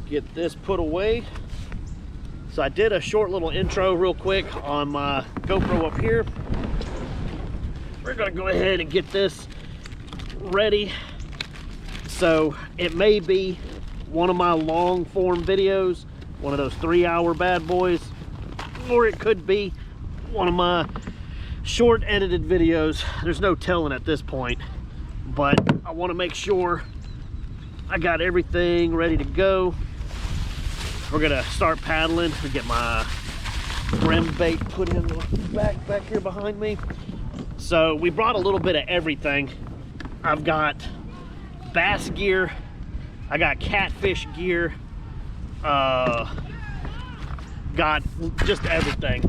get this put away. So I did a short little intro real quick on my GoPro up here. We're gonna go ahead and get this ready. So it may be one of my long form videos, one of those 3-hour bad boys, or it could be one of my short edited videos. There's no telling at this point, but I want to make sure I got everything ready to go. We're gonna start paddling and get my brim bait put in the back here behind me. So we brought a little bit of everything. I've got bass gear, I got catfish gear, got just everything.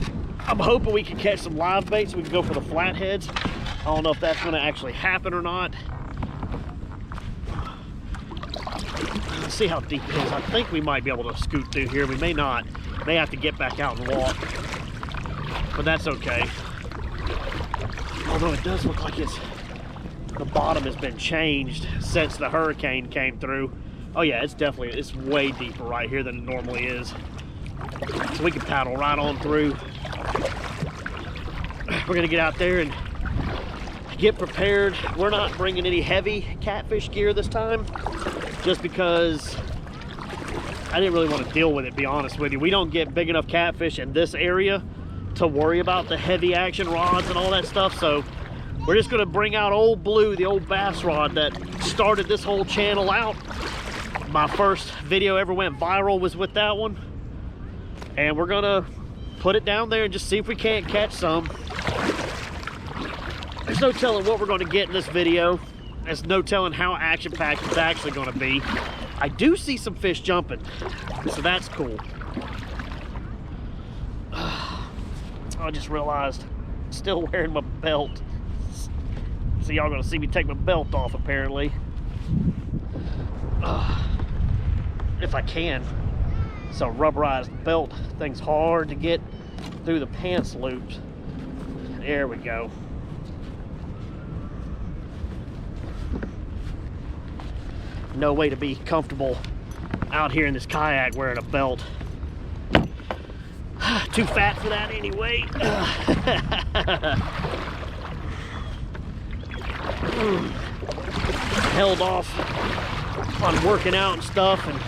I'm hoping we can catch some live bait so we can go for the flatheads. I don't know if that's gonna actually happen or not. Let's see how deep it is. I think we might be able to scoot through here. We may not. May have to get back out and walk, but that's okay. Although it does look like the bottom has been changed since the hurricane came through. Oh yeah, it's way deeper right here than it normally is. So we can paddle right on through. We're gonna get out there and get prepared. We're not bringing any heavy catfish gear this time, just because I didn't really want to deal with it, be honest with you. We don't get big enough catfish in this area to worry about the heavy action rods and all that stuff. So we're just gonna bring out Old Blue, the old bass rod that started this whole channel out. My first video ever went viral was with that one. And we're gonna put it down there and just see if we can't catch some. There's no telling what we're gonna get in this video. There's no telling how action-packed it's actually gonna be. I do see some fish jumping, so that's cool. I just realized I'm still wearing my belt. So y'all gonna see me take my belt off apparently. If I can. So rubberized belt thing's hard to get through the pants loops. There we go. No way to be comfortable out here in this kayak wearing a belt. Too fat for that anyway. Held off on working out and stuff and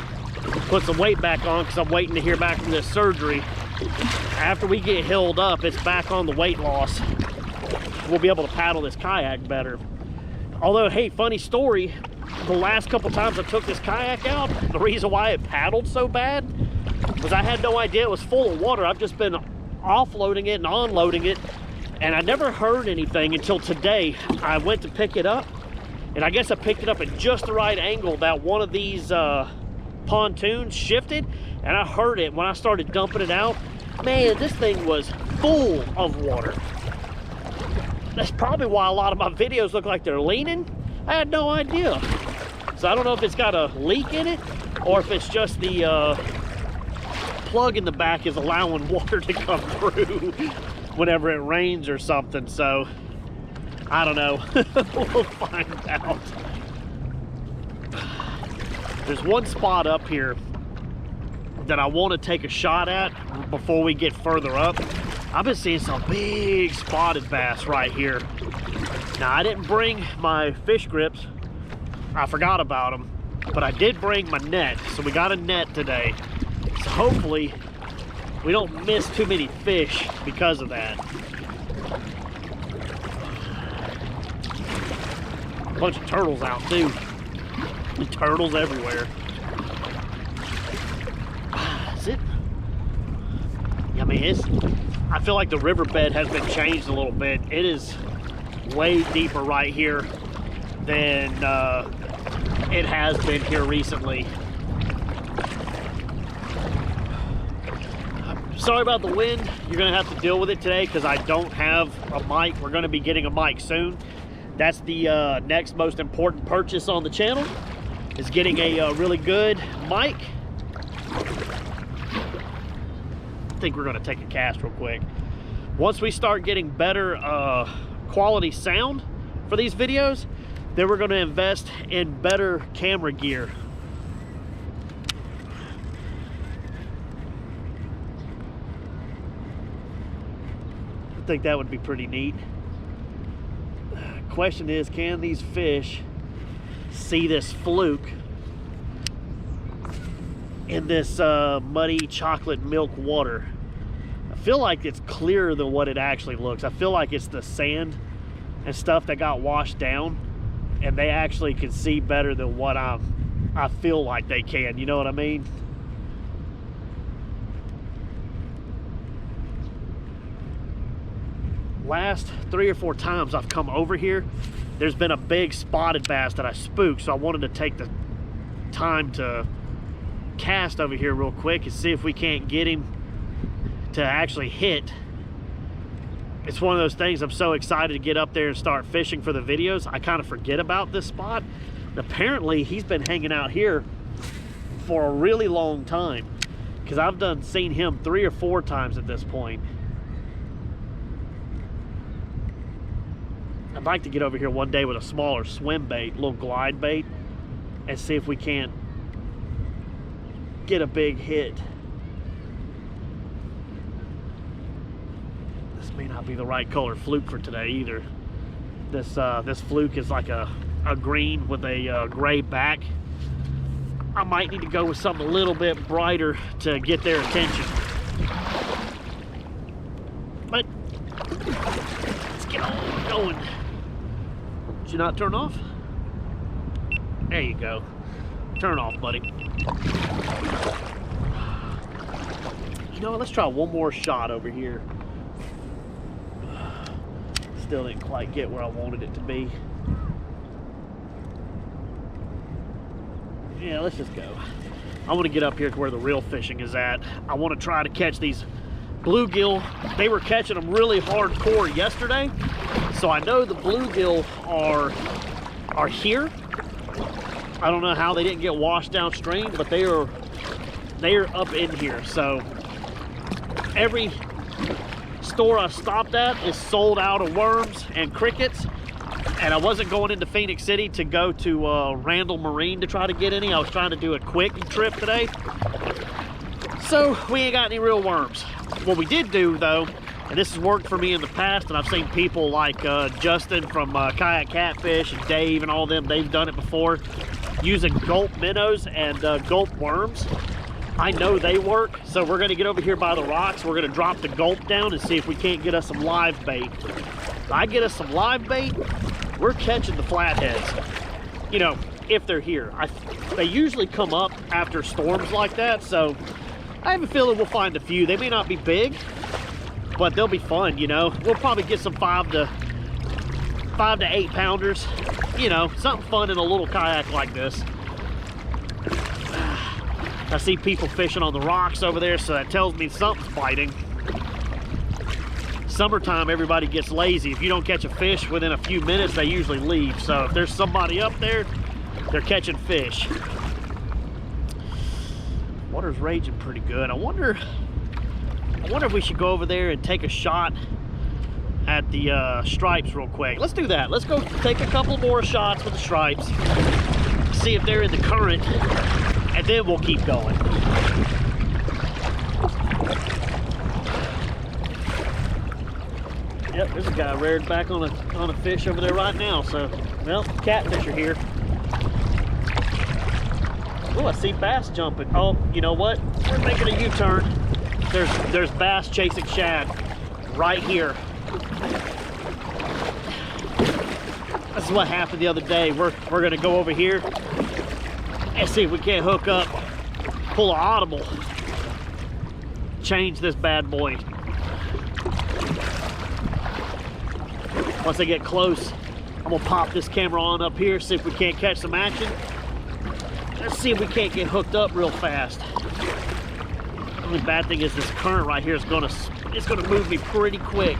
put some weight back on because I'm waiting to hear back from this surgery. After we get healed up, it's back on the weight loss. We'll be able to paddle this kayak better. Although, hey, funny story, the last couple times I took this kayak out, the reason why it paddled so bad was I had no idea it was full of water. I've just been offloading it and onloading it, and I never heard anything until today. I went to pick it up, and I guess I picked it up at just the right angle that one of these pontoons shifted, and I heard it when I started dumping it out. Man, this thing was full of water. That's probably why a lot of my videos look like they're leaning. I had no idea. So I don't know if it's got a leak in it or if it's just the plug in the back is allowing water to come through whenever it rains or something. So I don't know. We'll find out. There's one spot up here that I want to take a shot at before we get further up. I've been seeing some big spotted bass right here. Now, I didn't bring my fish grips. I forgot about them, but I did bring my net. So we got a net today. So hopefully we don't miss too many fish because of that. A bunch of turtles out too. Turtles everywhere. Is it? I mean, I feel like the riverbed has been changed a little bit. It is way deeper right here than it has been here recently. Sorry about the wind. You're gonna have to deal with it today because I don't have a mic. We're gonna be getting a mic soon. That's the next most important purchase on the channel, is getting a really good mic. I think we're gonna take a cast real quick. Once we start getting better quality sound for these videos, then we're gonna invest in better camera gear. think that would be pretty neat. Question is, can these fish see this fluke in this muddy chocolate milk water? I feel like it's clearer than what it actually looks. I feel like it's the sand and stuff that got washed down, and they actually can see better than what I feel like they can. You know what I mean? Last 3 or 4 times I've come over here, there's been a big spotted bass that I spooked, so I wanted to take the time to cast over here real quick and see if we can't get him to actually hit. It's one of those things, I'm so excited to get up there and start fishing for the videos, I kind of forget about this spot. Apparently he's been hanging out here for a really long time, because I've seen him 3 or 4 times at this point. I'd like to get over here one day with a smaller swim bait, little glide bait, and see if we can't get a big hit. This may not be the right color fluke for today either. This fluke is like a green with a gray back. I might need to go with something a little bit brighter to get their attention. But let's get on going. Did you not turn off? There you go. Turn off, buddy. You know what? Let's try one more shot over here. Still didn't quite get where I wanted it to be. Yeah, let's just go. I want to get up here to where the real fishing is at. I want to try to catch these bluegill. They were catching them really hardcore yesterday, so I know the bluegill are here. I don't know how they didn't get washed downstream, but they are up in here. So every store I stopped at is sold out of worms and crickets, and I wasn't going into Phoenix City to go to Randall Marine to try to get any. I was trying to do a quick trip today, so we ain't got any real worms. What we did do though, and this has worked for me in the past, and I've seen people like Justin from Kayak Catfish and Dave and all them, they've done it before, using gulp minnows and gulp worms. I know they work, so we're gonna get over here by the rocks. We're gonna drop the gulp down and see if we can't get us some live bait. If I get us some live bait, we're catching the flatheads. You know, if they're here. They usually come up after storms like that, so I have a feeling we'll find a few. They may not be big, but they'll be fun, you know. We'll probably get some 5 to 8 pounders, you know, something fun in a little kayak like this. I see people fishing on the rocks over there, so that tells me something's biting. Summertime, everybody gets lazy. If you don't catch a fish within a few minutes, they usually leave. So if there's somebody up there, they're catching fish. Water's raging pretty good. I wonder if we should go over there and take a shot at the stripes real quick. Let's do that. Let's go take a couple more shots with the stripes, see if they're in the current, and then we'll keep going. Yep, there's a guy reared back on a fish over there right now. So, well, catfish are here. Oh, I see bass jumping. Oh, you know what? We're making a U-turn. There's bass chasing shad right here. This is what happened the other day. We're gonna go over here and see if we can't hook up, pull an audible, change this bad boy. Once they get close, I'm gonna pop this camera on up here, see if we can't catch some action. Let's see if we can't get hooked up real fast. The only bad thing is this current right here is gonna move me pretty quick.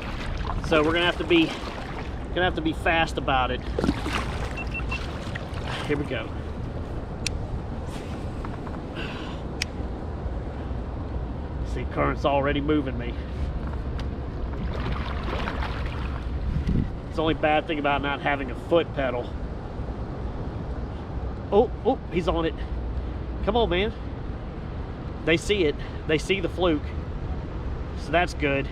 So we're gonna have to be fast about it. Here we go. See, current's already moving me. It's the only bad thing about not having a foot pedal. Oh, he's on it. Come on, man. They see it. They see the fluke. So that's good.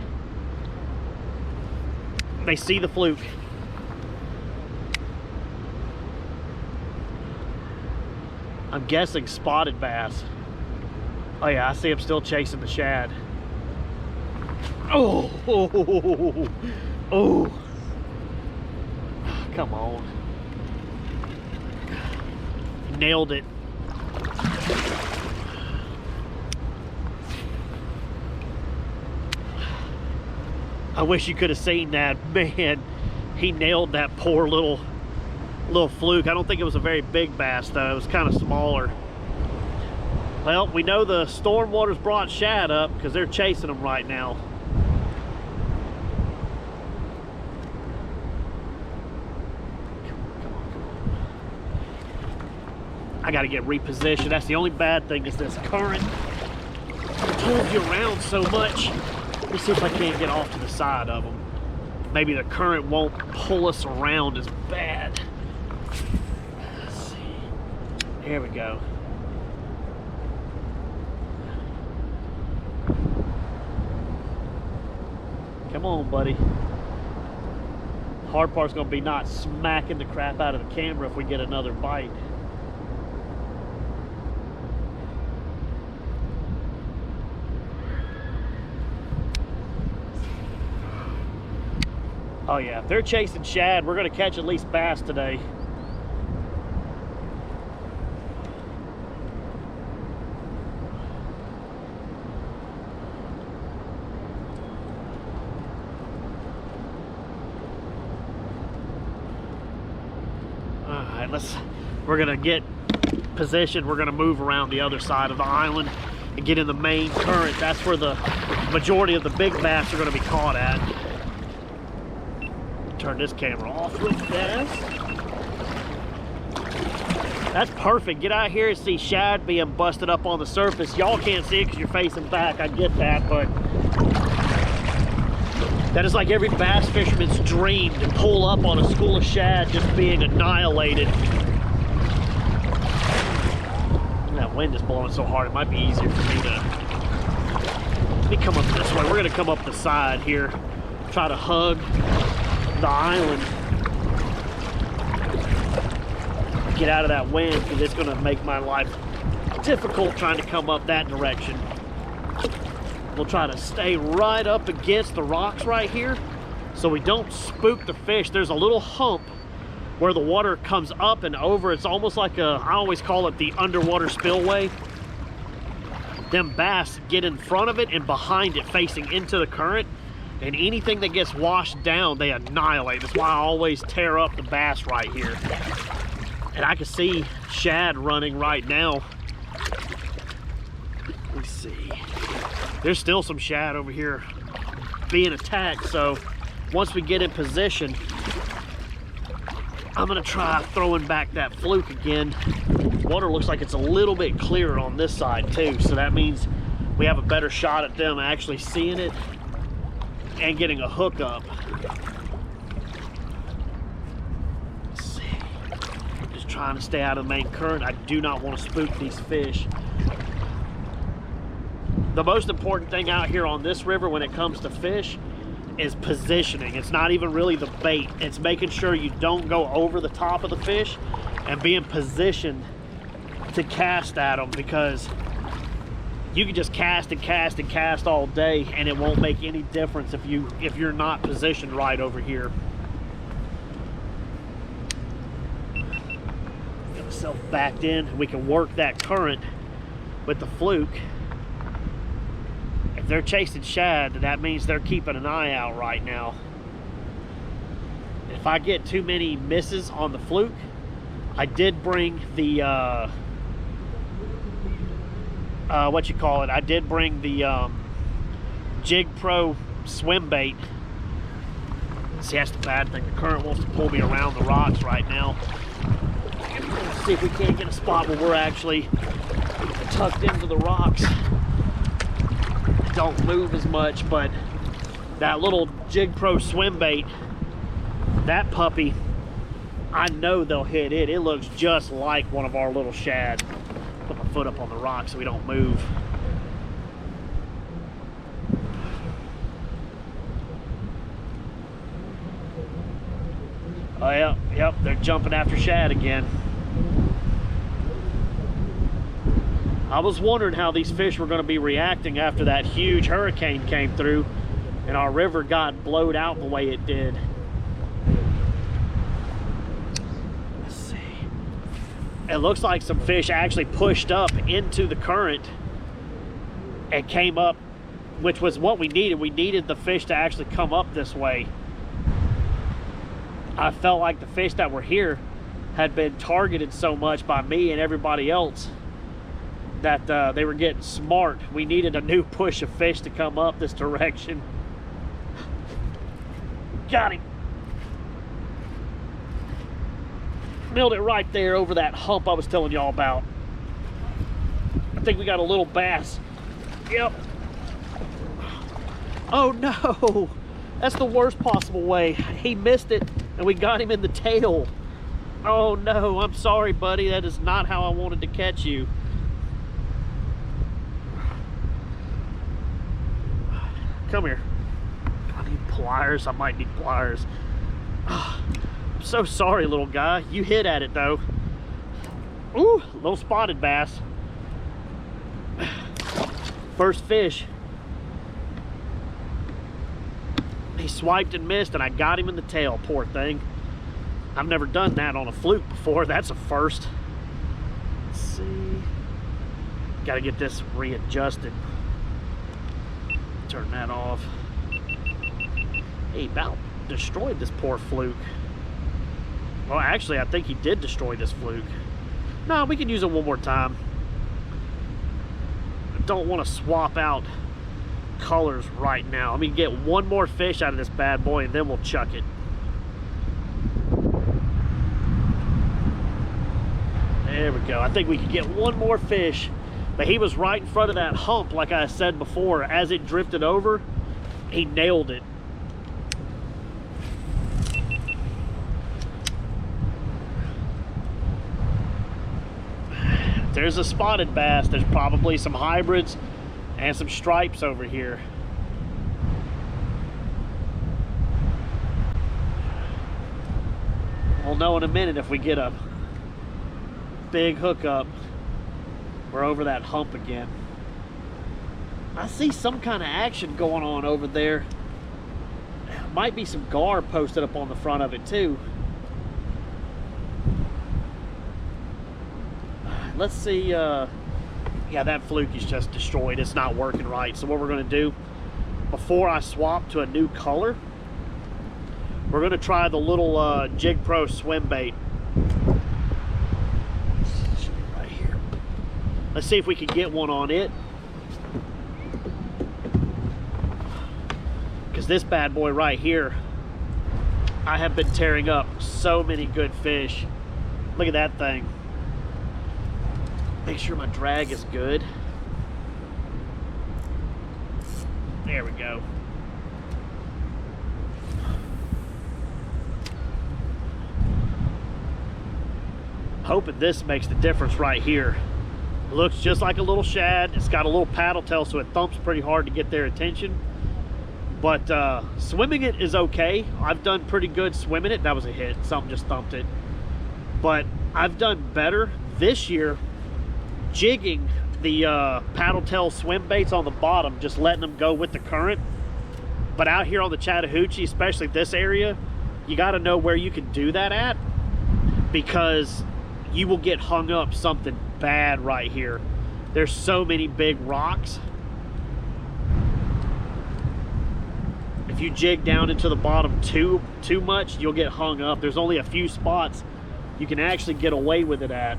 They see the fluke. I'm guessing spotted bass. Oh yeah, I see him still chasing the shad. Oh, oh, oh. Come on. Nailed it. I wish you could have seen that. Man, he nailed that poor little fluke. I don't think it was a very big bass though. It was kind of smaller. Well, we know the storm waters brought shad up because they're chasing them right now. I got to get repositioned. That's the only bad thing is this current pulls you around so much. Let me see if I can't get off to the side of them. Maybe the current won't pull us around as bad. Let's see. Here we go. Come on, buddy. Hard part's gonna be not smacking the crap out of the camera if we get another bite. Oh yeah, if they're chasing shad, we're gonna catch at least bass today. All right, we're gonna get positioned. We're gonna move around the other side of the island and get in the main current. That's where the majority of the big bass are gonna be caught at. Turn this camera off with this. That's perfect. Get out here and see shad being busted up on the surface. Y'all can't see it because you're facing back. I get that, but that is like every bass fisherman's dream, to pull up on a school of shad just being annihilated. That wind is blowing so hard, it might be easier for me to... Let me come up this way. We're gonna come up the side here. Try to hug the island, get out of that wind, because it's going to make my life difficult trying to come up that direction. We'll try to stay right up against the rocks right here so we don't spook the fish. There's a little hump where the water comes up and over. It's almost like I always call it the underwater spillway. Them bass get in front of it and behind it facing into the current, and anything that gets washed down, they annihilate. That's why I always tear up the bass right here. And I can see shad running right now. Let me see. There's still some shad over here being attacked. So once we get in position, I'm gonna try throwing back that fluke again. Water looks like it's a little bit clearer on this side too. So that means we have a better shot at them actually seeing it and getting a hook up. Let's see. Just trying to stay out of the main current. I do not want to spook these fish. The most important thing out here on this river when it comes to fish is positioning. It's not even really the bait. It's making sure you don't go over the top of the fish and being positioned to cast at them, because you can just cast and cast and cast all day and it won't make any difference if you're not positioned right over here. Get myself backed in. We can work that current with the fluke. If they're chasing shad, that means they're keeping an eye out right now. If I get too many misses on the fluke, I did bring the I did bring the Jig Pro swim bait. See, that's the bad thing. The current wants to pull me around the rocks right now. Let's see if we can't get a spot where we're actually tucked into the rocks. Don't move as much, but that little Jig Pro swim bait, that puppy, I know they'll hit it. It looks just like one of our little shad. Put my foot up on the rock so we don't move. Oh, yeah, yep, they're jumping after shad again. I was wondering how these fish were going to be reacting after that huge hurricane came through and our river got blowed out the way it did. Let's see. It looks like some fish actually pushed up into the current and came up, which was what we needed. We needed the fish to actually come up this way. I felt like the fish that were here had been targeted so much by me and everybody else that they were getting smart. We needed a new push of fish to come up this direction. Got him. Nailed it right there over that hump I was telling y'all about. I think we got a little bass. Yep. Oh no, that's the worst possible way. He missed it and we got him in the tail. Oh no, I'm sorry, buddy. That is not how I wanted to catch you. Come here. I need pliers. I might need pliers. I'm so sorry, little guy. You hit at it though. Ooh, little spotted bass. First fish. He swiped and missed and I got him in the tail, poor thing. I've never done that on a fluke before. That's a first. Let's see. Gotta get this readjusted. Turn that off. He about destroyed this poor fluke. Well, actually, I think he did destroy this fluke. No, we can use it one more time. I don't want to swap out colors right now. Let me get one more fish out of this bad boy and then we'll chuck it. There we go. I think we can get one more fish. But he was right in front of that hump, like I said before. As it drifted over, he nailed it. There's a spotted bass. There's probably some hybrids and some stripes over here. We'll know in a minute if we get a big hookup. We're over that hump again. I see some kind of action going on over there. Might be some gar posted up on the front of it too. Let's see. Yeah, that fluke is just destroyed. It's not working right. So what we're going to do, before I swap to a new color, we're going to try the little Jig Pro swim bait. Right here. Let's see if we can get one on it. Because this bad boy right here, I have been tearing up so many good fish. Look at that thing. Make sure my drag is good. There we go. Hoping this makes the difference right here. It looks just like a little shad. It's got a little paddle tail, so it thumps pretty hard to get their attention. But swimming it is okay. I've done pretty good swimming it. That was a hit. Something just thumped it. But I've done better this year jigging the paddle tail swim baits on the bottom, just letting them go with the current. But out here on the Chattahoochee, especially this area, you got to know where you can do that at, because you will get hung up something bad right here. There's so many big rocks. If you jig down into the bottom too much, you'll get hung up. There's only a few spots you can actually get away with it at.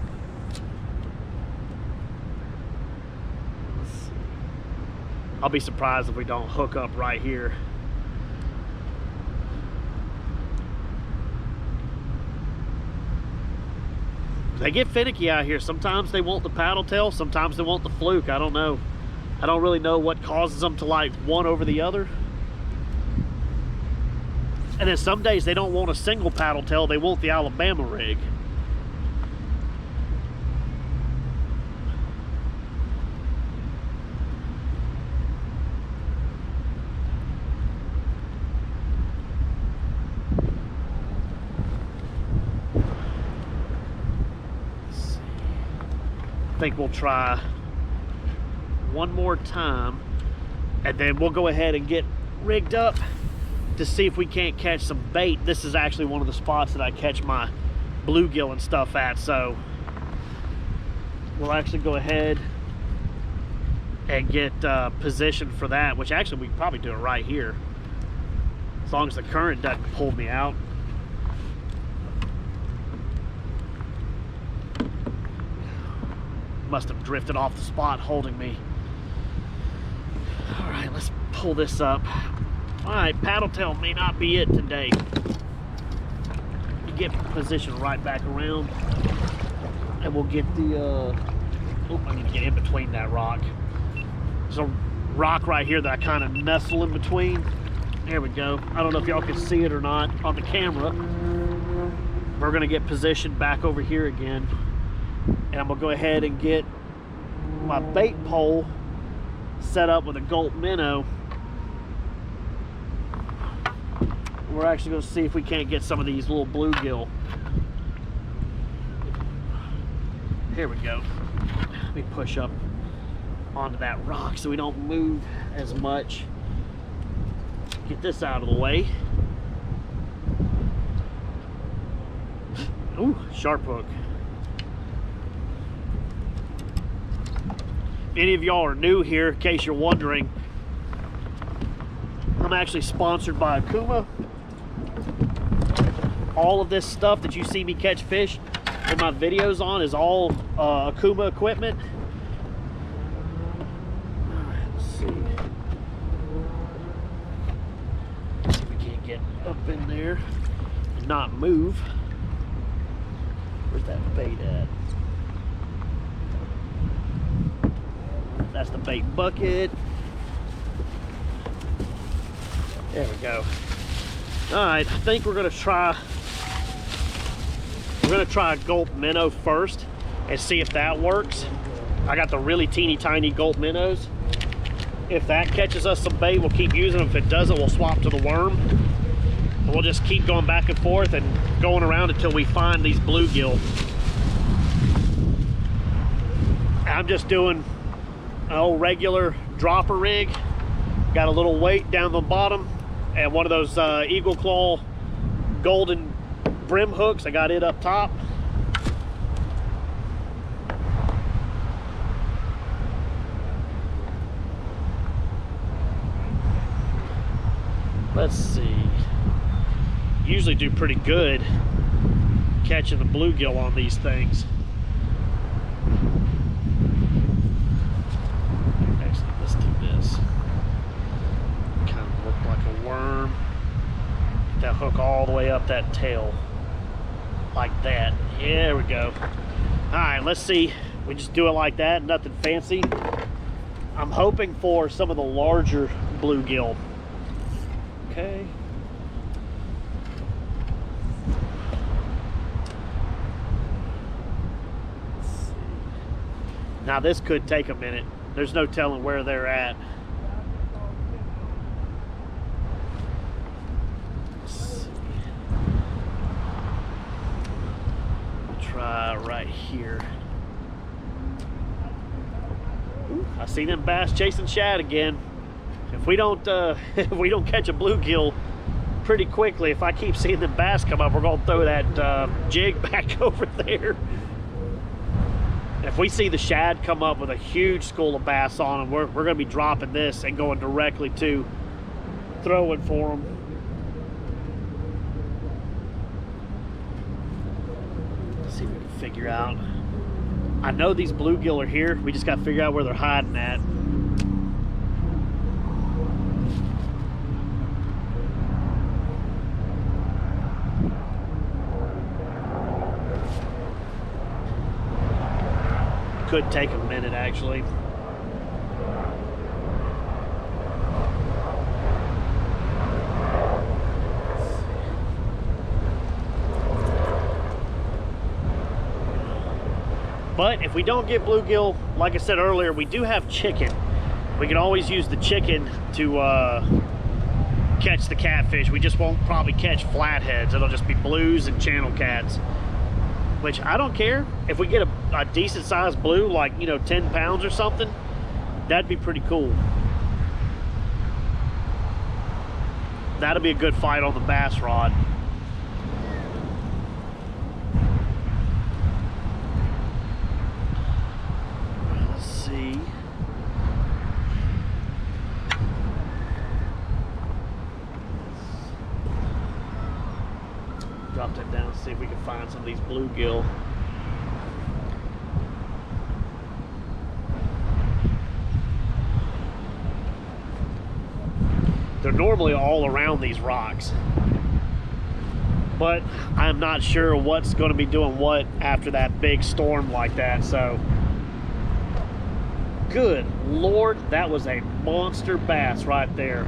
I'll be surprised if we don't hook up right here. They get finicky out here. Sometimes they want the paddle tail, sometimes they want the fluke. I don't know. I don't really know what causes them to like one over the other. And then some days they don't want a single paddle tail, they want the Alabama rig. think we'll try one more time, and then we'll go ahead and get rigged up to see if we can't catch some bait. This is actually one of the spots that I catch my bluegill and stuff at, so we'll actually go ahead and get positioned for that, which actually we can probably do it right here, as long as the current doesn't pull me out. Must have drifted off the spot holding me. All right, let's pull this up. All right, paddle tail may not be it today. You get positioned right back around, and we'll get the, oh, I need to get in between that rock. There's a rock right here that I kind of nestle in between. There we go. I don't know if y'all can see it or not on the camera. We're gonna get positioned back over here again. And I'm gonna go ahead and get my bait pole set up with a gulp minnow. We're actually gonna see if we can't get some of these little bluegill. Here we go. Let me push up onto that rock so we don't move as much. Get this out of the way. Ooh, sharp hook. Any of y'all are new here, in case you're wondering, I'm actually sponsored by Okuma. All of this stuff that you see me catch fish in my videos on is all Okuma equipment. Let's see. See if we can't get up in there and not move. Where's that bait at? That's the bait bucket. There we go. All right, I think we're gonna try a gulp minnow first and see if that works. I got the really teeny tiny gulp minnows. If that catches us some bait, we'll keep using them. If it doesn't, we'll swap to the worm. And we'll just keep going back and forth and going around until we find these bluegill. I'm just doing an old regular dropper rig. Got a little weight down the bottom and one of those Eagle Claw golden brim hooks. I got it up top. Let's see. Usually do pretty good catching the bluegill on these things. Actually, let's do this. Kind of look like a worm. Get that hook all the way up that tail. Like that. There we go. Alright, let's see. We just do it like that, nothing fancy. I'm hoping for some of the larger bluegill. Okay. Let's see. Now this could take a minute. There's no telling where they're at. Let's see. We'll try right here. Ooh, I see them bass chasing shad again. If we don't catch a bluegill pretty quickly, if I keep seeing them bass come up, we're gonna throw that jig back over there. If we see the shad come up with a huge school of bass on them, we're gonna be dropping this and going directly to throwing for them. Let's see if we can figure out. I know these bluegill are here. We just gotta figure out where they're hiding at. Could take a minute, actually. But if we don't get bluegill, like I said earlier, we do have chicken. We can always use the chicken to catch the catfish. We just won't probably catch flatheads. It'll just be blues and channel cats. which I don't care. If we get a decent sized blue, like, you know, 10 pounds or something, that'd be pretty cool. That'll be a good fight on the bass rod. Let's see. Drop that down and see if we can find some of these bluegill. They're normally all around these rocks, but I'm not sure what's going to be doing what after that big storm like that. So, good Lord, that was a monster bass right there.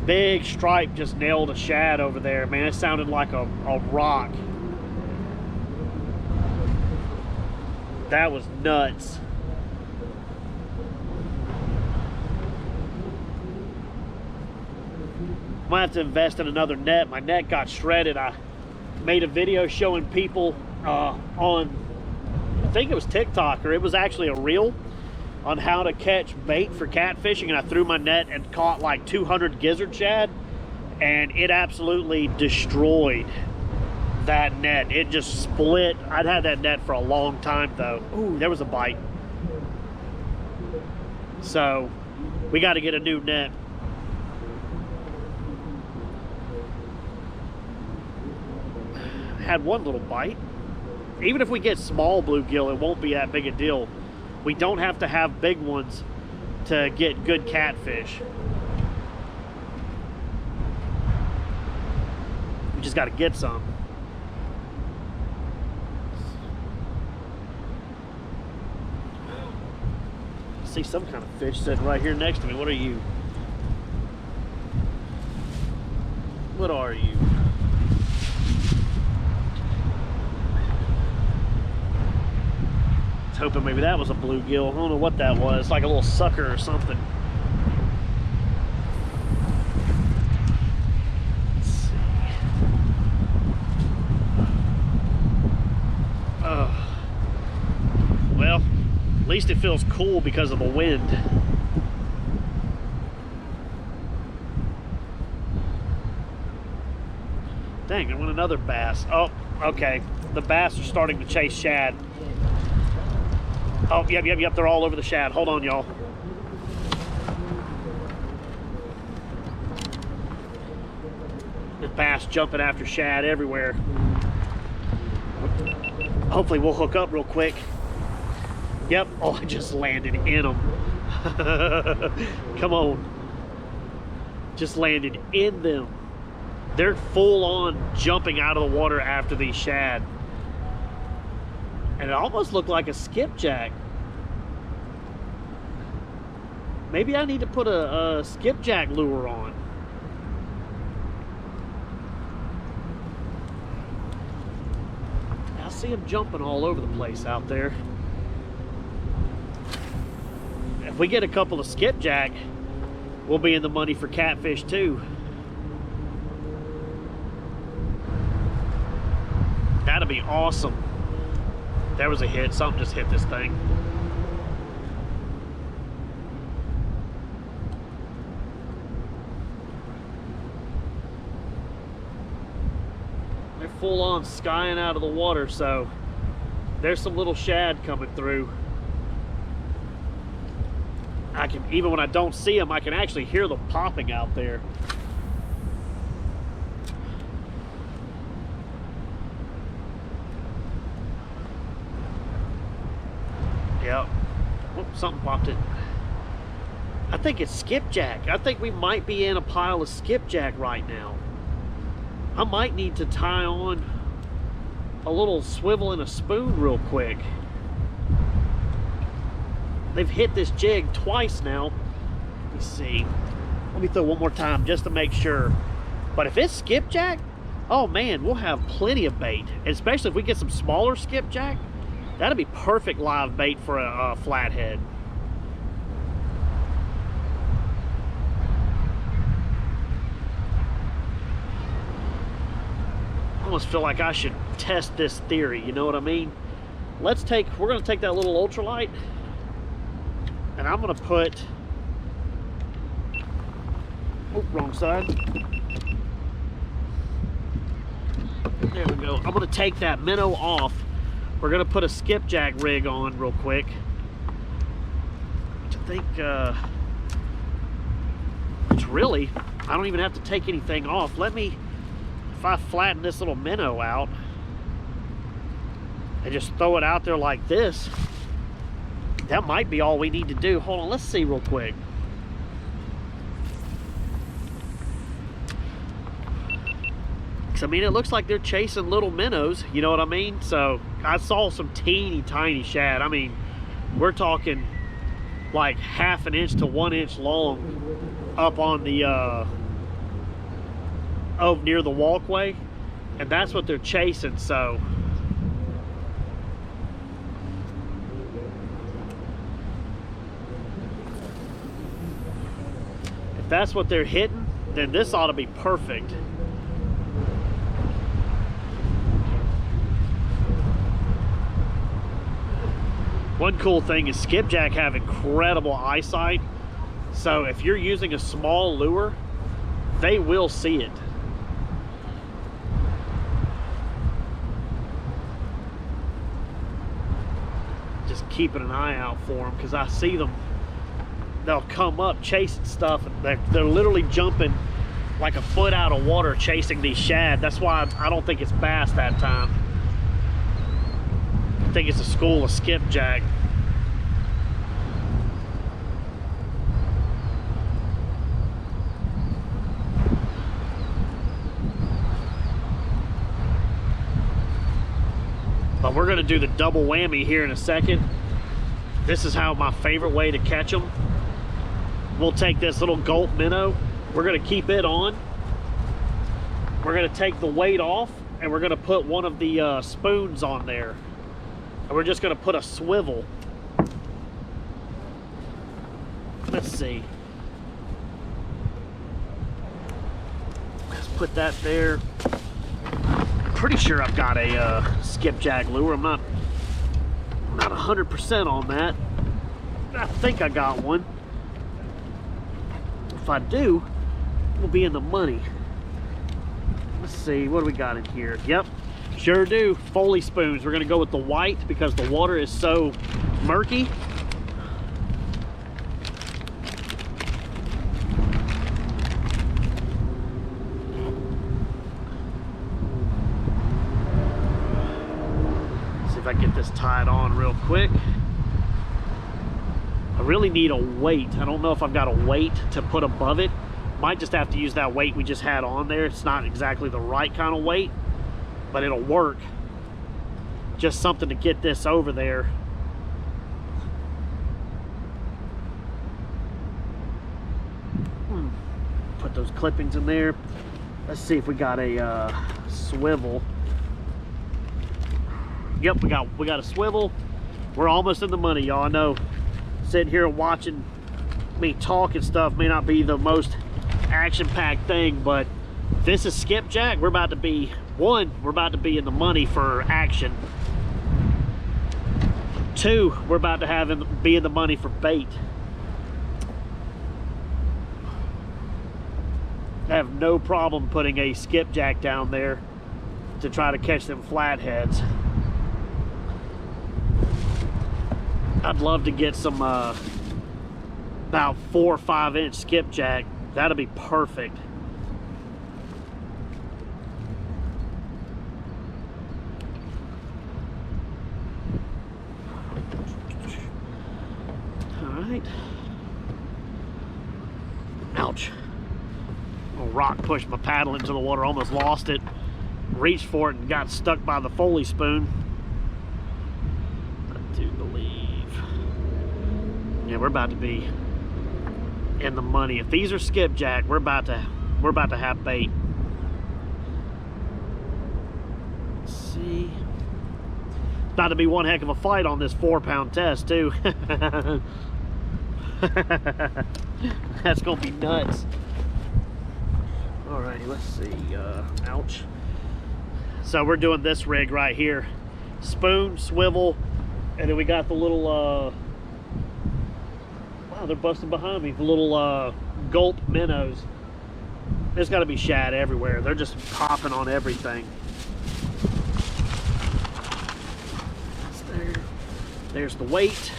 Big stripe just nailed a shad over there, man. It sounded like a rock. That was nuts. Might have to invest in another net. My net got shredded. I made a video showing people on, I think it was TikTok, or it was actually a reel, on how to catch bait for catfishing, and I threw my net and caught like 200 gizzard shad, and it absolutely destroyed that net. It just split. I'd had that net for a long time though. Ooh, there was a bite. So we got to get a new net. Had one little bite. Even if we get small bluegill, it won't be that big a deal. We don't have to have big ones to get good catfish. We just got to get some. I see some kind of fish sitting right here next to me. What are you? What are you? Hoping maybe that was a bluegill. I don't know what that was. Like a little sucker or something. Let's see. Well, at least it feels cool because of the wind. Dang, I want another bass. Oh, okay. The bass are starting to chase shad. Oh, yep, they're all over the shad. Hold on, y'all. The bass jumping after shad everywhere. Hopefully we'll hook up real quick. Yep, oh, I just landed in them. Come on. Just landed in them. They're full on jumping out of the water after these shad. And it almost looked like a skipjack. Maybe I need to put a skipjack lure on. I see them jumping all over the place out there. If we get a couple of skipjack, we'll be in the money for catfish too. That'll be awesome. There was a hit. Something just hit this thing. They're full on skying out of the water, so there's some little shad coming through. I can, even when I don't see them, I can actually hear them popping out there. Yep. Oh, something popped it. I think it's skipjack. I think we might be in a pile of skipjack right now. I might need to tie on a little swivel and a spoon real quick. They've hit this jig twice now. Let me see. Let me throw one more time just to make sure. But if it's skipjack, oh man, we'll have plenty of bait. And especially if we get some smaller skipjack, that'd be perfect live bait for a flathead. almost feel like I should test this theory, you know what I mean? We're gonna take that little ultralight, and I'm gonna put, oh, wrong side. There we go. I'm gonna take that minnow off. We're gonna put a skipjack rig on real quick. Which I think, it's really, I don't even have to take anything off. If I flatten this little minnow out and just throw it out there like this, that might be all we need to do. Hold on, let's see real quick. I mean, it looks like they're chasing little minnows, you know what I mean? So I saw some teeny tiny shad. I mean, we're talking like 1/2 inch to 1 inch long up on the over near the walkway, and that's what they're chasing. So if that's what they're hitting, then this ought to be perfect. One cool thing is skipjack have incredible eyesight, so if you're using a small lure, they will see it. Just keeping an eye out for them, because I see them, they'll come up chasing stuff, and they're literally jumping like a foot out of water chasing these shad. That's why I don't think it's bass that time. I think it's a school of skipjack. But we're gonna do the double whammy here in a second. This is how my favorite way to catch them. We'll take this little gulp minnow. We're gonna keep it on. We're gonna take the weight off, and we're gonna put one of the spoons on there. And we're just gonna put a swivel. Let's see. Let's put that there. Pretty sure I've got a skipjack lure. I'm not 100% on that. I think I got one. If I do, we'll be in the money. Let's see, what do we got in here? Yep. Sure do. Foley spoons. We're gonna go with the white because the water is so murky. See if I can get this tied on real quick. I really need a weight. I don't know if I've got a weight to put above it. Might just have to use that weight we just had on there. It's not exactly the right kind of weight, but it'll work. Just something to get this over there. Put those clippings in there. Let's see if we got a swivel. Yep, we got a swivel. We're almost in the money, y'all. I know sitting here watching me talk and stuff may not be the most action-packed thing, but this is skipjack. We're about to be in the money for action. 2, we're about to be in the money for bait. I have no problem putting a skipjack down there to try to catch them flatheads. I'd love to get some about 4 or 5 inch skipjack. That'll be perfect. All right. Ouch. A rock pushed my paddle into the water, almost lost it. Reached for it and got stuck by the Foley spoon. I do believe. Yeah, we're about to be in the money. If these are skipjack, we're about to have bait. Let's see. About to be one heck of a fight on this 4-pound test too. That's gonna be nuts. Alrighty, let's see. Ouch. So we're doing this rig right here. Spoon, swivel, and then we got the little, wow, they're busting behind me. The little gulp minnows. There's got to be shad everywhere. They're just popping on everything. There's the weight.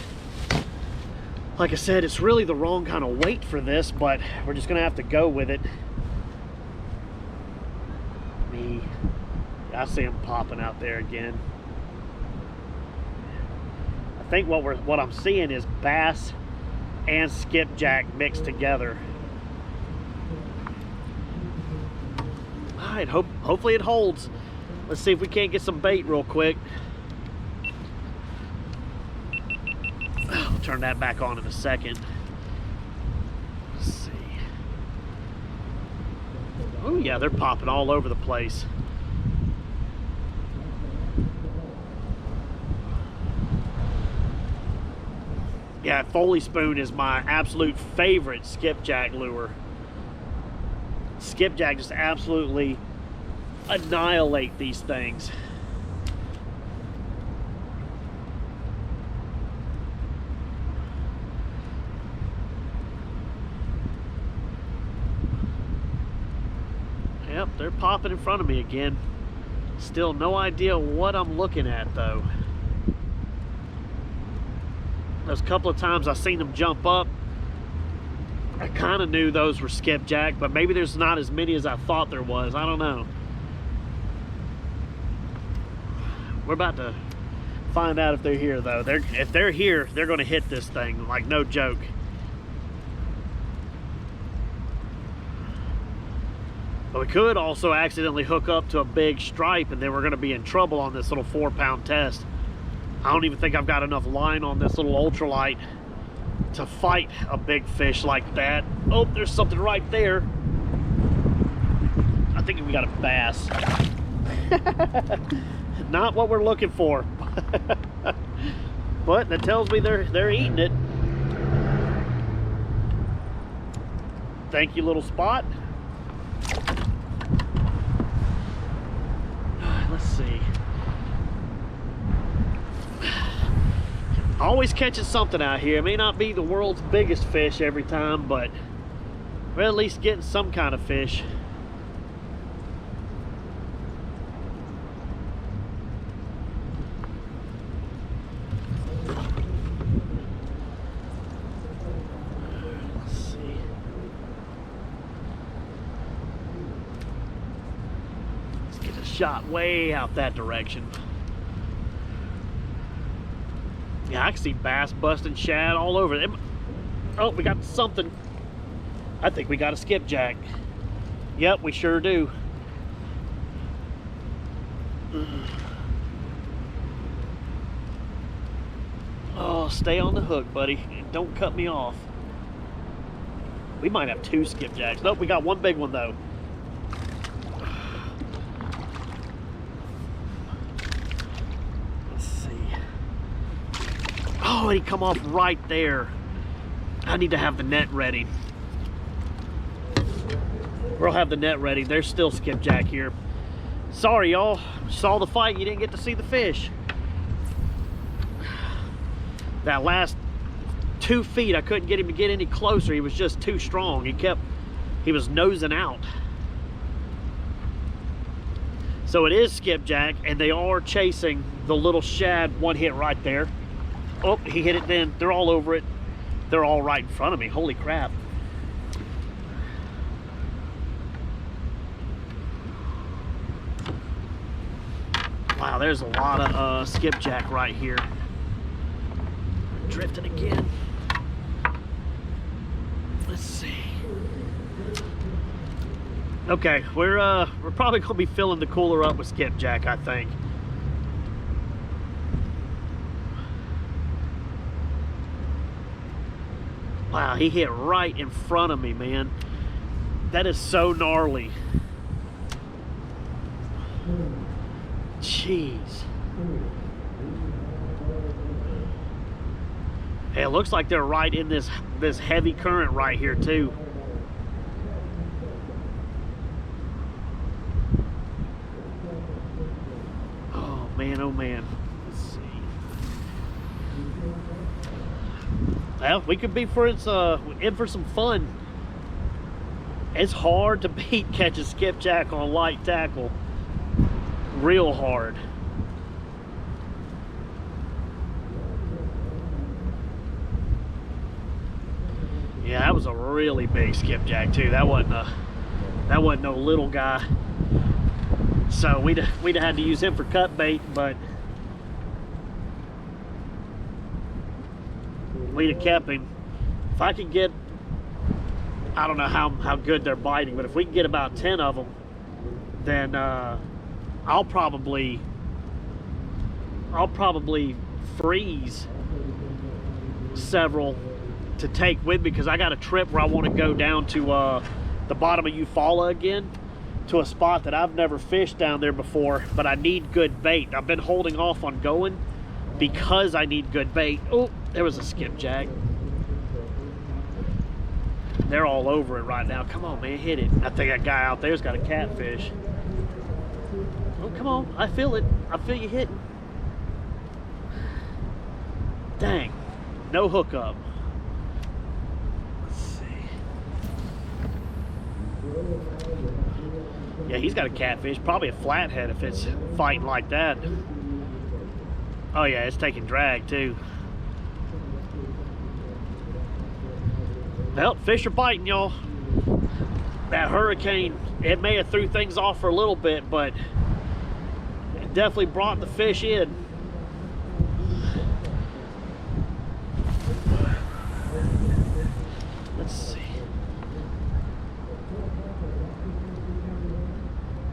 Like I said, it's really the wrong kind of weight for this, but we're just gonna have to go with it. I see them popping out there again. I think what I'm seeing is bass and skipjack mixed together. All right, hopefully it holds. Let's see if we can't get some bait real quick. I'll turn that back on in a second. Let's see. Oh yeah, they're popping all over the place. Yeah, Foley spoon is my absolute favorite skipjack lure. Skipjack just absolutely annihilate these things. Yep, they're popping in front of me again. Still no idea what I'm looking at though. Those couple of times I seen them jump up, I kind of knew those were skipjack, but maybe there's not as many as I thought there was. I don't know. We're about to find out if they're here though. If they're here, they're going to hit this thing, like no joke. But we could also accidentally hook up to a big stripe, and then we're going to be in trouble on this little 4-pound test. I don't even think I've got enough line on this little ultralight to fight a big fish like that. Oh, there's something right there. I think we got a bass. Not what we're looking for. But that tells me they're eating it. Thank you, little spot. Let's see. Always catching something out here. It may not be the world's biggest fish every time, but we're at least getting some kind of fish. Let's see. Let's get a shot way out that direction. Yeah, I can see bass busting shad all over them. Oh, we got something. I think we got a skipjack. Yep, we sure do. Oh, stay on the hook, buddy. Don't cut me off. We might have 2 skipjacks. Nope, we got one big one though. Oh, and he come off right there. I need to have the net ready. We'll have the net ready. There's still skipjack here. Sorry, y'all. Saw the fight. You didn't get to see the fish. That last 2 feet, I couldn't get him to get any closer. He was just too strong. He was nosing out. So it is skipjack, and they are chasing the little shad. One hit right there. Oh, he hit it then. They're all over it. They're all right in front of me. Holy crap. Wow, there's a lot of skipjack right here. Drifting again. Let's see. Okay, we're probably gonna be filling the cooler up with skipjack, I think. Wow, he hit right in front of me, man. That is so gnarly. Jeez. Hey, it looks like they're right in this heavy current right here too. oh man. Let's see. Well, we could be in for some fun. It's hard to beat catching skipjack on light tackle. Real hard. Yeah, that was a really big skipjack too. That wasn't no little guy. So we'd have had to use him for cut bait, but we'd have kept him. If I could get, I don't know how good they're biting, but if we can get about 10 of them, then I'll probably freeze several to take with me, because I got a trip where I want to go down to the bottom of Eufaula again, to a spot that I've never fished down there before, but I need good bait. I've been holding off on going because I need good bait. Oh, there was a skipjack. They're all over it right now. Come on, man, hit it. I think that guy out there's got a catfish. Oh, come on, I feel it. I feel you hitting. Dang, no hookup. Let's see. Yeah, he's got a catfish, probably a flathead if it's fighting like that. Oh yeah, it's taking drag too. Well, fish are biting, y'all. That hurricane, it may have threw things off for a little bit, but it definitely brought the fish in. Let's see.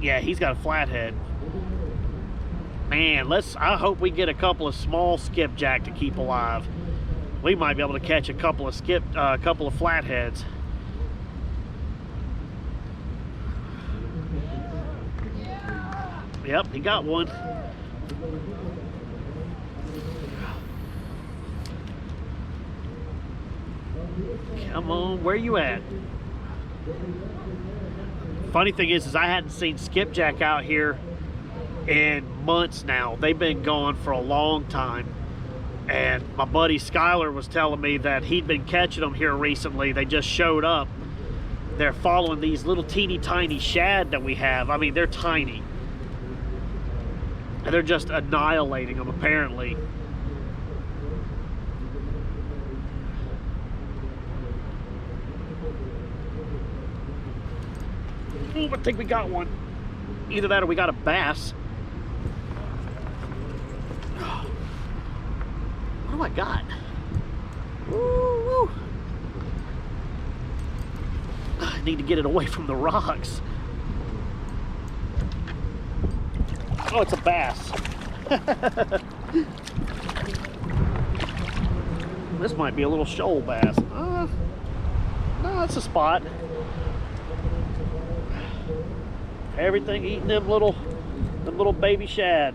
Yeah, he's got a flathead. Man, I hope we get a couple of small skipjack to keep alive. We might be able to catch a couple of flatheads. Yep, he got one. Come on, where you at? Funny thing is I hadn't seen skipjack out here in months now. They've been gone for a long time. And my buddy Skyler was telling me that he'd been catching them here recently. They just showed up. They're following these little teeny tiny shad that we have. I mean, they're tiny. And they're just annihilating them, apparently. Ooh, I think we got one. Either that or we got a bass. What do I got? Woo! I need to get it away from the rocks. Oh, it's a bass. This might be a little shoal bass. No, it's a spot. Everything eating them little baby shad.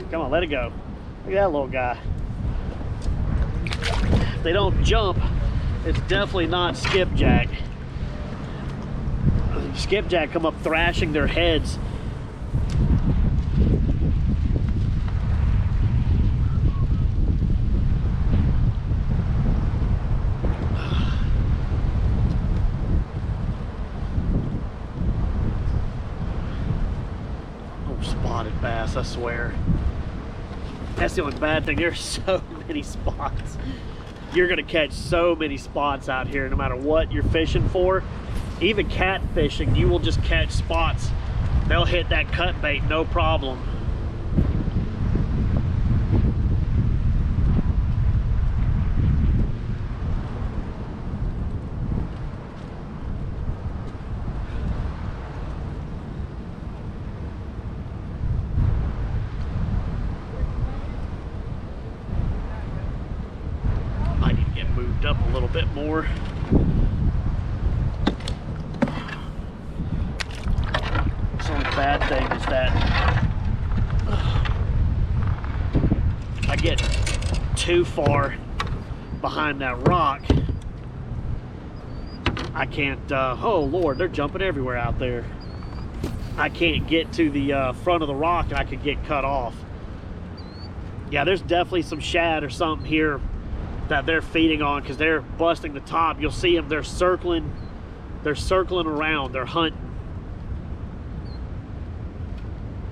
Come on, let it go. Look at that little guy. If they don't jump, it's definitely not skipjack. Skipjack come up thrashing their heads. Oh, spotted bass, I swear. That's the only bad thing. There's so many spots. You're gonna catch so many spots out here no matter what you're fishing for. Even catfishing, you will just catch spots. They'll hit that cut bait, no problem. Might need to get moved up a little bit more. Bad thing is that I get too far behind that rock. I can't, oh Lord, they're jumping everywhere out there. I can't get to the front of the rock and I could get cut off. Yeah, there's definitely some shad or something here that they're feeding on, because they're busting the top. You'll see them, they're circling around, they're hunting.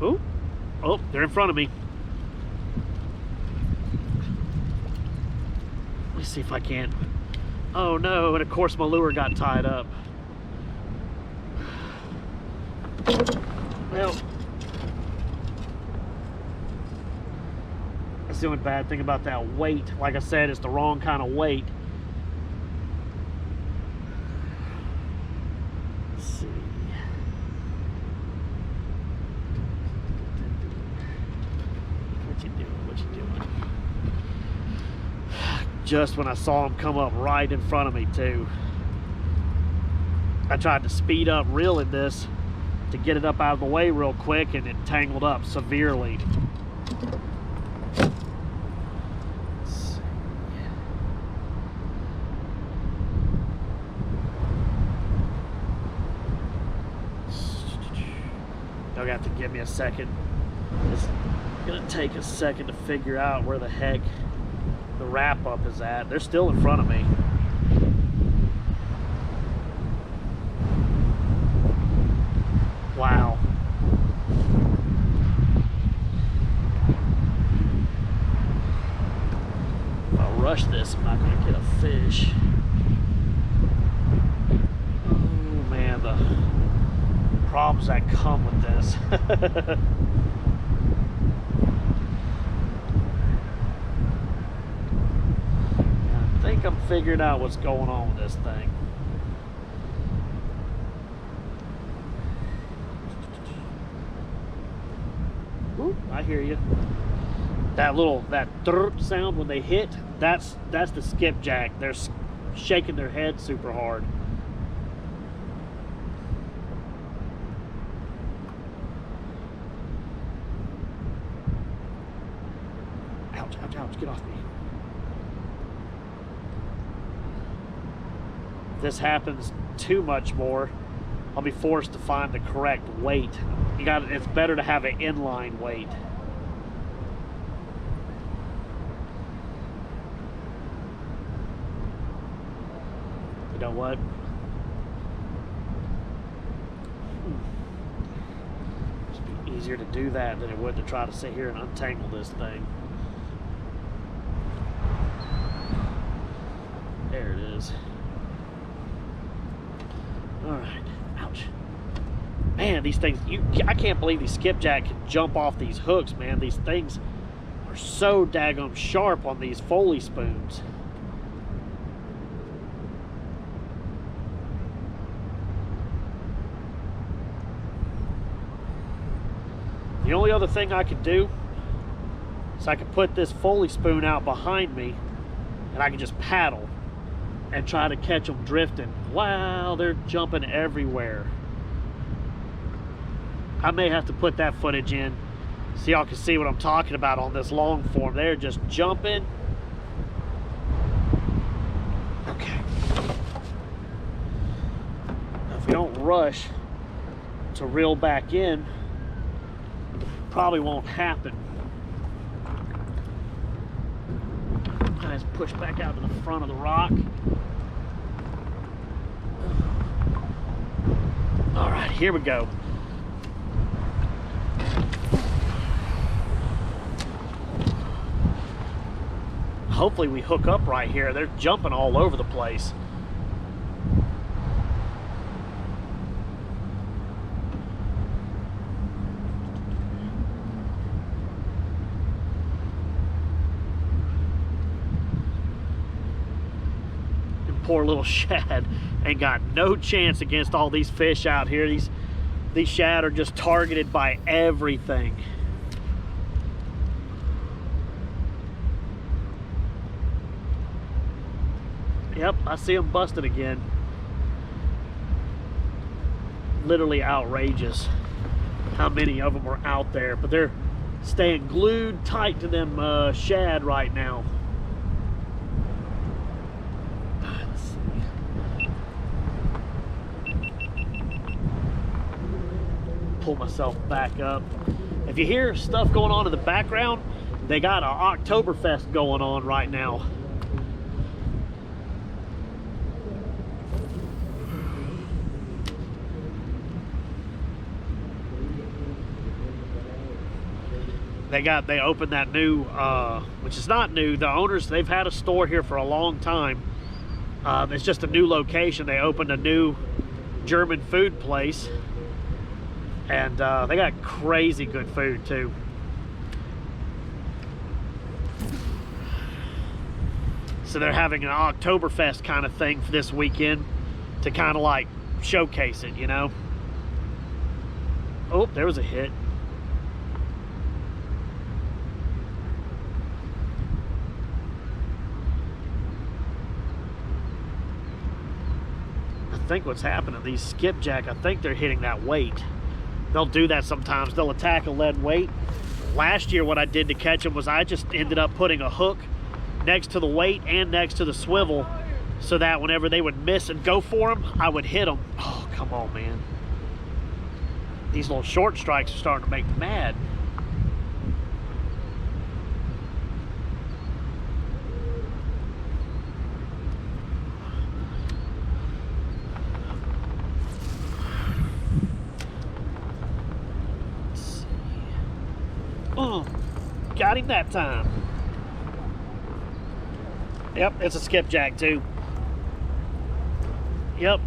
Oh, oh, they're in front of me. Let me see if I can. Oh no, and of course my lure got tied up. Well, that's the only bad thing about that weight. Like I said, it's the wrong kind of weight. Let's see. What you doing? What you doing? Just when I saw him come up right in front of me too. I tried to speed up reeling this to get it up out of the way real quick, and it tangled up severely. Y'all got to give me a second. It's gonna take a second to figure out where the heck the wrap up is at. They're still in front of me. Wow. If I rush this, I'm not going to get a fish. Oh man, the problems that come with this. I think I'm figuring out what's going on with this thing. Ooh, I hear you. That drrrt sound when they hit, that's the skipjack. They're shaking their head super hard. Ouch, ouch, ouch, get off me. If this happens too much more, I'll be forced to find the correct weight. It's better to have an inline weight. You know what? It'd be easier to do that than it would to try to sit here and untangle this thing. There it is. All right. Ouch. Man, these things, I can't believe these skipjack can jump off these hooks, man. These things are so daggum sharp on these Foley spoons. The only other thing I could do is I could put this Foley spoon out behind me and I can just paddle and try to catch them drifting. Wow, they're jumping everywhere. I may have to put that footage in so y'all can see what I'm talking about on this long form. They're just jumping. Okay. Now, if we don't rush to reel back in, it probably won't happen. Guys, push back out to the front of the rock. All right, here we go. Hopefully we hook up right here. They're jumping all over the place. And poor little shad ain't got no chance against all these fish out here. These shad are just targeted by everything. Yep, I see them busted again. Literally outrageous how many of them are out there, but they're staying glued tight to them shad right now. Let's see. pull myself back up. If you hear stuff going on in the background, they got an Oktoberfest going on right now. They opened that new, which is not new. The owners, they've had a store here for a long time. It's just a new location. They opened a new German food place, and they got crazy good food too. So they're having an Oktoberfest kind of thing for this weekend to kind of like showcase it, you know. Oh, there was a hit. I think what's happening, these skipjack, I think they're hitting that weight. They'll do that sometimes. They'll attack a lead weight. Last year what I did to catch them was I just ended up putting a hook next to the weight and next to the swivel so that whenever they would miss and go for them, I would hit them. Oh, come on, man. These little short strikes are starting to make me mad. Oh, got him that time. Yep, it's a skipjack too. Yep.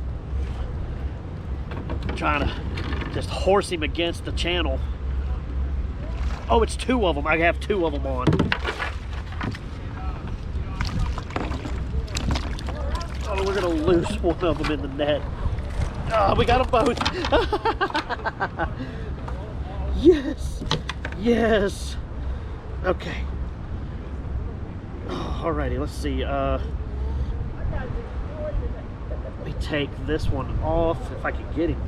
Trying to just horse him against the channel. Oh, it's two of them. I have two of them on. Oh, we're gonna lose one of them in the net. Oh, we got them both. Yes. Yes. Okay. Oh, alrighty, let's see. Let me take this one off if I can get him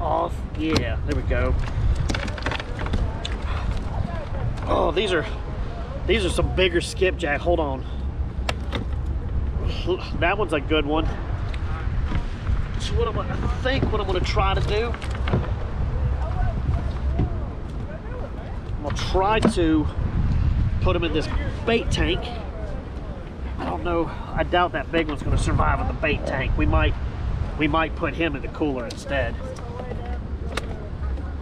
off. Yeah, there we go. Oh, these are some bigger skipjack. Hold on. That one's a good one. So I think what I'm gonna try to do, I'll try to put him in this bait tank. I don't know. I doubt that big one's going to survive in the bait tank. We might put him in the cooler instead.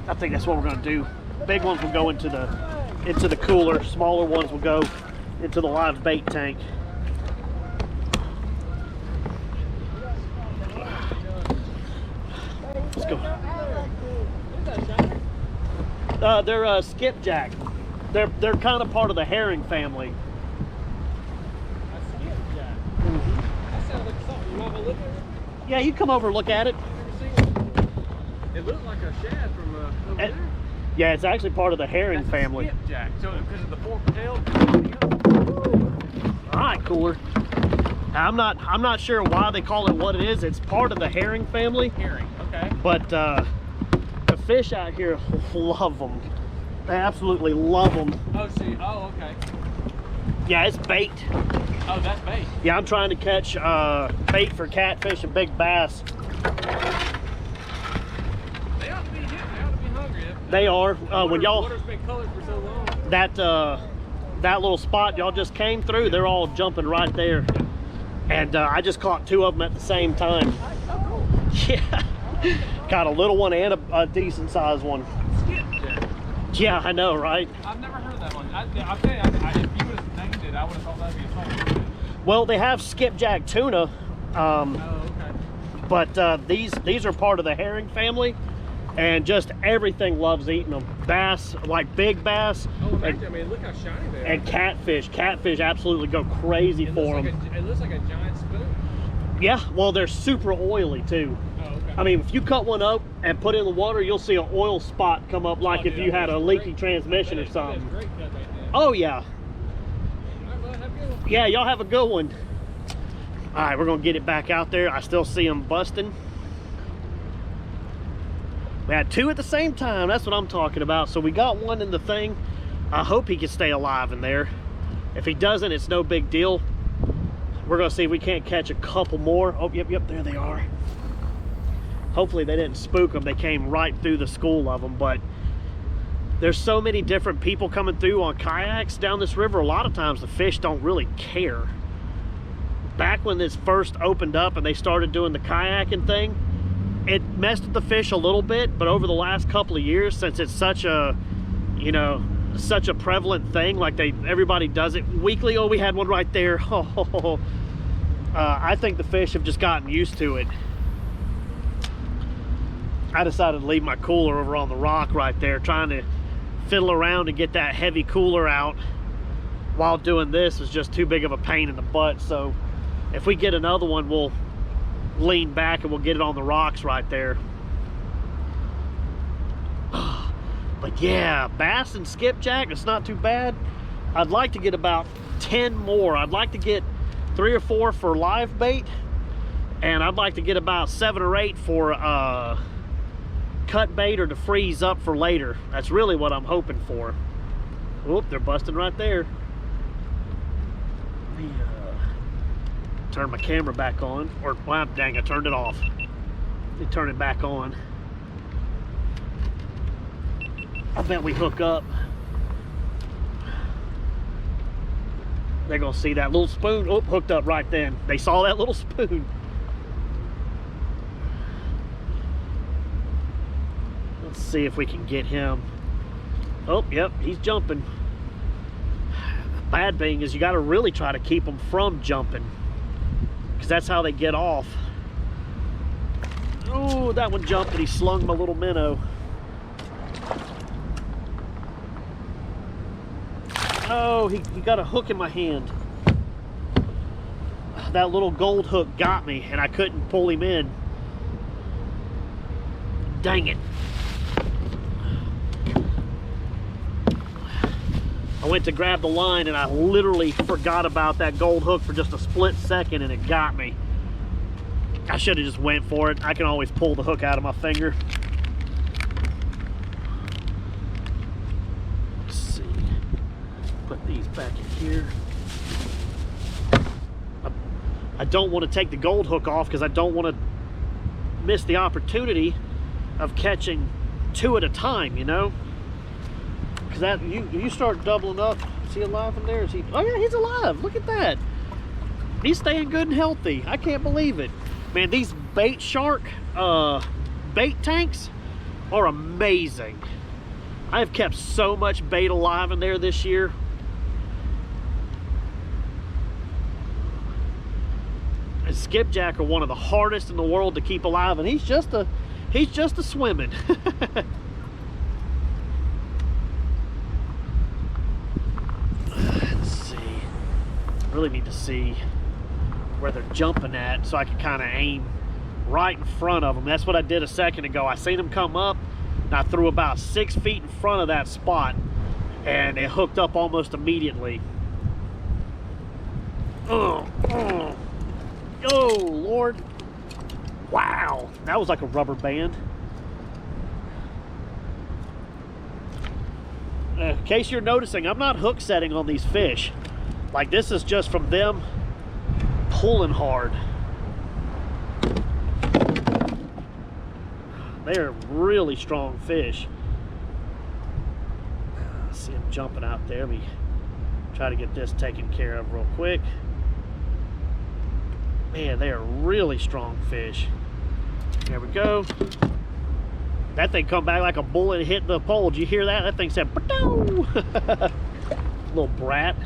I think that's what we're going to do. Big ones will go into the cooler. Smaller ones will go into the live bait tank. Let's go. They're skipjack. They're kind of part of the herring family. A skipjack. Mm-hmm. That sounds like something. You want to look at it? Yeah, you come over and look at it. It looked like a shad from over there. Yeah, it's actually part of the herring family. Skipjack. So because of the forked tail. All right, cooler. I'm not sure why they call it what it is. It's part of the herring family. Herring. Okay. But the fish out here love them. They absolutely love them. Oh, see. Oh, okay. Yeah, it's bait. Oh, that's bait. Yeah, I'm trying to catch bait for catfish and big bass. They ought to be hitting. They ought to be hungry. They are. When y'all, water's been colored for so long. That little spot y'all just came through, they're all jumping right there. And I just caught two of them at the same time. Oh, cool. Yeah. Got a little one and a decent sized one. Skipjack. Yeah, I know, right? I've never heard that one. I'll tell you, if you would have named it, I would have thought that'd be something. Well, they have skipjack tuna. Oh, okay. But these are part of the herring family, and just everything loves eating them. Bass, like big bass. Oh, imagine, I mean, look how shiny they are. And catfish. Catfish absolutely go crazy for them. It looks like a giant spoon. Yeah, well, they're super oily too. Oh, okay. I mean, if you cut one up and put it in the water, you'll see an oil spot come up like if you had a leaky transmission or something. Great cut right there. Oh, yeah. All right, bud, have a good one. Yeah, y'all have a good one. All right, we're going to get it back out there. I still see them busting. We had two at the same time. That's what I'm talking about. So we got one in the thing. I hope he can stay alive in there. If he doesn't, it's no big deal. We're going to see if we can't catch a couple more. Oh, yep, there they are. Hopefully they didn't spook them. They came right through the school of them, but there's so many different people coming through on kayaks down this river. A lot of times the fish don't really care. Back when this first opened up and they started doing the kayaking thing, it messed with the fish a little bit, but over the last couple of years, since it's such a, you know, such a prevalent thing, like everybody does it weekly. Oh, we had one right there. I think the fish have just gotten used to it. I decided to leave my cooler over on the rock right there, trying to fiddle around and get that heavy cooler out while doing this was just too big of a pain in the butt. So if we get another one, we'll lean back and we'll get it on the rocks right there. But yeah, bass and skipjack, it's not too bad. I'd like to get about 10 more. I'd like to get 3 or 4 for live bait, and I'd like to get about 7 or 8 for cut bait or to freeze up for later. That's really what I'm hoping for. Whoop, they're busting right there. Let me turn my camera back on, or well, dang, I turned it off. Let me turn it back on. I bet we hook up. They're gonna see that little spoon. Oh, hooked up right then. They saw that little spoon. Let's see if we can get him. Oh, yep, he's jumping. Bad thing is you got to really try to keep them from jumping, because that's how they get off. Oh, that one jumped and he slung my little minnow. Oh, he got a hook in my hand. That little gold hook got me and I couldn't pull him in. Dang it. I went to grab the line and I literally forgot about that gold hook for just a split second and it got me. I should have just went for it. I can always pull the hook out of my finger. Let's see. Put these back in here. I don't want to take the gold hook off because I don't want to miss the opportunity of catching 2 at a time, you know? Because that you start doubling up. Is he alive in there? Is he? Oh yeah, he's alive. Look at that. He's staying good and healthy. I can't believe it. Man, these bait shark bait tanks are amazing. I have kept so much bait alive in there this year. And skipjack are one of the hardest in the world to keep alive, and he's just a swimming. Let's see. Really need to see where they're jumping at so I can kind of aim right in front of them. That's what I did a second ago. I seen them come up and I threw about 6 feet in front of that spot and it hooked up almost immediately. Oh Lord. Wow, that was like a rubber band. In case you're noticing, I'm not hook setting on these fish. Like, this is just from them pulling hard. They're really strong fish. See them jumping out there. Let me try to get this taken care of real quick. Man, they are really strong fish. There we go. That thing come back like a bullet and hit the pole. Did you hear that? That thing said, "Ba-doo!" Little brat.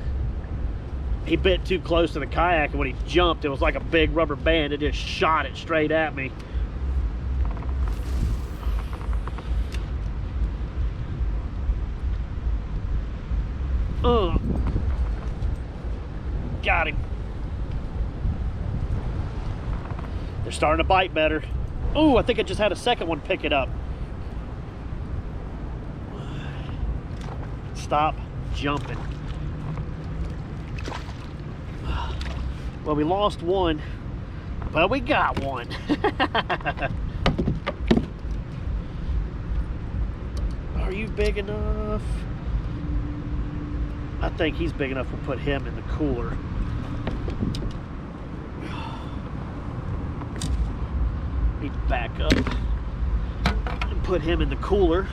He bit too close to the kayak, and when he jumped, it was like a big rubber band. It just shot it straight at me. Got him. They're starting to bite better. Oh, I think I just had a second one pick it up. Stop jumping. Well, we lost one, but we got one. Are you big enough? I think he's big enough. We'll put him in the cooler. Need to back up and put him in the cooler.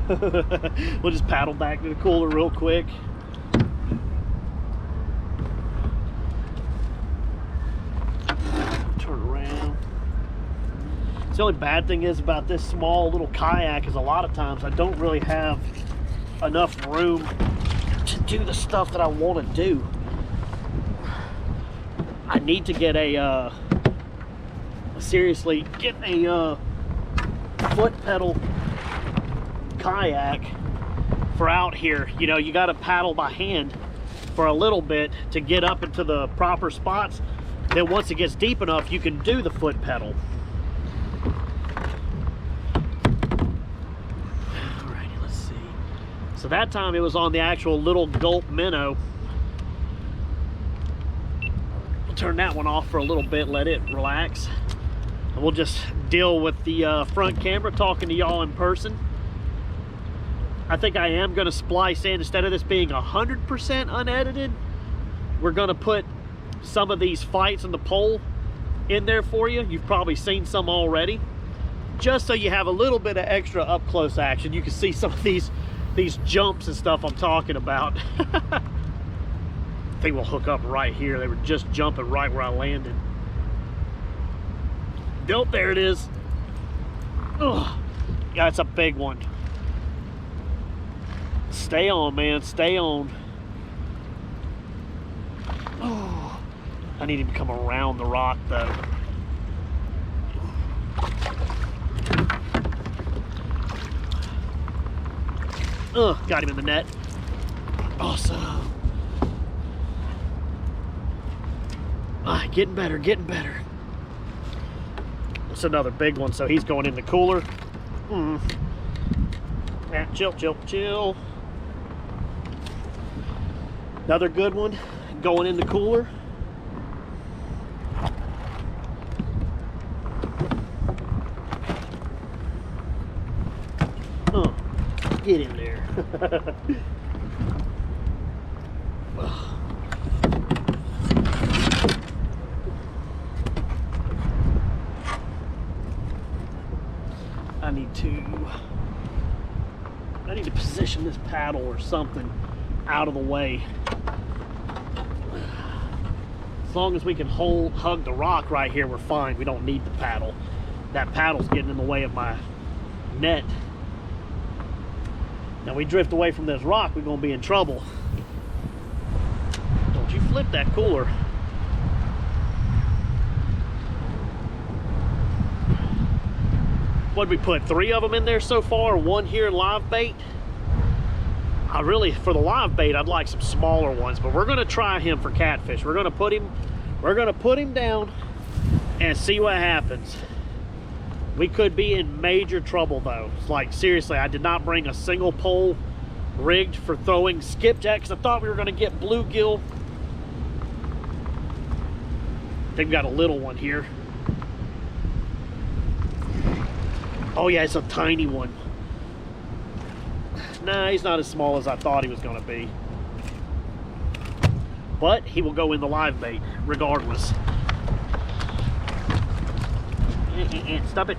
We'll just paddle back to the cooler real quick. Turn around. The only bad thing is about this small little kayak is a lot of times I don't really have enough room to do the stuff that I want to do. I need to get a seriously get a foot pedal kayak for out here. You know, you got to paddle by hand for a little bit to get up into the proper spots. Then once it gets deep enough, you can do the foot pedal. Alrighty, let's see. So that time it was on the actual little gulp minnow. We'll turn that one off for a little bit, let it relax. And we'll just deal with the front camera, talking to y'all in person. I think I am going to splice in, instead of this being 100% unedited, we're going to put some of these fights on the pole in there for you. You've probably seen some already, just so you have a little bit of extra up close action. You can see some of these jumps and stuff I'm talking about. I think we'll hook up right here. They were just jumping right where I landed. Nope, there it is. Ugh. Yeah, it's a big one. Stay on, man, stay on. Oh, I need him to come around the rock though. Got him in the net. Awesome. Getting better, getting better. It's another big one, so he's going in the cooler. Yeah, chill, chill, chill. Another good one going in the cooler. Get in there. I need to position this paddle or something out of the way. As long as we can hug the rock right here, we're fine. We don't need the paddle. That paddle's getting in the way of my net. Now we drift away from this rock, we're gonna be in trouble. Don't you flip that cooler. What'd we put, 3 of them in there so far? 1 here live bait. I really, for the live bait, I'd like some smaller ones, but we're gonna try him for catfish. We're gonna put him down and see what happens. We could be in major trouble though. It's like, seriously, I did not bring a single pole rigged for throwing skipjack because I thought we were gonna get bluegill. They've got a little one here. Oh yeah, it's a tiny one. Nah, he's not as small as I thought he was gonna be. But he will go in the live bait regardless. Stop it.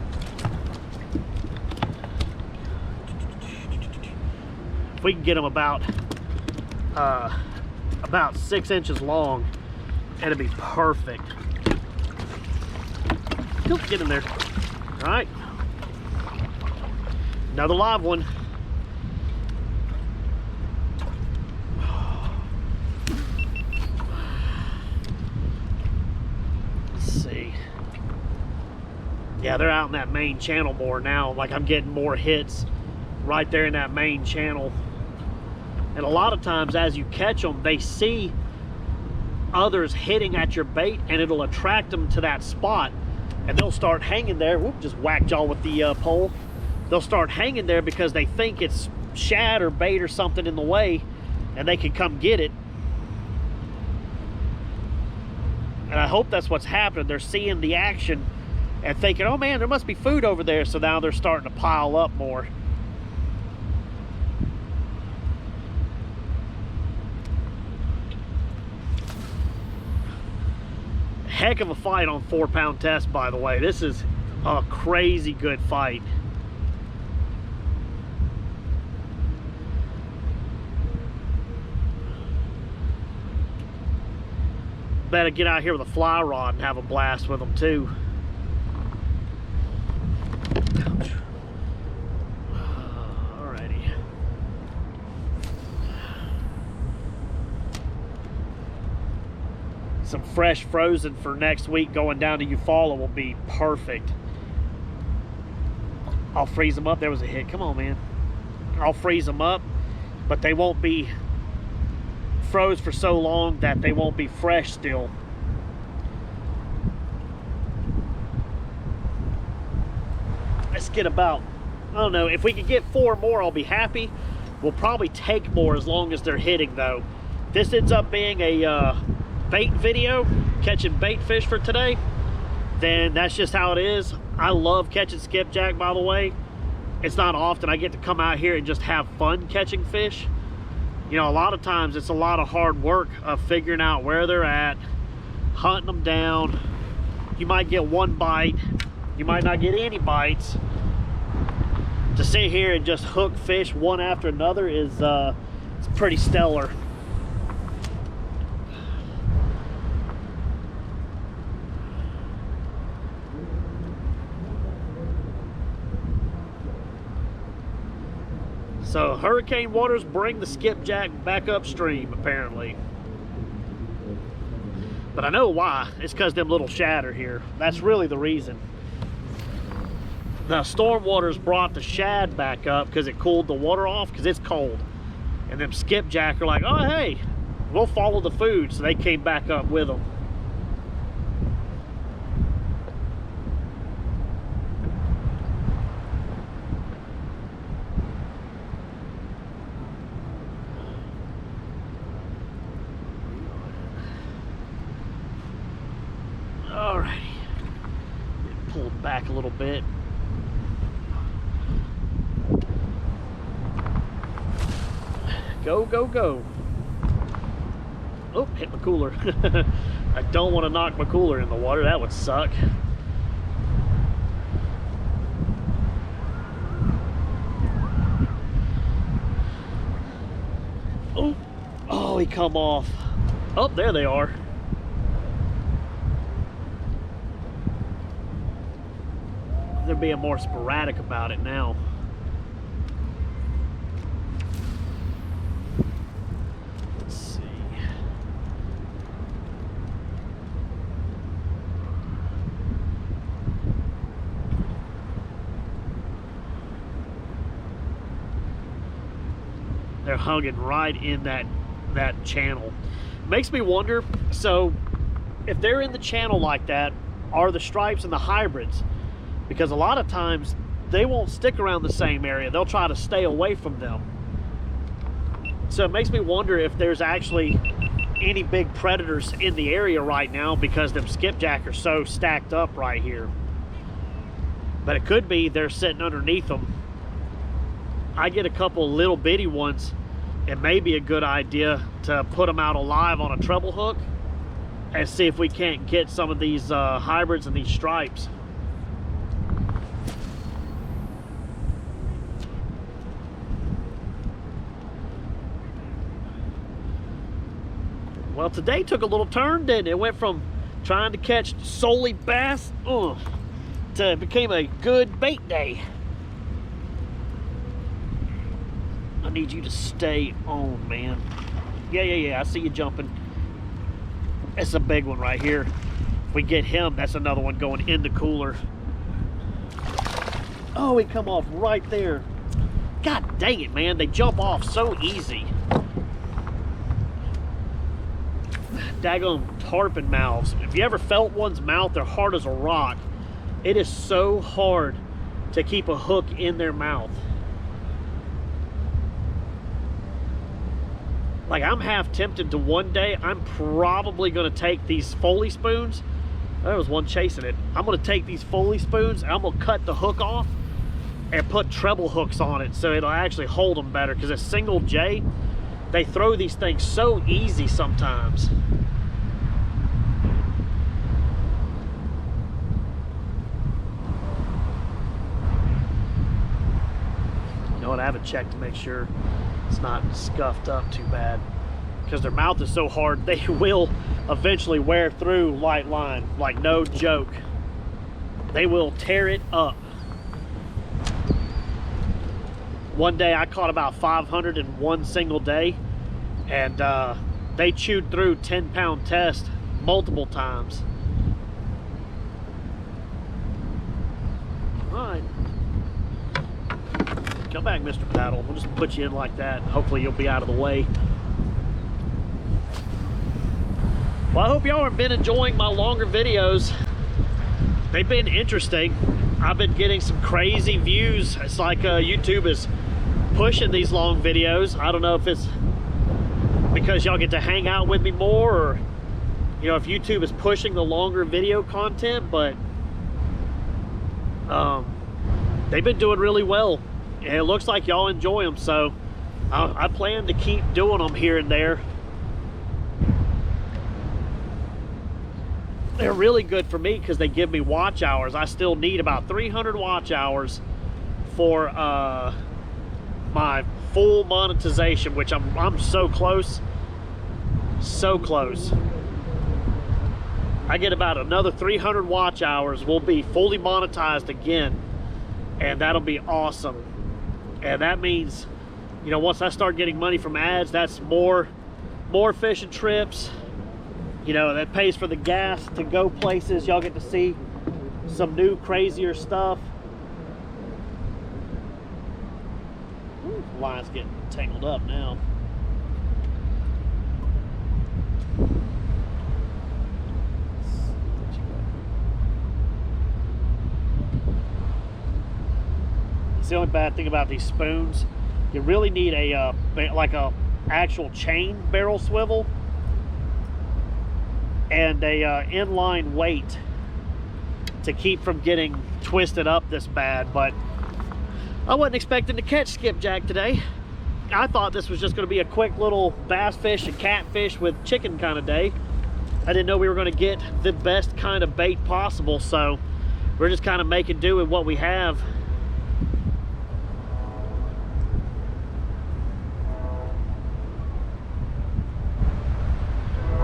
If we can get him about 6 inches long, it'll be perfect. Get in there. All right. Another live one. Let's see. Yeah, they're out in that main channel more now. Like, I'm getting more hits right there in that main channel. And a lot of times as you catch them, they see others hitting at your bait and it'll attract them to that spot. And they'll start hanging there. Whoop, just whacked y'all with the pole. They'll start hanging there because they think it's shad or bait or something in the way and they can come get it. And I hope that's what's happening. They're seeing the action and thinking, oh man, there must be food over there. So now they're starting to pile up more. Heck of a fight on 4-pound test, by the way. This is a crazy good fight. Better get out here with a fly rod and have a blast with them too. Alrighty. Some fresh frozen for next week going down to Eufaula will be perfect. I'll freeze them up. There was a hit. Come on, man. I'll freeze them up, but they won't be froze for so long that they won't be fresh still. Let's get about, I don't know, if we could get 4 more, I'll be happy. We'll probably take more as long as they're hitting though. This ends up being a bait video, catching bait fish for today, then that's just how it is. I love catching skipjack, by the way. It's not often I get to come out here and just have fun catching fish. You know, a lot of times it's a lot of hard work of figuring out where they're at, hunting them down. You might get 1 bite, you might not get any bites. To sit here and just hook fish one after another is it's pretty stellar. So hurricane waters bring the skipjack back upstream, apparently. But I know why. It's because them little shad are here. That's really the reason. Now, storm waters brought the shad back up because it cooled the water off because it's cold. And them skipjack are like, oh, hey, we'll follow the food. So they came back up with them. Alrighty, pull it back a little bit. Go, go, go. Oh, hit my cooler. I don't want to knock my cooler in the water. That would suck. Oh, oh, he come off. Oh, there they are. They're being more sporadic about it now. Let's see. They're hugging right in that channel. Makes me wonder, so if they're in the channel like that, are the stripes and the hybrids? Because a lot of times they won't stick around the same area. They'll try to stay away from them. So it makes me wonder if there's actually any big predators in the area right now because them skipjack are so stacked up right here. But it could be they're sitting underneath them. I get a couple little bitty ones. It may be a good idea to put them out alive on a treble hook and see if we can't get some of these hybrids and these stripes. Well, today took a little turn, didn't it? It went from trying to catch solely bass to it became a good bait day. I need you to stay on, man. Yeah, I see you jumping. It's a big one right here. If we get him, that's another one going in the cooler. Oh, he come off right there. God dang it, man. They jump off so easy. Daggone tarpon mouths. If you ever felt one's mouth, they're hard as a rock. It is so hard to keep a hook in their mouth. Like, I'm half tempted to one day, I'm probably going to take these Foley spoons. There was one chasing it. I'm going to take these Foley spoons and I'm going to cut the hook off and put treble hooks on it so it'll actually hold them better, because a single J, they throw these things so easy sometimes. haven't checked to make sure it's not scuffed up too bad. Because their mouth is so hard, they will eventually wear through light line. Like, no joke. They will tear it up. One day I caught about 500 in one single day, and they chewed through 10-pound test multiple times. All right. Come back, Mr. Paddle. We'll just put you in like that. Hopefully you'll be out of the way. Well, I hope y'all have been enjoying my longer videos. They've been interesting. I've been getting some crazy views. It's like YouTube is pushing these long videos. I don't know if it's because y'all get to hang out with me more, or you know, if YouTube is pushing the longer video content, but they've been doing really well, and it looks like y'all enjoy them, so I plan to keep doing them here and there. They're really good for me because they give me watch hours. I still need about 300 watch hours for my full monetization, which I'm so close. So close. I get about another 300 watch hours. We'll be fully monetized again, and that'll be awesome. And that means, you know, once I start getting money from ads, that's more fishing trips. You know, that pays for the gas to go places. Y'all get to see some new, crazier stuff. Ooh, the line's getting tangled up now. It's the only bad thing about these spoons. You really need a like a actual chain barrel swivel and a inline weight to keep from getting twisted up this bad. But I wasn't expecting to catch skipjack today. I thought this was just going to be a quick little bass fish and catfish with chicken kind of day. I didn't know we were going to get the best kind of bait possible, so we're just kind of making do with what we have.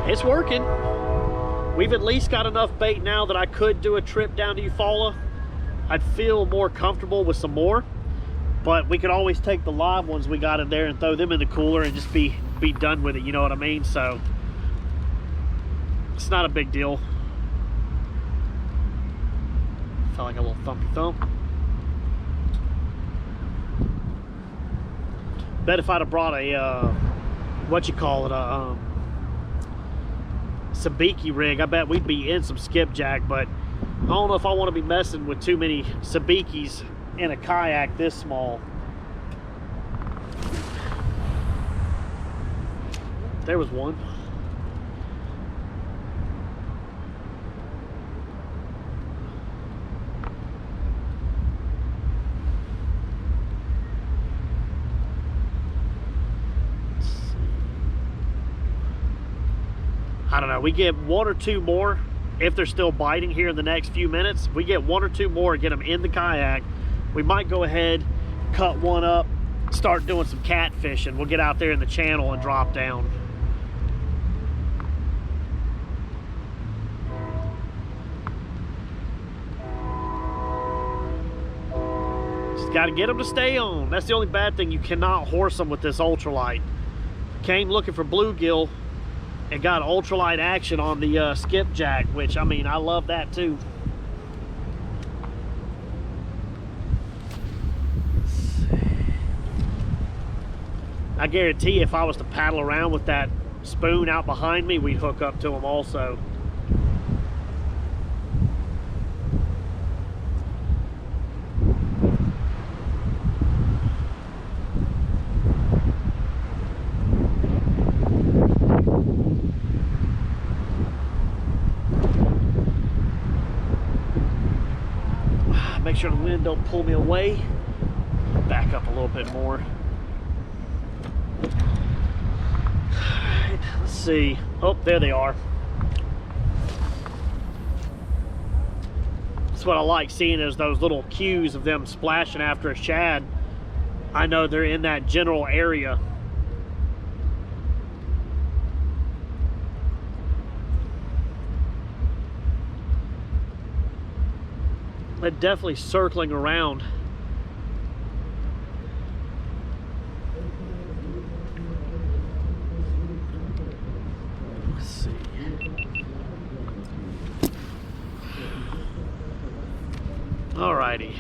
It's working. We've at least got enough bait now that I could do a trip down to Eufaula. I'd feel more comfortable with some more, but we could always take the live ones we got in there and throw them in the cooler and just be done with it, you know what I mean? So it's not a big deal. Felt like a little thumpy thump. Bet if I'd have brought a what you call it, a sabiki rig, I bet we'd be in some skipjack, but I don't know if I want to be messing with too many sabikis in a kayak this small. There was one. I don't know, we get one or two more if they're still biting here in the next few minutes. We get one or two more, get them in the kayak. We might go ahead, cut one up, start doing some catfishing. We'll get out there in the channel and drop down. Just got to get them to stay on. That's the only bad thing. You cannot horse them with this ultralight. Came looking for bluegill and got ultralight action on the skipjack, which, I mean, I love that too. I guarantee if I was to paddle around with that spoon out behind me, we'd hook up to them also. Make sure the wind don't pull me away. Back up a little bit more. Alright, let's see. Oh, there they are. That's what I like seeing, is those little cues of them splashing after a shad. I know they're in that general area. They're definitely circling around. Let's see. Alrighty.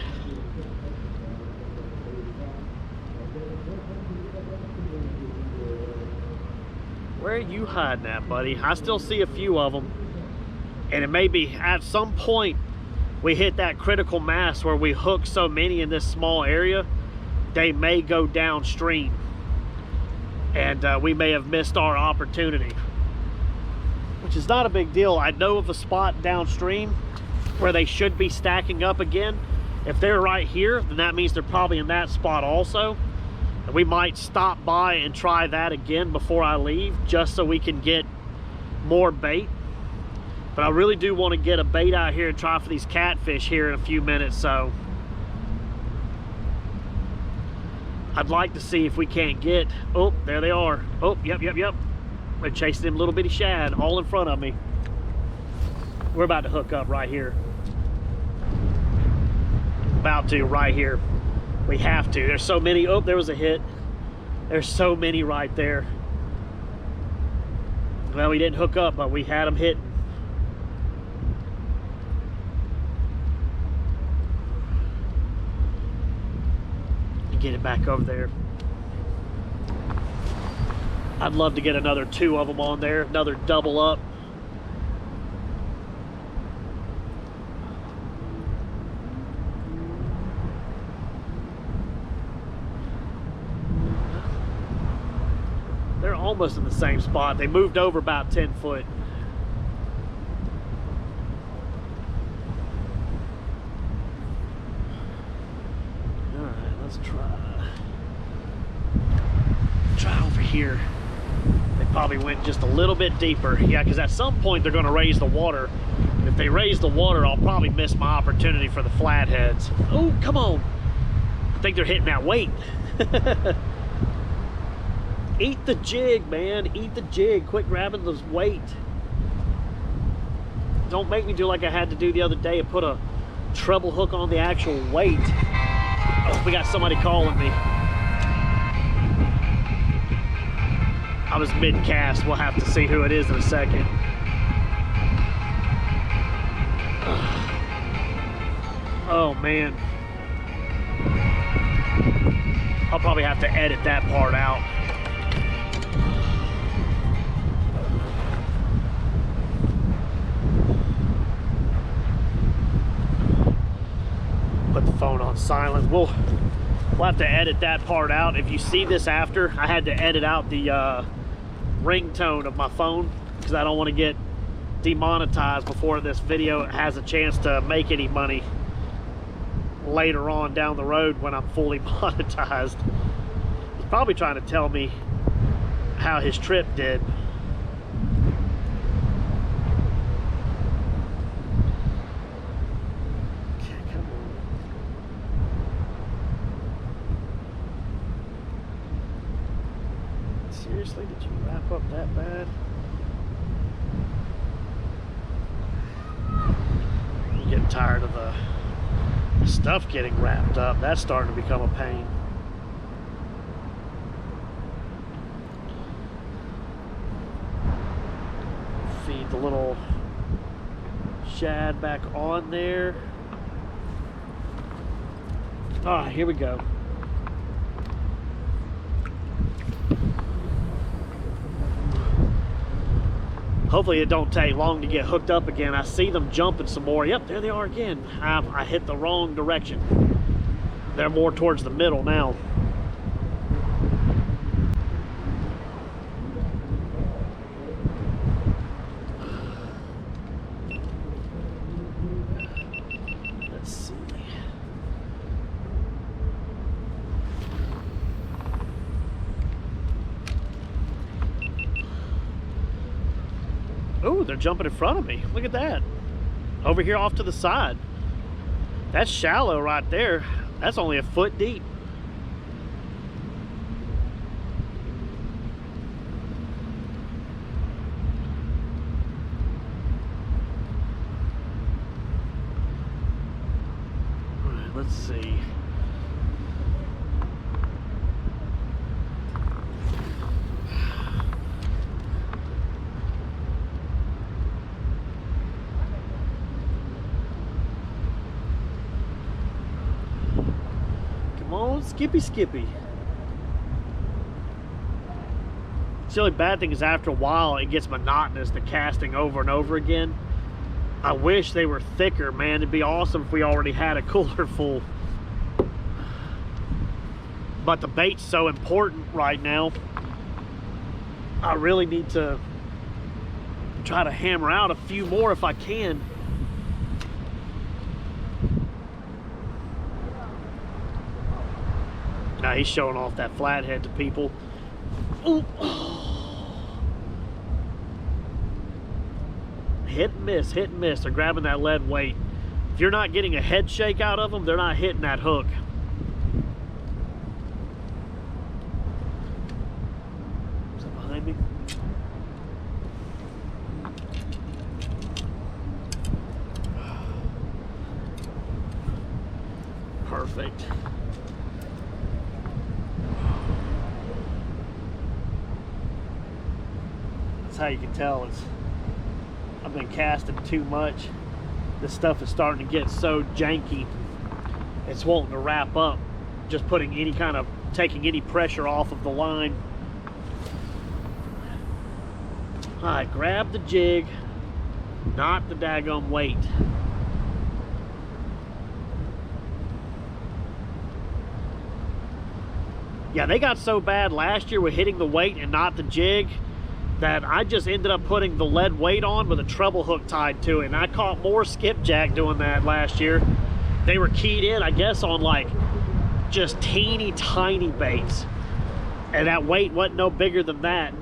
Where are you hiding at, buddy? I still see a few of them. And it may be at some point we hit that critical mass where we hook so many in this small area, they may go downstream. And we may have missed our opportunity, which is not a big deal. I know of a spot downstream where they should be stacking up again. If they're right here, then that means they're probably in that spot also. And we might stop by and try that again before I leave, just so we can get more bait. But I really do want to get a bait out here and try for these catfish here in a few minutes, so I'd like to see if we can't get, oh, there they are. Oh, yep. They're chasing them little bitty shad all in front of me. We're about to hook up right here. About to, right here. We have to. There's so many. Oh, there was a hit. There's so many right there. Well, we didn't hook up, but we had them hitting. Get it back over there. I'd love to get another 2 of them on there, another double up. They're almost in the same spot. They moved over about 10 foot. Try over here. They probably went just a little bit deeper. Yeah, because at some point they're going to raise the water. And if they raise the water, I'll probably miss my opportunity for the flatheads. Oh, come on. I think they're hitting that weight. Eat the jig, man. Eat the jig. Quit grabbing the weight. Don't make me do like I had to do the other day and put a treble hook on the actual weight. Oh, we got somebody calling me. I was mid-cast. We'll have to see who it is in a second. Oh, man. I'll probably have to edit that part out. Put the phone on silent. We'll have to edit that part out. If you see this after, I had to edit out the ringtone of my phone because I don't want to get demonetized before this video has a chance to make any money later on down the road when I'm fully monetized. He's probably trying to tell me how his trip did. Okay, come on. Seriously, did you wrap up that bad? I'm getting tired of the stuff getting wrapped up. That's starting to become a pain. Feed the little shad back on there. Ah, here we go. Hopefully it don't take long to get hooked up again. I see them jumping some more. Yep, there they are again. I hit the wrong direction. They're more towards the middle now. Let's see. Oh, they're jumping in front of me. Look at that. Over here off to the side. That's shallow right there. That's only a foot deep. Let's see. Come on, Skippy. The only bad thing is after a while it gets monotonous, the casting over and over again. I wish they were thicker, man. It'd be awesome if we already had a cooler full. But the bait's so important right now. I really need to try to hammer out a few more if I can. Now he's showing off that flathead to people. Ooh. Hit and miss, hit and miss. They're grabbing that lead weight. If you're not getting a head shake out of them, they're not hitting that hook. Is that behind me? Perfect. That's how you can tell I've been casting too much. This stuff is starting to get so janky. It's wanting to wrap up. Just putting any kind of, taking any pressure off of the line. All right, grab the jig, not the daggum weight. Yeah, they got so bad last year with hitting the weight and not the jig that I just ended up putting the lead weight on with a treble hook tied to it. And I caught more skipjack doing that last year. They were keyed in, I guess, on like just teeny tiny baits. And that weight wasn't no bigger than that.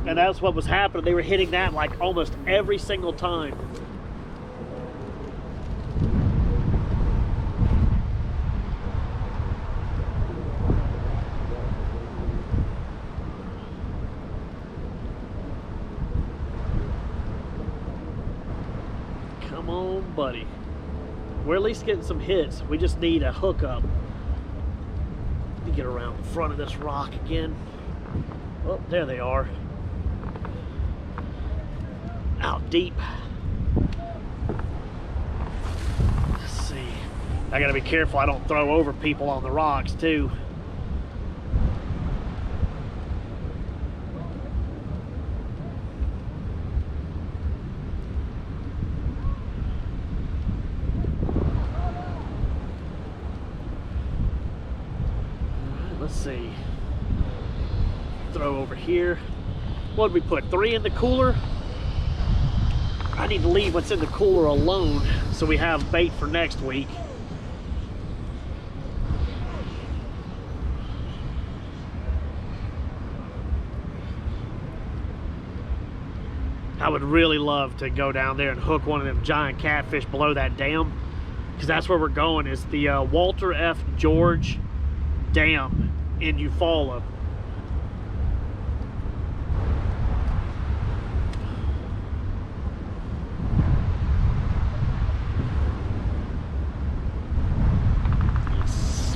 And that's what was happening. They were hitting that like almost every single time. Come on, buddy. We're at least getting some hits. We just need a hookup. Let me get around the front of this rock again. Oh, there they are. Out deep. Let's see. I gotta be careful I don't throw over people on the rocks too. Let's see. Throw over here. What did we put? 3 in the cooler? I need to leave what's in the cooler alone so we have bait for next week. I would really love to go down there and hook one of them giant catfish below that dam, because that's where we're going, is the Walter F. George Dam in Eufaula.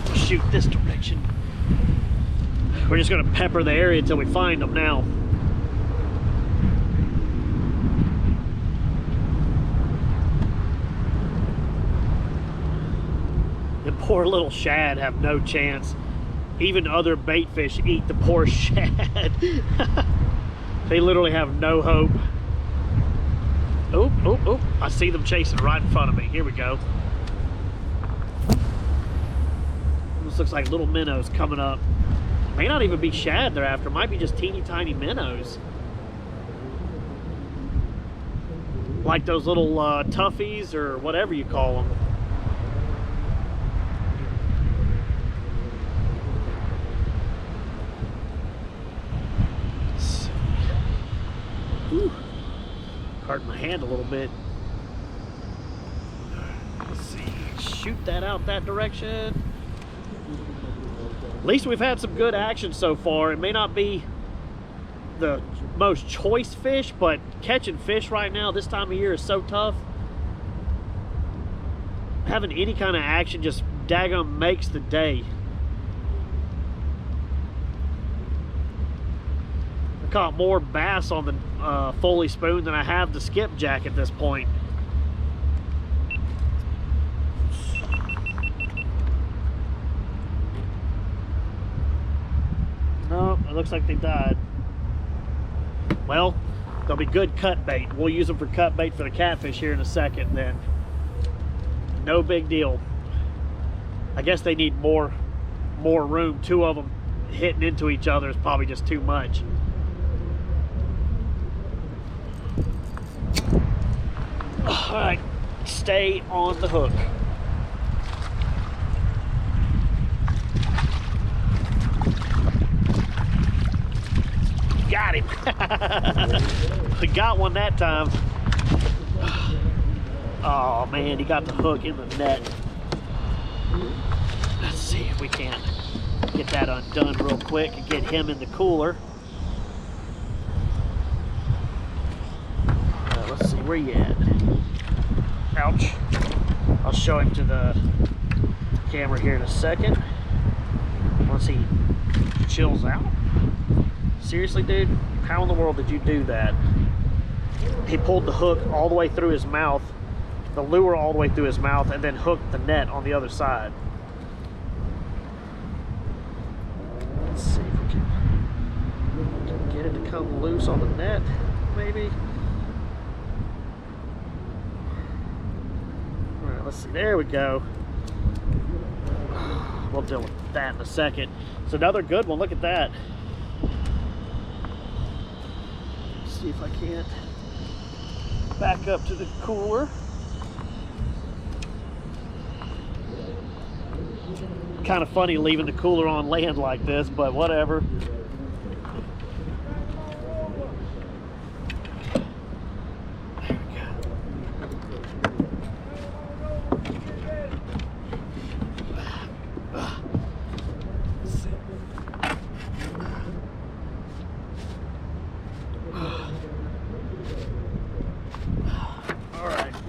Let's shoot this direction. We're just going to pepper the area until we find them now. The poor little shad have no chance. Even other bait fish eat the poor shad. They literally have no hope. Oh, oh, oh. I see them chasing right in front of me. Here we go. This looks like little minnows coming up. May not even be shad they're after. Might be just teeny tiny minnows. Like those little toughies or whatever you call them. Ooh, hurting my hand a little bit. Let's see, shoot that out that direction. At least we've had some good action so far. It may not be the most choice fish, but catching fish right now this time of year is so tough. having any kind of action just daggum makes the day. I caught more bass on the Foley spoon than I have the skipjack at this point. No, it looks like they died. Well, they'll be good cut bait. We'll use them for cut bait for the catfish here in a second then. No big deal. I guess they need more room. Two of them hitting into each other is probably just too much. All right, stay on the hook. Got him. We got one that time. Oh man, he got the hook in the net. Let's see if we can't get that undone real quick and get him in the cooler. Let's see, where you at? Ouch. I'll show him to the camera here in a second. Once he chills out. Seriously, dude? How in the world did you do that? He pulled the hook all the way through his mouth, the lure all the way through his mouth, and then hooked the net on the other side. Let's see if we can get it to come loose on the net, maybe. All right, let's see. There we go. We'll deal with that in a second. It's another good one. Look at that. See if I can't back up to the cooler. Kind of funny leaving the cooler on land like this, but whatever. There we go.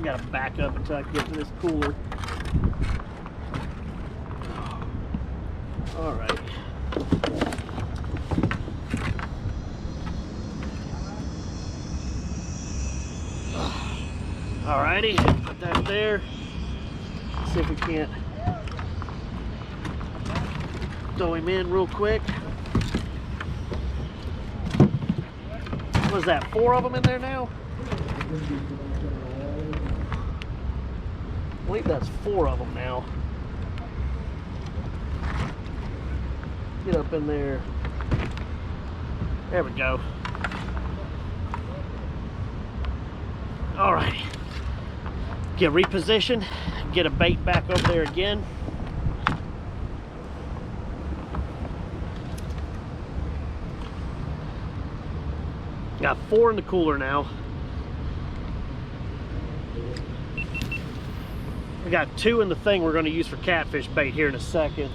Gotta back up until I get to this cooler. All right. Alrighty, put that there. Let's see if we can't throw him in real quick. What is that, 4 of them in there now? I believe that's 4 of them now. Get up in there. There we go. Alrighty. Get repositioned. Get a bait back over there again. Got 4 in the cooler now. We got 2 in the thing we're going to use for catfish bait here in a second.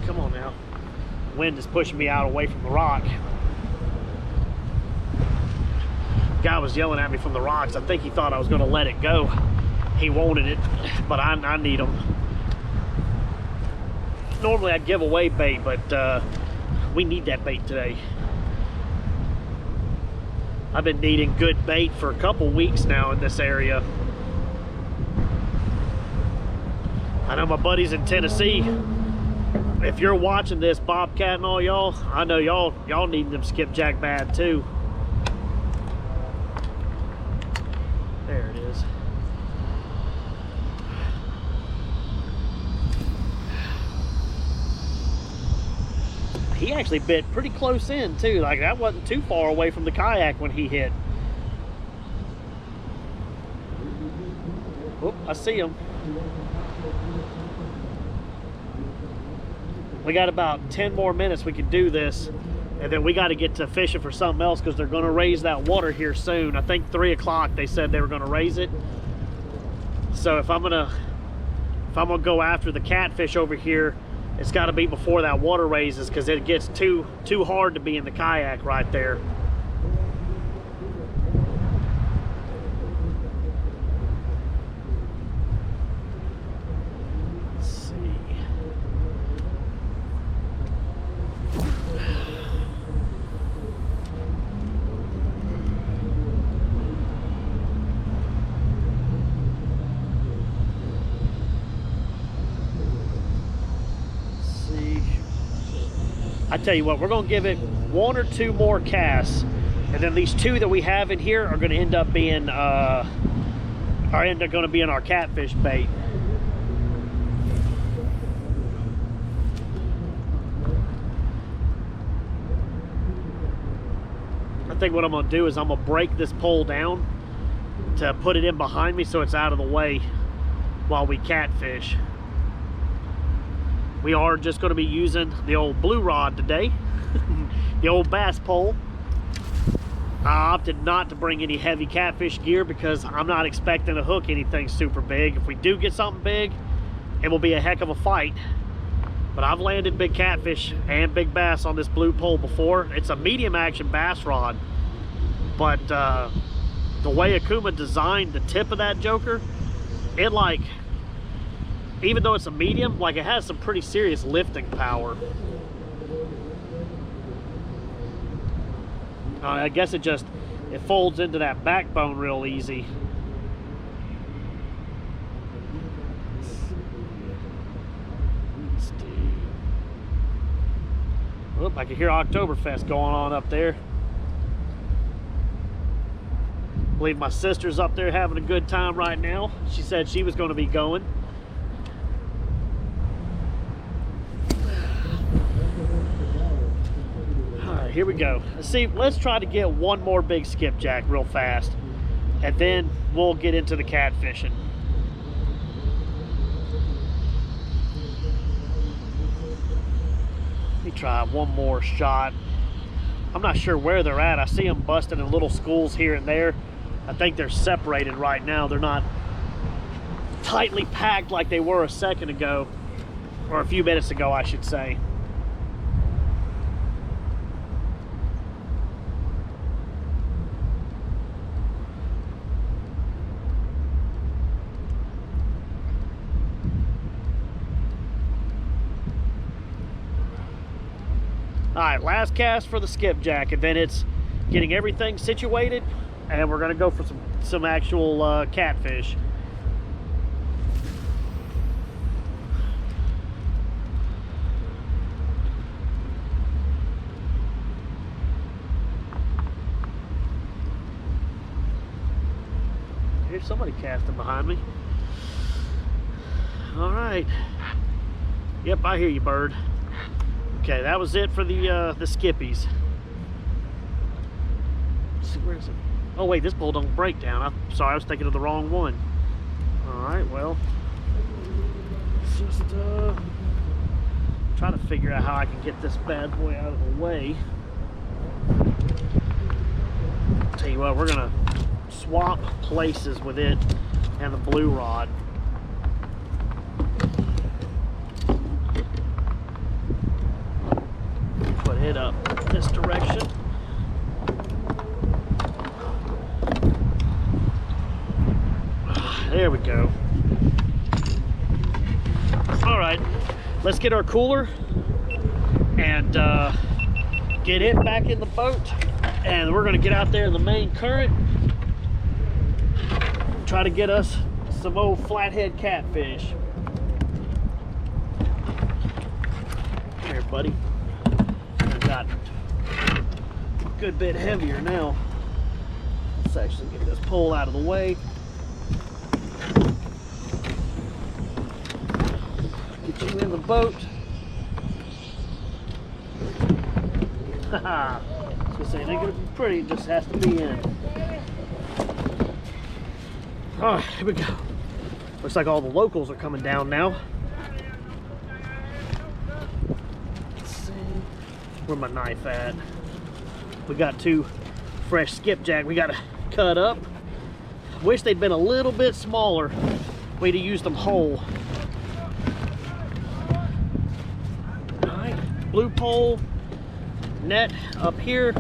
Come on now. Wind is pushing me out away from the rock. Guy was yelling at me from the rocks. I think he thought I was going to let it go. He wanted it, but I need him. Normally I'd give away bait, but we need that bait today. I've been needing good bait for a couple weeks now in this area. I know my buddies in Tennessee, if you're watching this, Bobcat and all y'all, I know y'all need them skipjack bad too. There it is. He actually bit pretty close in too. Like that wasn't too far away from the kayak when he hit. Oh, I see him. We got about 10 more minutes we can do this, and then we got to get to fishing for something else because they're going to raise that water here soon. I think 3 o'clock they said they were going to raise it. So if I'm gonna go after the catfish over here, It's got to be before that water raises because it gets too hard to be in the kayak right there. Let's see. I tell you what, we're going to give it 1 or 2 more casts, and then these 2 that we have in here are going to end up being our catfish bait. I think what I'm going to do is I'm going to break this pole down to put it in behind me so it's out of the way while we catfish. We are just going to be using the old blue rod today, the old bass pole. I opted not to bring any heavy catfish gear because I'm not expecting to hook anything super big. If we do get something big, it will be a heck of a fight. But I've landed big catfish and big bass on this blue pole before. It's a medium action bass rod, but the way Okuma designed the tip of that joker, it even though it's a medium, it has some pretty serious lifting power. I guess it folds into that backbone real easy. Oop, I can hear Oktoberfest going on up there. I believe my sister's up there having a good time right now. She said she was going to be going. Here we go. Let's try to get 1 more big skipjack real fast, and then we'll get into the catfishing. Let me try 1 more shot. I'm not sure where they're at. I see them busting in little schools here and there. I think they're separated right now. They're not tightly packed like they were a second ago, or a few minutes ago, I should say. All right, last cast for the skipjack, and then it's getting everything situated, and we're gonna go for some actual catfish. Here's somebody casting behind me. All right. Yep, I hear you, bird. Okay, that was it for the skippies. Let's see, where is it? Oh wait, this pole don't break down. I'm sorry, I was thinking of the wrong one. All right, well, let's just try to figure out how I can get this bad boy out of the way. Tell you what, we're gonna swap places with it and the blue rod. Put it up this direction. There we go. All right, let's get our cooler and get it back in the boat, and we're gonna get out there in the main current, try to get us some old flathead catfish. Here, buddy. Got a good bit heavier now. Let's actually get this pole out of the way. Get you in the boat. Haha. So say they're gonna be pretty, it just has to be in. Alright, here we go. Looks like all the locals are coming down now. Where my knife at? We got 2 fresh skipjack we gotta cut up. Wish they'd been a little bit smaller. We'd have used them whole. blue pole, net up here.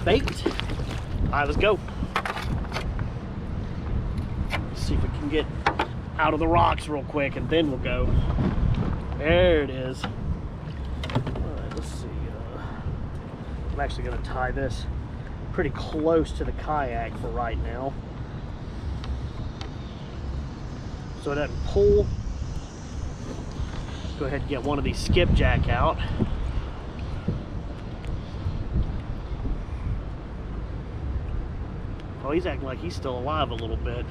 Bait. All right, let's go. Let's see if we can get out of the rocks real quick, and then we'll go. There it is. All right, let's see. I'm actually gonna tie this pretty close to the kayak for right now, so it doesn't pull. Go ahead and get one of these skipjack out. Oh, he's acting like he's still alive a little bit.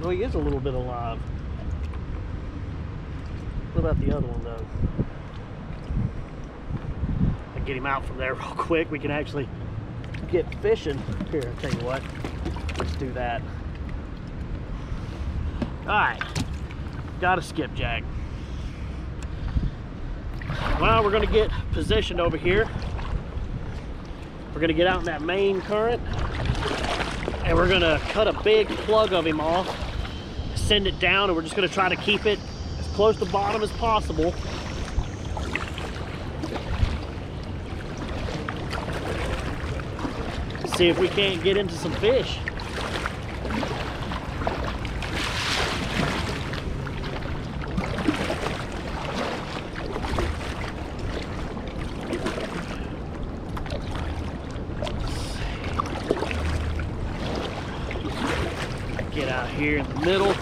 Oh, he is a little bit alive. What about the other one, though? I get him out from there real quick. We can actually get fishing. Here, I'll tell you what. Let's do that. Alright. Got a skipjack. Well, we're going to get positioned over here. We're going to get out in that main current. And we're going to cut a big plug of him off. Send it down, and we're just going to try to keep it as close to bottom as possible. See if we can't get into some fish. Get out here in the middle.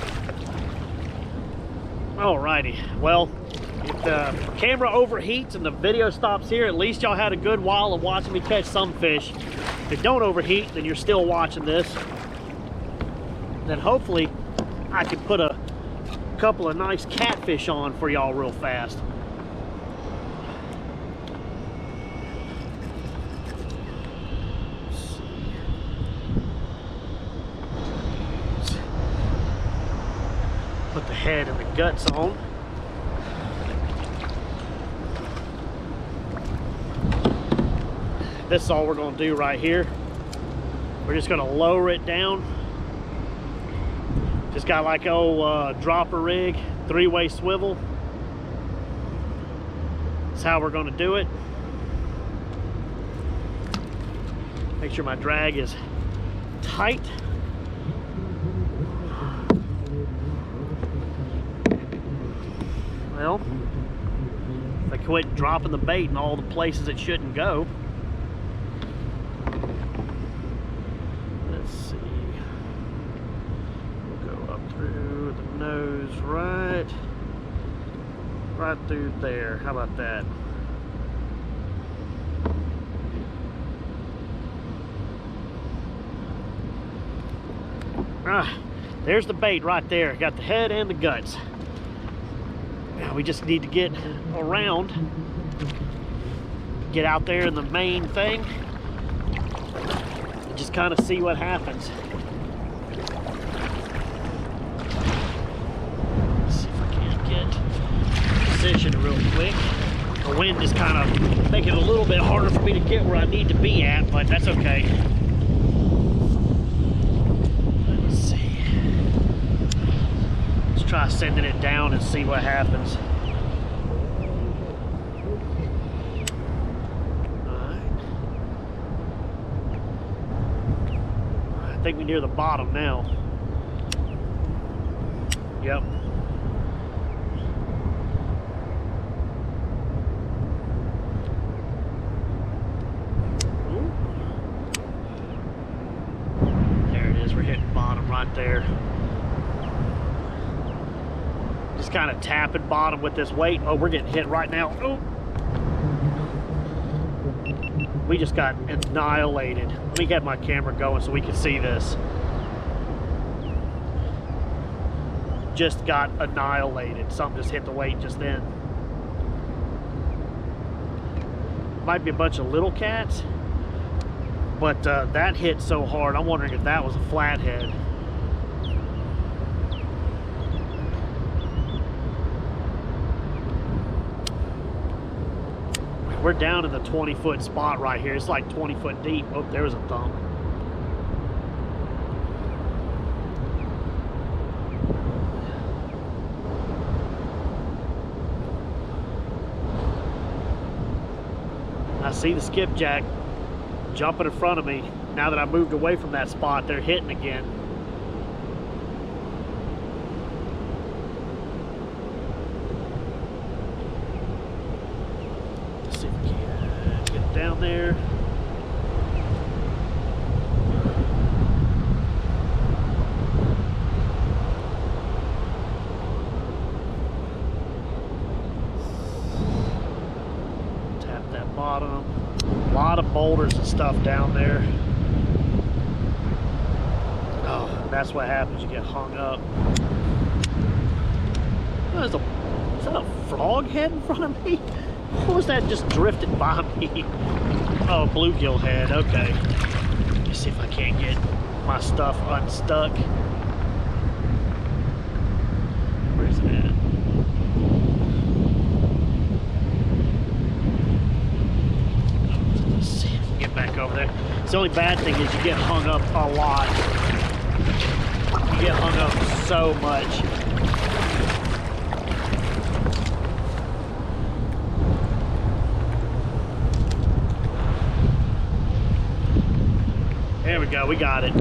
Alrighty, well, if the camera overheats and the video stops here, at least y'all had a good while of watching me catch some fish. If it don't overheat, then you're still watching this. Then hopefully I can put a couple of nice catfish on for y'all real fast. Put the head and the guts on. This is all we're going to do right here. We're just going to lower it down. Just got like dropper rig, 3-way swivel. That's how we're going to do it. Make sure my drag is tight. Well, if I quit dropping the bait in all the places it shouldn't go. Let's see. We'll go up through the nose right through there. How about that? Ah, there's the bait right there. Got the head and the guts. Now we just need to get around, get out there in the main thing, and just kind of see what happens. Let's see if I can't get positioned real quick. The wind is kind of making it a little bit harder for me to get where I need to be at, but that's okay. Try sending it down and see what happens. Alright. I think we're near the bottom now. Yep. Ooh. There it is, we're hitting bottom right there. Just kind of tapping bottom with this weight. Oh, we're getting hit right now. Oh. We just got annihilated. Let me get my camera going so we can see this. Just got annihilated. Something just hit the weight just then. Might be a bunch of little cats, but that hit so hard. I'm wondering if that was a flathead. We're down in the 20-foot spot right here. It's like 20 foot deep. Oh, there was a thump. I see the skipjack jumping in front of me. Now that I moved away from that spot, they're hitting again. Let's see if we can get down there. Tap that bottom. A lot of boulders and stuff down there. Oh, that's what happens. You get hung up. Oh, is that a frog head in front of me? What was that just drifted by me? Oh, bluegill head. Okay. Let me see if I can't get my stuff unstuck. Where's it at? Let's see if I can get back over there. The only bad thing is you get hung up a lot. You get hung up so much. There we go, we got it.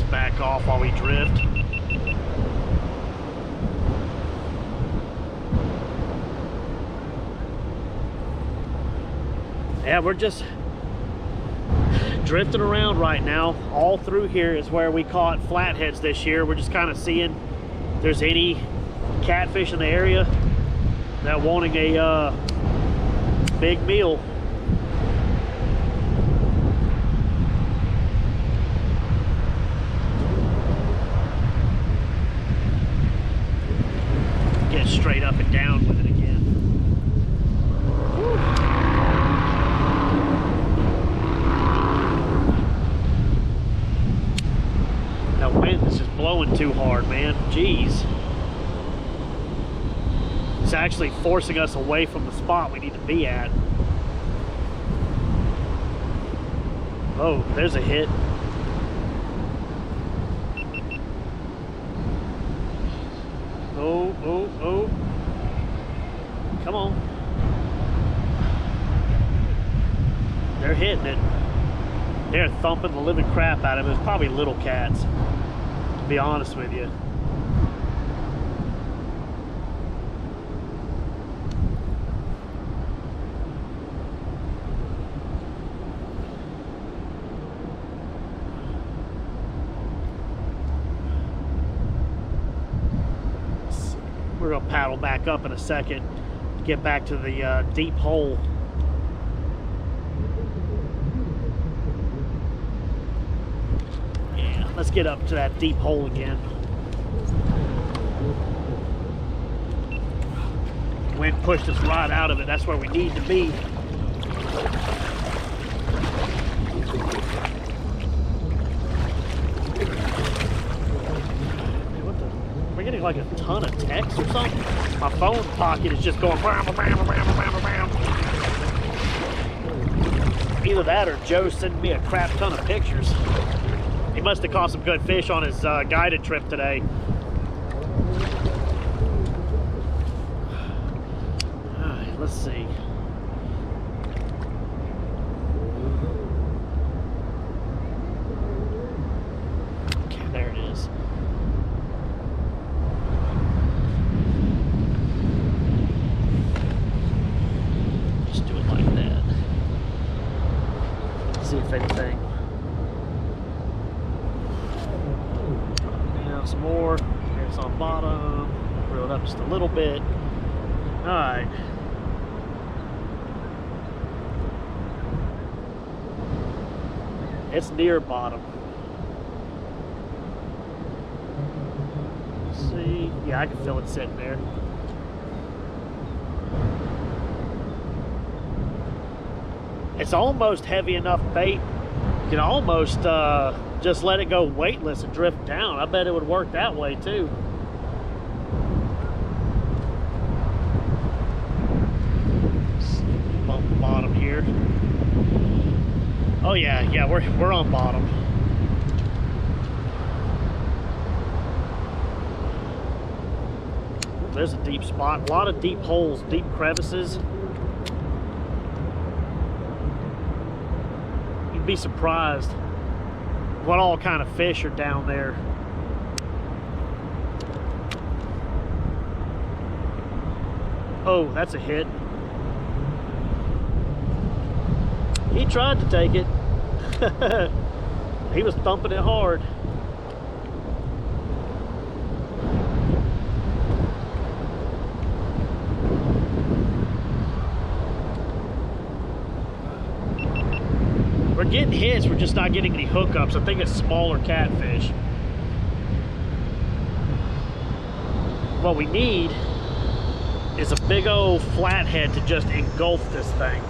Back off while we drift. Yeah, we're just drifting around right now. All through here is where we caught flatheads this year. We're just kind of seeing if there's any catfish in the area that wanting a big meal. Straight up and down with it again. Woo. That wind is just blowing too hard, man. Jeez. It's actually forcing us away from the spot we need to be at. Oh, there's a hit. Oh, oh, oh. Come on. They're hitting it. They're thumping the living crap out of it. It's probably little cats, to be honest with you. We're gonna paddle back up in a second, get back to the deep hole. Yeah, let's get up to that deep hole again. Wind pushed us right out of it. That's where we need to be. Getting like a ton of text or something. My phone pocket is just going bam, bam, bam, bam, bam, bam. Either that or Joe sending me a crap ton of pictures. He must have caught some good fish on his guided trip today. All right, let's see. Okay, there it is. See if anything. Now some more. Here's on bottom. Reel it up just a little bit. Alright. It's near bottom. Let's see. Yeah, I can feel it sitting there. It's almost heavy enough bait. You can almost just let it go weightless and drift down. I bet it would work that way too. Bump the bottom here. Oh yeah, we're on bottom. There's a deep spot. A lot of deep holes, deep crevices. You'd be surprised what all kind of fish are down there. Oh, that's a hit. He tried to take it. He was thumping it hard. We're getting hits, we're just not getting any hookups. I think it's smaller catfish. What we need is a big old flathead to just engulf this thing.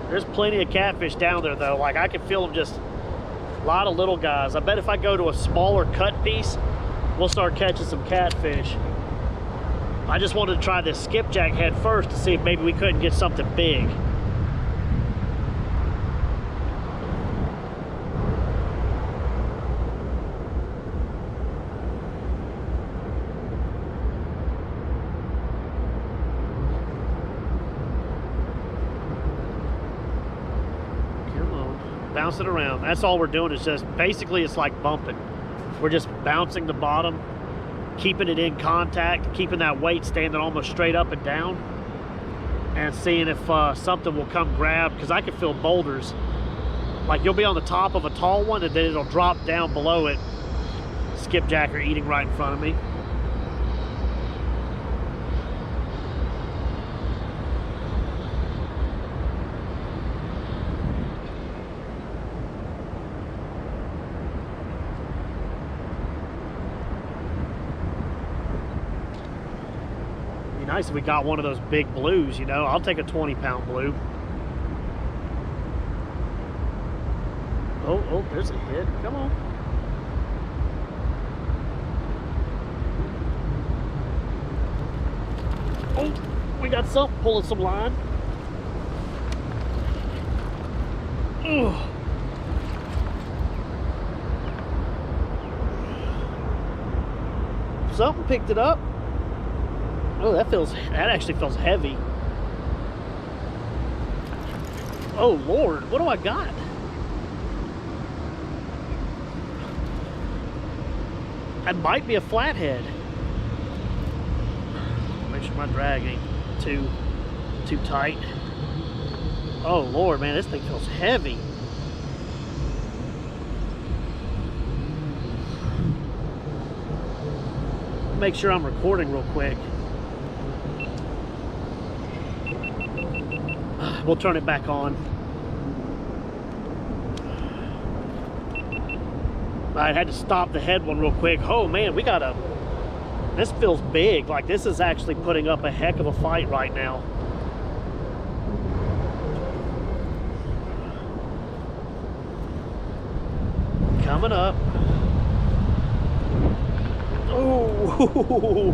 There's plenty of catfish down there though. Like I can feel them, just a lot of little guys. I bet if I go to a smaller cut piece, we'll start catching some catfish. I just wanted to try this skipjack head first to see if maybe we couldn't get something big. Bounce it around. That's all we're doing, is just basically it's like bumping. We're just bouncing the bottom, keeping it in contact, keeping that weight standing almost straight up and down, and seeing if something will come grab, because I can feel boulders. Like you'll be on the top of a tall one and then it'll drop down below it. Skipjack are eating right in front of me. Nice if we got one of those big blues, you know. I'll take a 20-pound blue. Oh, there's a hit. Come on. Oh, we got something pulling some line. Ugh. Something picked it up. Oh, that actually feels heavy. Oh Lord, what do I got? That might be a flathead. Make sure my drag ain't too tight. Oh Lord, man, this thing feels heavy. Make sure I'm recording real quick. We'll turn it back on. I had to stop the head one real quick. Oh man, this feels big. Like this is actually putting up a heck of a fight right now. Coming up. Oh,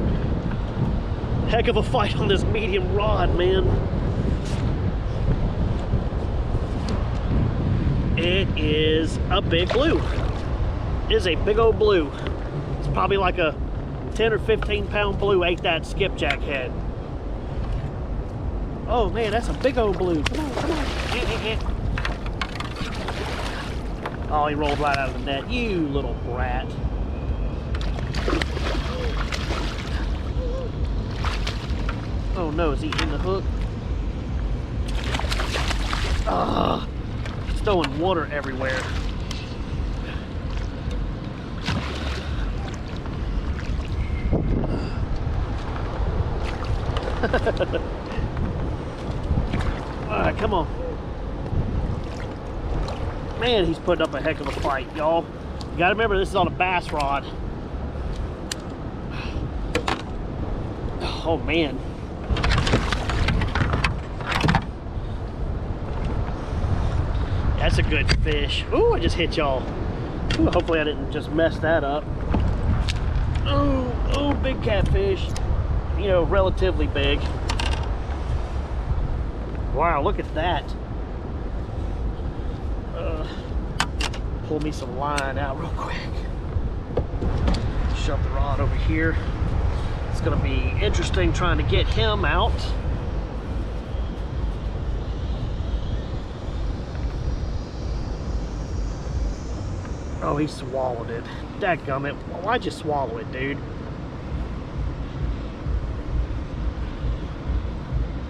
heck of a fight on this medium rod, man. It is a big blue. It is a big old blue. It's probably like a 10 or 15 pound blue ate that skipjack head. Oh man, that's a big old blue. Come on, come on. Oh, he rolled right out of the net. You little brat. Oh no, is he in the hook? Ah. Throwing water everywhere. All right, come on. Man, he's putting up a heck of a fight, y'all. You gotta remember, this is on a bass rod. Oh, man. That's a good fish. Ooh, I just hit y'all. Ooh, hopefully I didn't just mess that up. Ooh, ooh, big catfish. You know, relatively big. Wow, look at that. Pull me some line out real quick. Shove the rod over here. It's gonna be interesting trying to get him out. Oh, he swallowed it. Dadgummit. Why'd you swallow it, dude?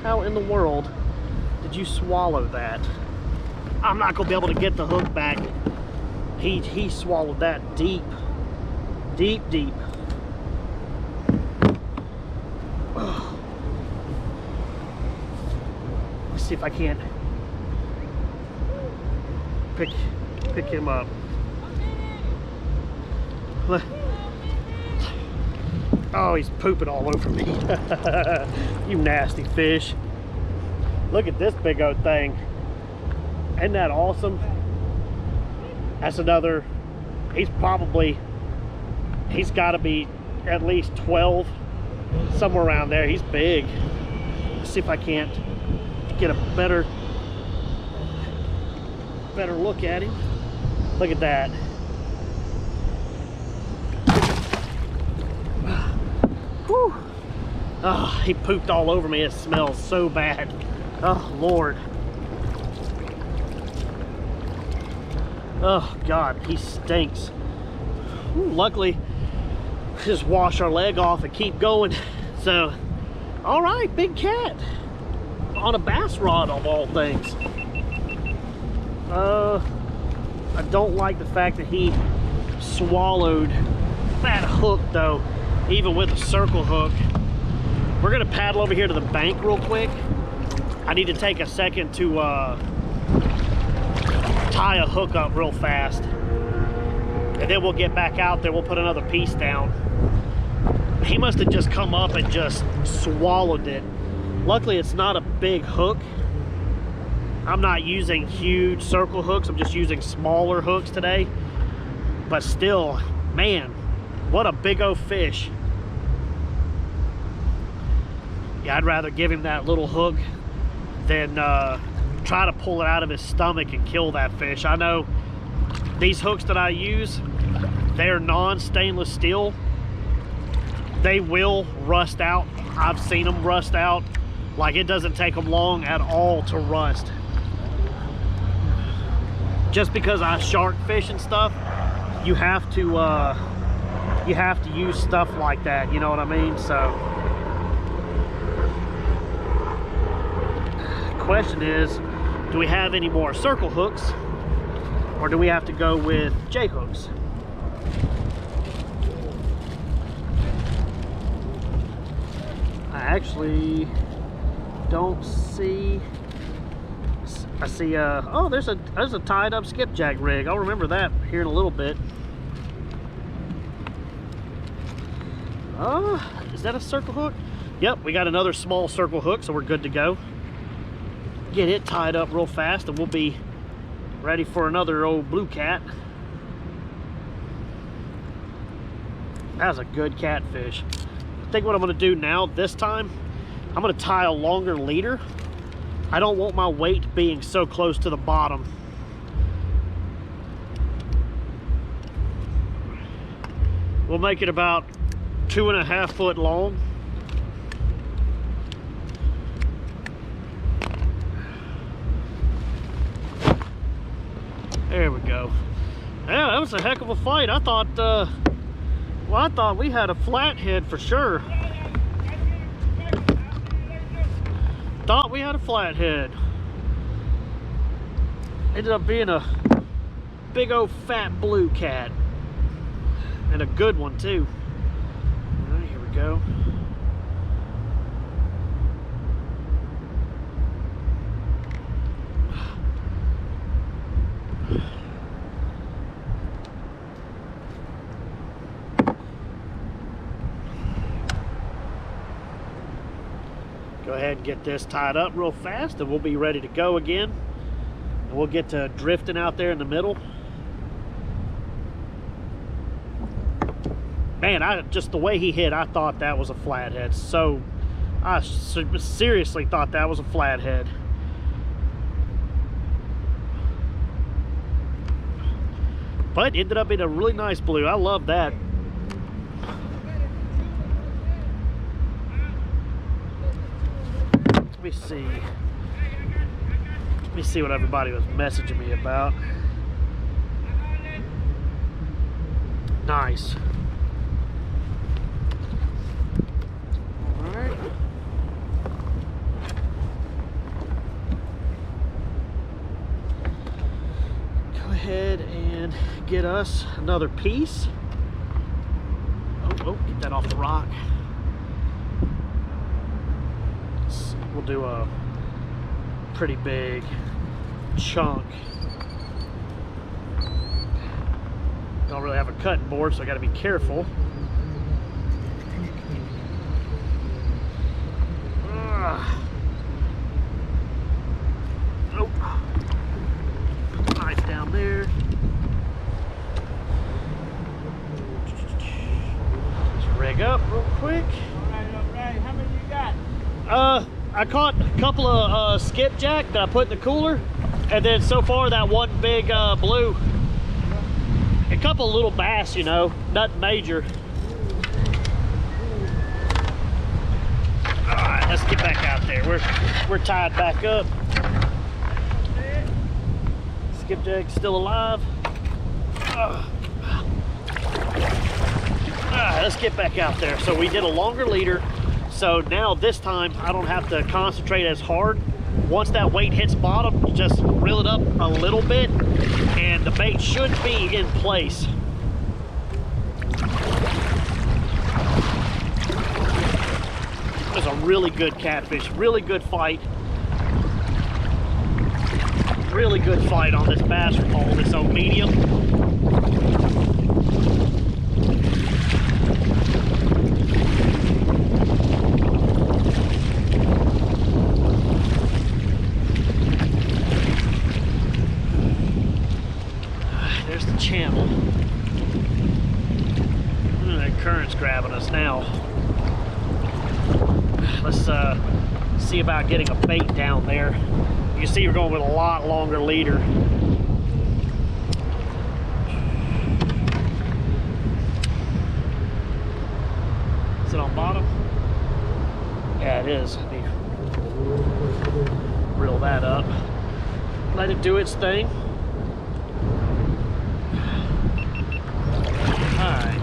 How in the world did you swallow that? I'm not gonna be able to get the hook back. He swallowed that deep. Deep, deep. Oh. Let's see if I can't pick him up. Oh, he's pooping all over me. You nasty fish. Look at this big old thing. Isn't that awesome? That's another, he's got to be at least 12, somewhere around there. He's big. Let's see if I can't get a better look at him. Look at that. Whew. Oh, he pooped all over me. It smells so bad. Oh, Lord. Oh, God, he stinks. Ooh, luckily, just wash our leg off and keep going. So, all right, big cat. On a bass rod, of all things. I don't like the fact that he swallowed that hook, though, even with a circle hook. We're gonna paddle over here to the bank real quick. I need to take a second to tie a hook up real fast, and then we'll get back out there. We'll put another piece down. He must have just come up and just swallowed it. Luckily, it's not a big hook. I'm not using huge circle hooks. I'm just using smaller hooks today. But still, man, what a big old fish. Yeah, I'd rather give him that little hook than try to pull it out of his stomach and kill that fish. I know these hooks that I use, they're non-stainless steel. They will rust out. I've seen them rust out. Like, it doesn't take them long at all to rust. Just because I shark fish and stuff, you have to use stuff like that, you know what I mean? So question is, do we have any more circle hooks, or do we have to go with J hooks? I actually don't see. I see oh, there's a tied up skipjack rig. I'll remember that here in a little bit. Is that a circle hook? Yep, we got another small circle hook, so we're good to go. Get it tied up real fast and we'll be ready for another old blue cat. That was a good catfish. I think what I'm going to do now this time, I'm going to tie a longer leader. I don't want my weight being so close to the bottom. We'll make it about 2.5 foot long. There we go. Yeah, that was a heck of a fight. I thought, well, I thought we had a flathead for sure. Thought we had a flathead. Ended up being a big old fat blue cat. And a good one too. All right, here we go. Go ahead and get this tied up real fast and we'll be ready to go again. And we'll get to drifting out there in the middle. Man, just the way he hit, I thought that was a flathead. So I seriously thought that was a flathead. But it ended up being a really nice blue. I love that. Let me see. Let me see what everybody was messaging me about. Nice. All right. Go ahead and get us another piece. Oh, get that off the rock. We'll do a pretty big chunk. Don't really have a cutting board, so I got to be careful. Nope. Knife down there. Let's rig up real quick. All right. How many you got? I caught a couple of skipjack that I put in the cooler, and then so far that one big blue. A couple little bass, you know, nothing major. All right, let's get back out there. We're tied back up. Skipjack's still alive. All right, let's get back out there. So we did a longer leader. So now this time I don't have to concentrate as hard. Once that weight hits bottom, you just reel it up a little bit and the bait should be in place. It was a really good catfish, really good fight. Really good fight on this bass pole, this old medium. There's the channel. That current's grabbing us now. Let's see about getting a bait down there. You can see we're going with a lot longer leader. Is it on bottom? Yeah, it is. Let me reel that up. Let it do its thing. Alright.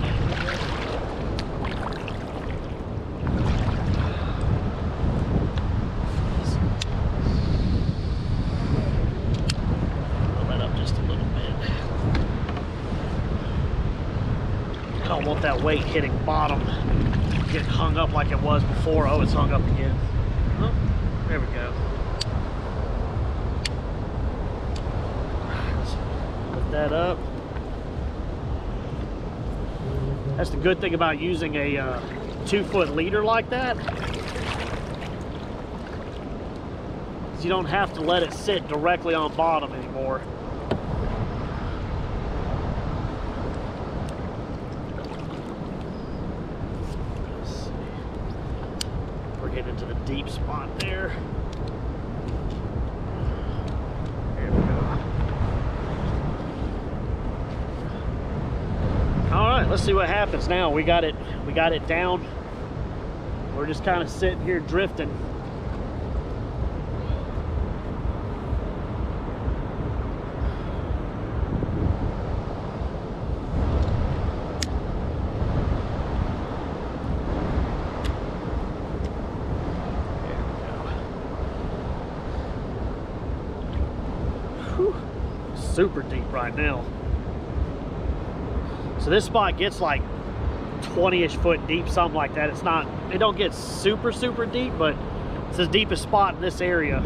Roll that up just a little bit. I don't want that weight hitting bottom, getting hung up like it was before. Oh, it's hung up again. Oh, there we go. Let's lift that up. That's the good thing about using a 2-foot leader like that. Is you don't have to let it sit directly on bottom anymore. Let's see. We're getting into the deep spot there. There we go. All right, let's see what happens now. We got it down. We're just kind of sitting here drifting. There we go. Whew. Super deep right now. So this spot gets like 20-ish foot deep, something like that. It don't get super deep, but it's the deepest spot in this area.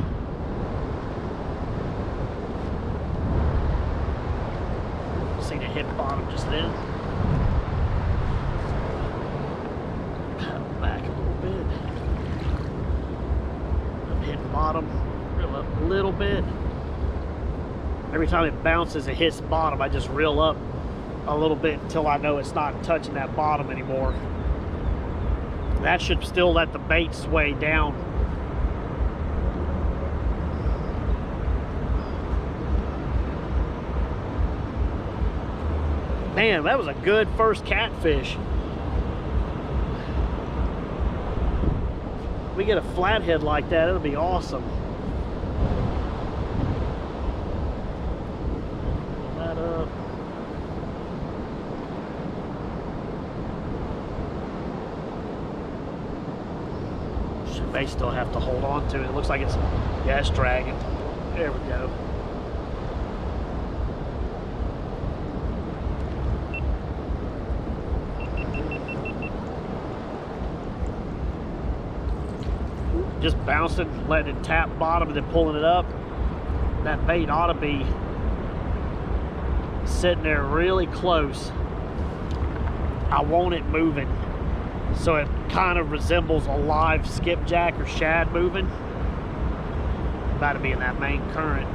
Seen it hit bottom just then. Paddle back a little bit. little bit. Every time it bounces, it hits the bottom. I just reel up a little bit until I know it's not touching that bottom anymore. That should still let the bait sway down. Man, that was a good first catfish. If we get a flathead like that, it'll be awesome. That up. May still have to hold on to it. It looks like it's, yeah, it's dragging. There we go. Just bouncing, letting it tap bottom and then pulling it up. That bait ought to be sitting there really close. I want it moving, so it kind of resembles a live skipjack or shad moving. About to be in that main current.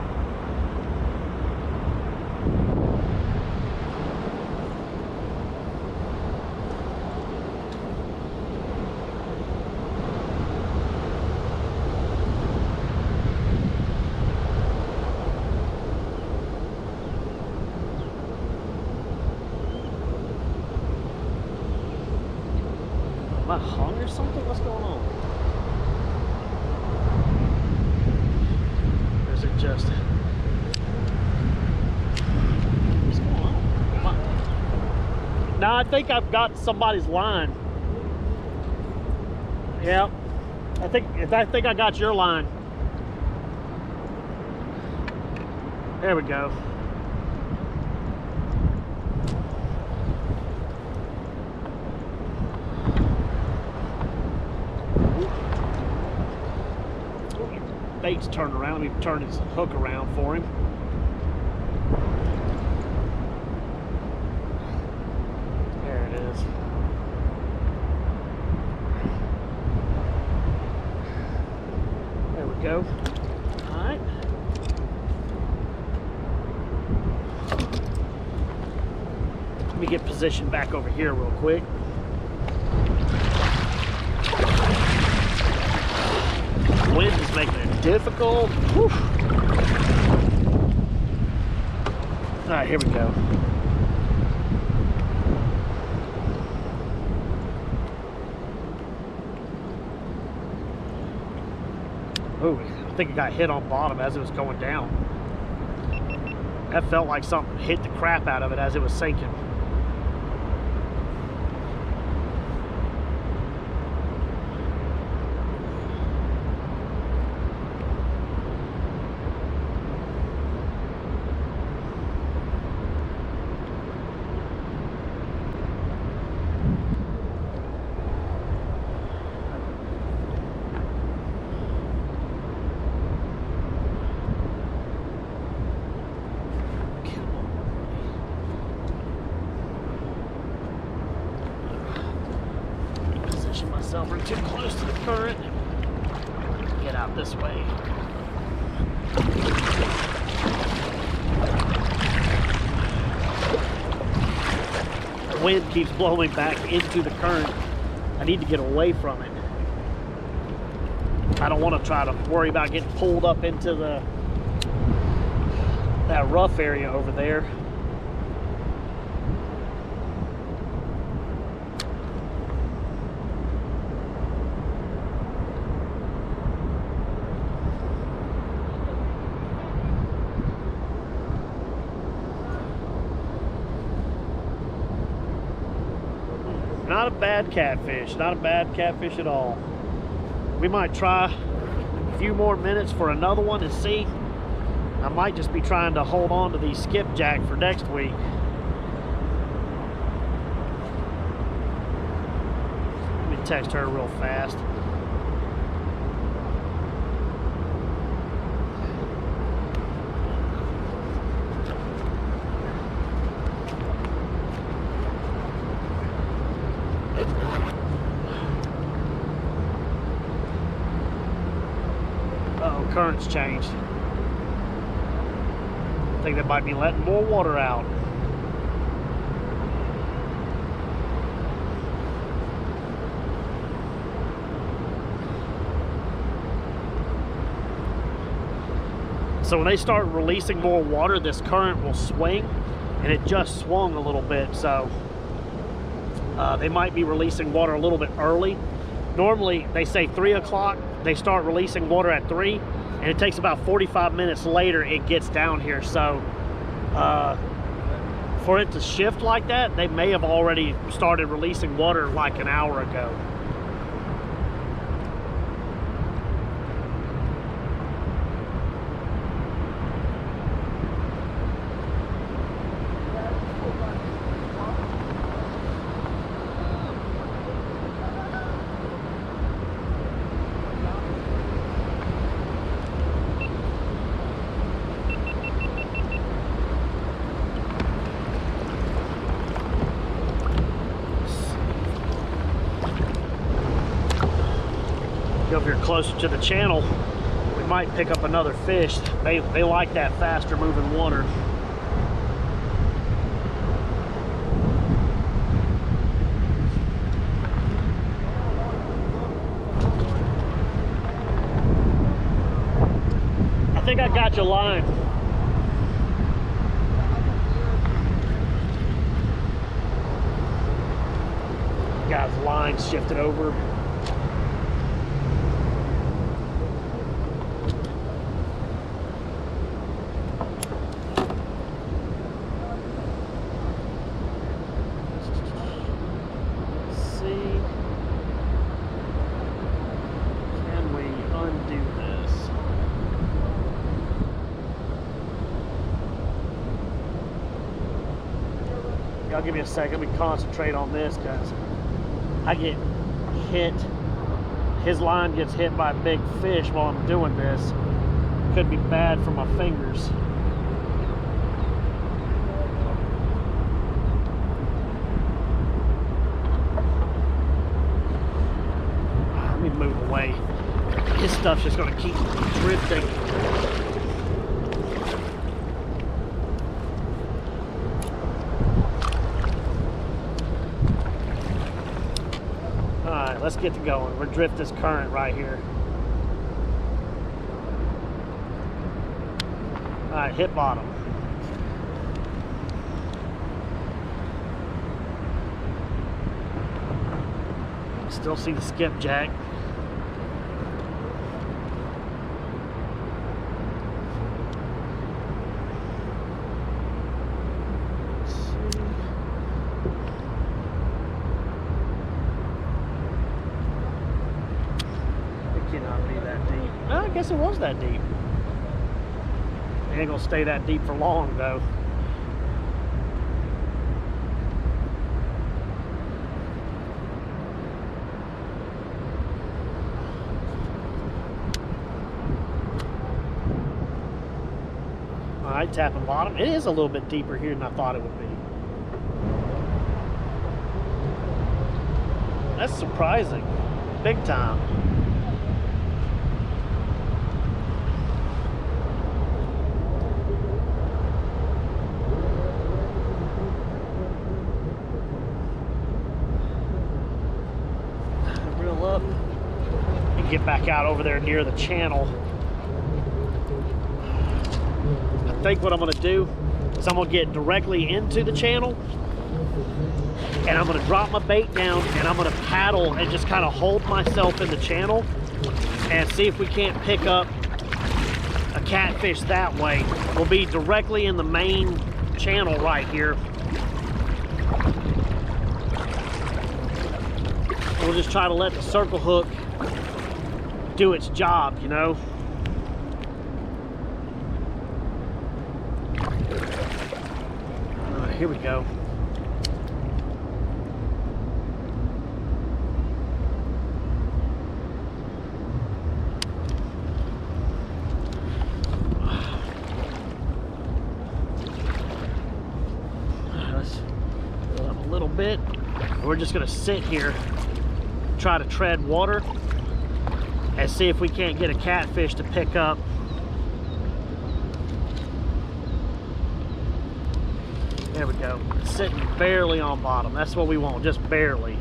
Am I hung or something? What's going on? Or is it just... What's going on? No, I think I've got somebody's line. Yeah. I think I got your line. There we go. Bait's turned around. Let me turn his hook around for him. There it is. There we go. All right. Let me get positioned back over here real quick. Wind is making it difficult. Whew. All right, here we go. Oh, I think it got hit on bottom as it was going down. That felt like something hit the crap out of it as it was sinking. We're too close to the current. Get out this way. The wind keeps blowing back into the current. I need to get away from it. I don't want to try to worry about getting pulled up into that rough area over there. Not a bad catfish, not a bad catfish at all. We might try a few more minutes for another one and see. I might just be trying to hold on to these skipjack for next week. Let me text her real fast. Uh-oh, current's changed. I think they might be letting more water out. So when they start releasing more water, this current will swing, and it just swung a little bit. So they might be releasing water a little bit early. Normally they say 3 o'clock, they start releasing water at 3, and it takes about 45 minutes later it gets down here. So for it to shift like that, they may have already started releasing water like an hour ago. If you're closer to the channel, we might pick up another fish. They like that faster moving water. I think I got your line. Guy's line shifted over. I'll give you a second. Let me concentrate on this because I get hit. His line gets hit by a big fish while I'm doing this. Could be bad for my fingers. Let me move away. His stuff's just going to keep drifting. Let's get to going. We're drift this current right here. All right, hit bottom. Still see the skipjack. Cannot be that deep. No, I guess it was that deep. It ain't gonna stay that deep for long though. All right, tapping bottom. It is a little bit deeper here than I thought it would be. That's surprising. Big time. Up and get back out over there near the channel. I think what I'm going to do is I'm going to get directly into the channel and I'm going to drop my bait down and I'm going to paddle and just kind of hold myself in the channel and see if we can't pick up a catfish that way. We'll be directly in the main channel right here. We'll just try to let the circle hook do its job, you know. All right, here we go. Let's fill up a little bit. We're just gonna sit here, try to tread water and see if we can't get a catfish to pick up. There we go. Sitting barely on bottom. That's what we want, just barely.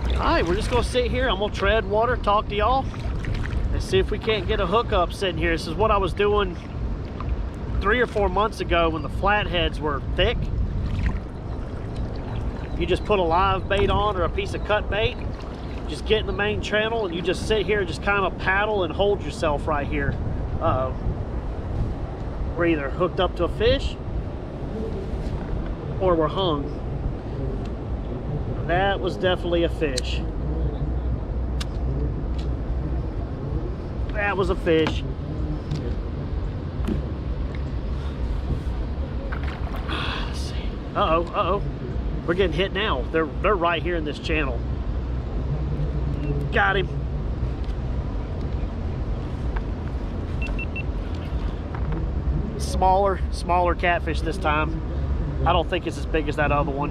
All right, we're just gonna sit here. I'm gonna tread water, talk to y'all, and see if we can't get a hookup sitting here. This is what I was doing 3 or 4 months ago when the flatheads were thick. You just put a live bait on or a piece of cut bait, just get in the main channel, and you just sit here, just kind of paddle and hold yourself right here. Uh-oh. We're either hooked up to a fish or we're hung. That was definitely a fish. That was a fish. Let's see. Uh-oh, uh-oh. We're getting hit now. They're right here in this channel. Got him. Smaller catfish this time. I don't think it's as big as that other one.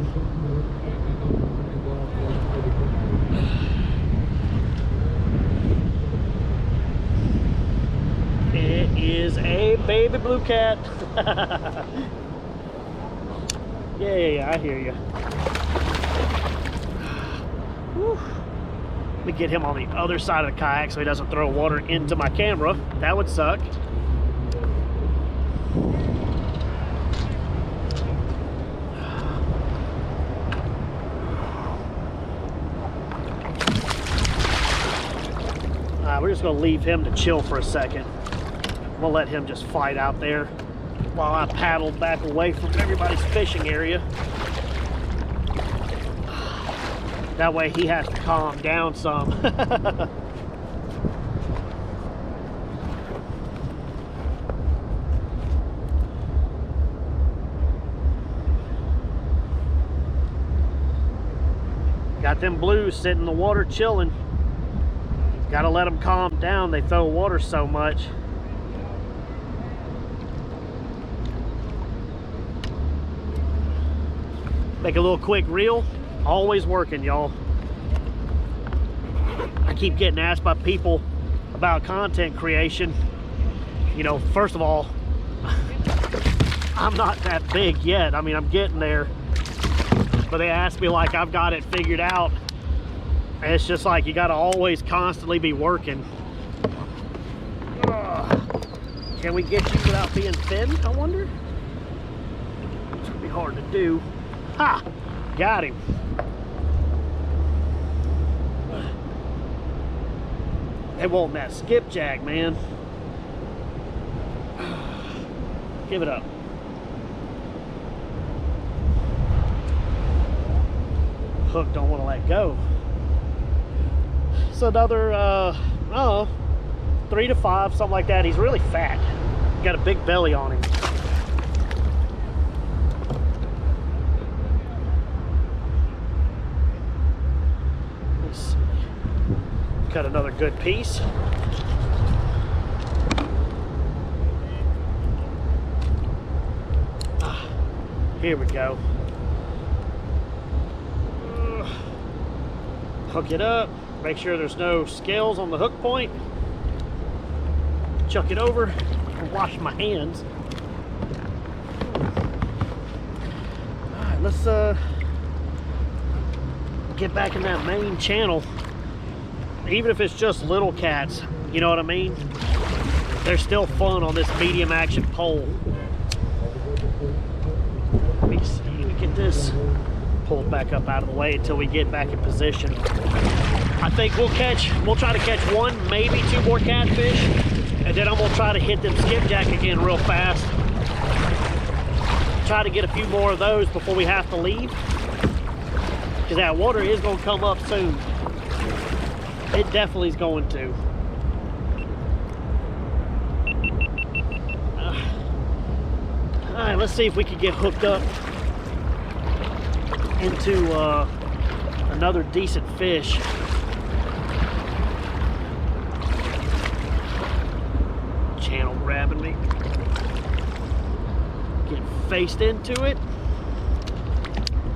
It is a baby blue cat. Yeah, I hear you. Whew. Let me get him on the other side of the kayak so he doesn't throw water into my camera. That would suck. We're just gonna leave him to chill for a second. We'll let him just fight out there while I paddle back away from everybody's fishing area. That way he has to calm down some. Got them blues sitting in the water chilling. Gotta let them calm down. They throw water so much. Make a little quick reel. Always working, y'all. I keep getting asked by people about content creation. You know, first of all, I'm not that big yet. I mean, I'm getting there. But they ask me like I've got it figured out. And it's just like you got to always constantly be working. Can we get you without being thin, I wonder? It's going to be hard to do. Ha! Got him. They want that skipjack, man. Give it up. Hook don't want to let go. It's another, I don't know, 3 to 5, something like that. He's really fat. Got a big belly on him. Let's see. Cut another good piece. Here we go. Hook it up. Make sure there's no scales on the hook point. Chuck it over. Wash my hands. All right, let's get back in that main channel. Even if it's just little cats, you know what I mean? They're still fun on this medium action pole. Let me see. Let me get this pulled back up out of the way until we get back in position. I think we'll try to catch 1, maybe 2 more catfish, and then I'm gonna try to hit them skipjack again real fast. Try to get a few more of those before we have to leave, because that water is gonna come up soon. It definitely is going to. All right, let's see if we can get hooked up into another decent fish. Channel grabbing me. Get faced into it.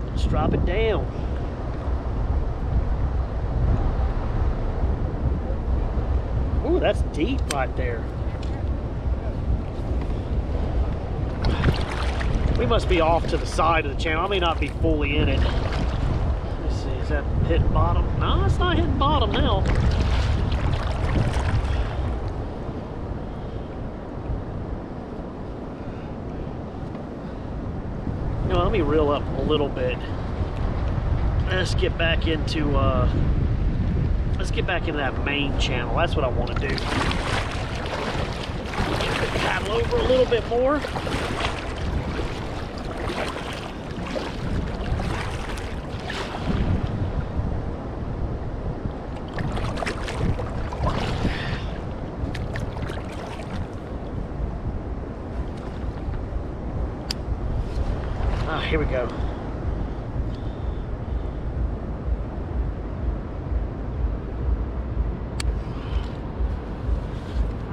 Let's drop it down. Ooh, that's deep right there. We must be off to the side of the channel. I may not be fully in it. Let's see, is that hitting bottom? No, it's not hitting bottom now. You know, let me reel up a little bit. Let's get back into that main channel. That's what I want to do. Paddle over a little bit more. Here we go.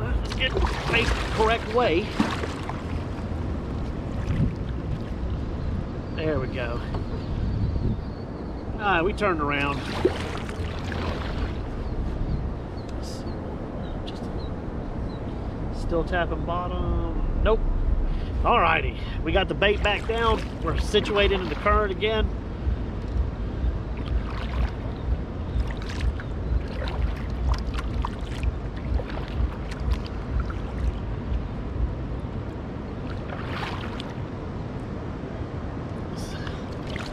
Let's get faced the correct way. There we go. Alright, we turned around. Just still tapping bottom. Nope. Alrighty, we got the bait back down. We're situated in the current again.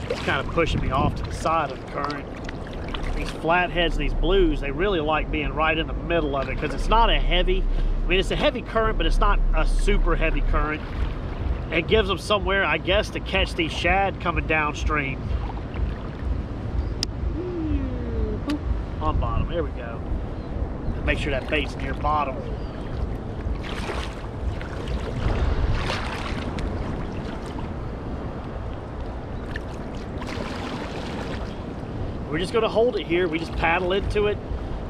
It's kind of pushing me off to the side of the current. These flatheads, these blues, they really like being right in the middle of it because it's not a heavy, I mean, it's a heavy current, but it's not a super heavy current. It gives them somewhere, I guess, to catch these shad coming downstream. On bottom, there we go. Make sure that bait's near bottom. We're just gonna hold it here. We just paddle into it.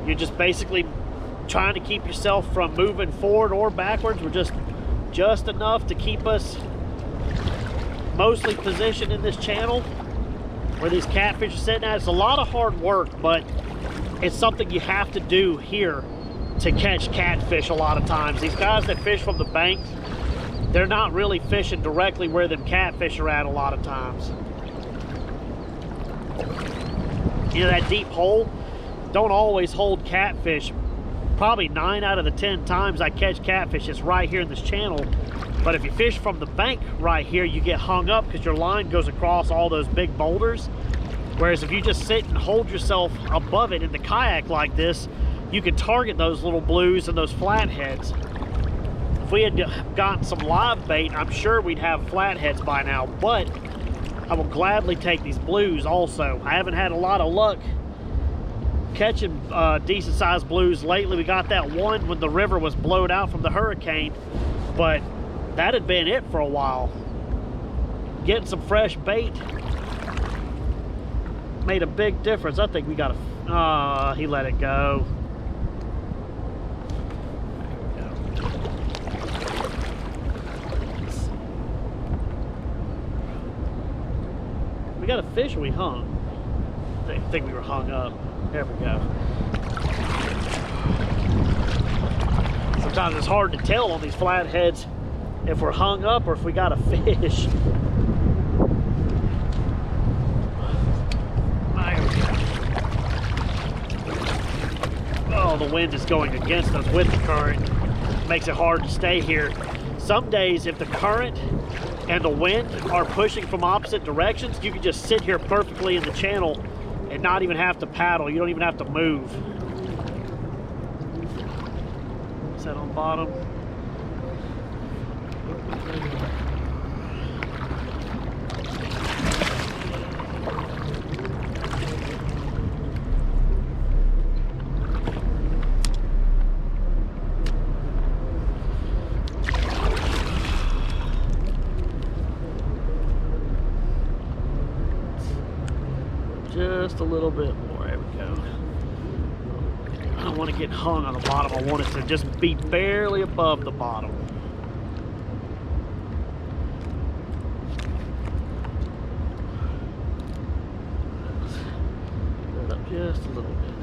You're just basically trying to keep yourself from moving forward or backwards. We're just enough to keep us mostly positioned in this channel where these catfish are sitting at. It's a lot of hard work, but it's something you have to do here to catch catfish a lot of times. These guys that fish from the bank, they're not really fishing directly where them catfish are at a lot of times. You know, that deep hole don't always hold catfish. Probably 9 out of the 10 times I catch catfish, it's right here in this channel. But if you fish from the bank right here, you get hung up because your line goes across all those big boulders. Whereas if you just sit and hold yourself above it in the kayak like this, you can target those little blues and those flatheads. If we had gotten some live bait, I'm sure we'd have flatheads by now, but I will gladly take these blues also. I haven't had a lot of luck catching decent sized blues lately. We got that one when the river was blowed out from the hurricane, but that had been it for a while. Getting some fresh bait made a big difference. I think we got a, he let it go. We got a fish or we hung? I think we were hung up. There we go. Sometimes it's hard to tell on these flatheads if we're hung up or if we got a fish. Oh, the wind is going against us with the current. Makes it hard to stay here. Some days, if the current and the wind are pushing from opposite directions, you can just sit here perfectly in the channel and not even have to paddle. You don't even have to move. Is that on bottom? Just a little bit more. There we go. I don't want to get hung on the bottom. I want it to just be barely above the bottom. Put it up just a little bit.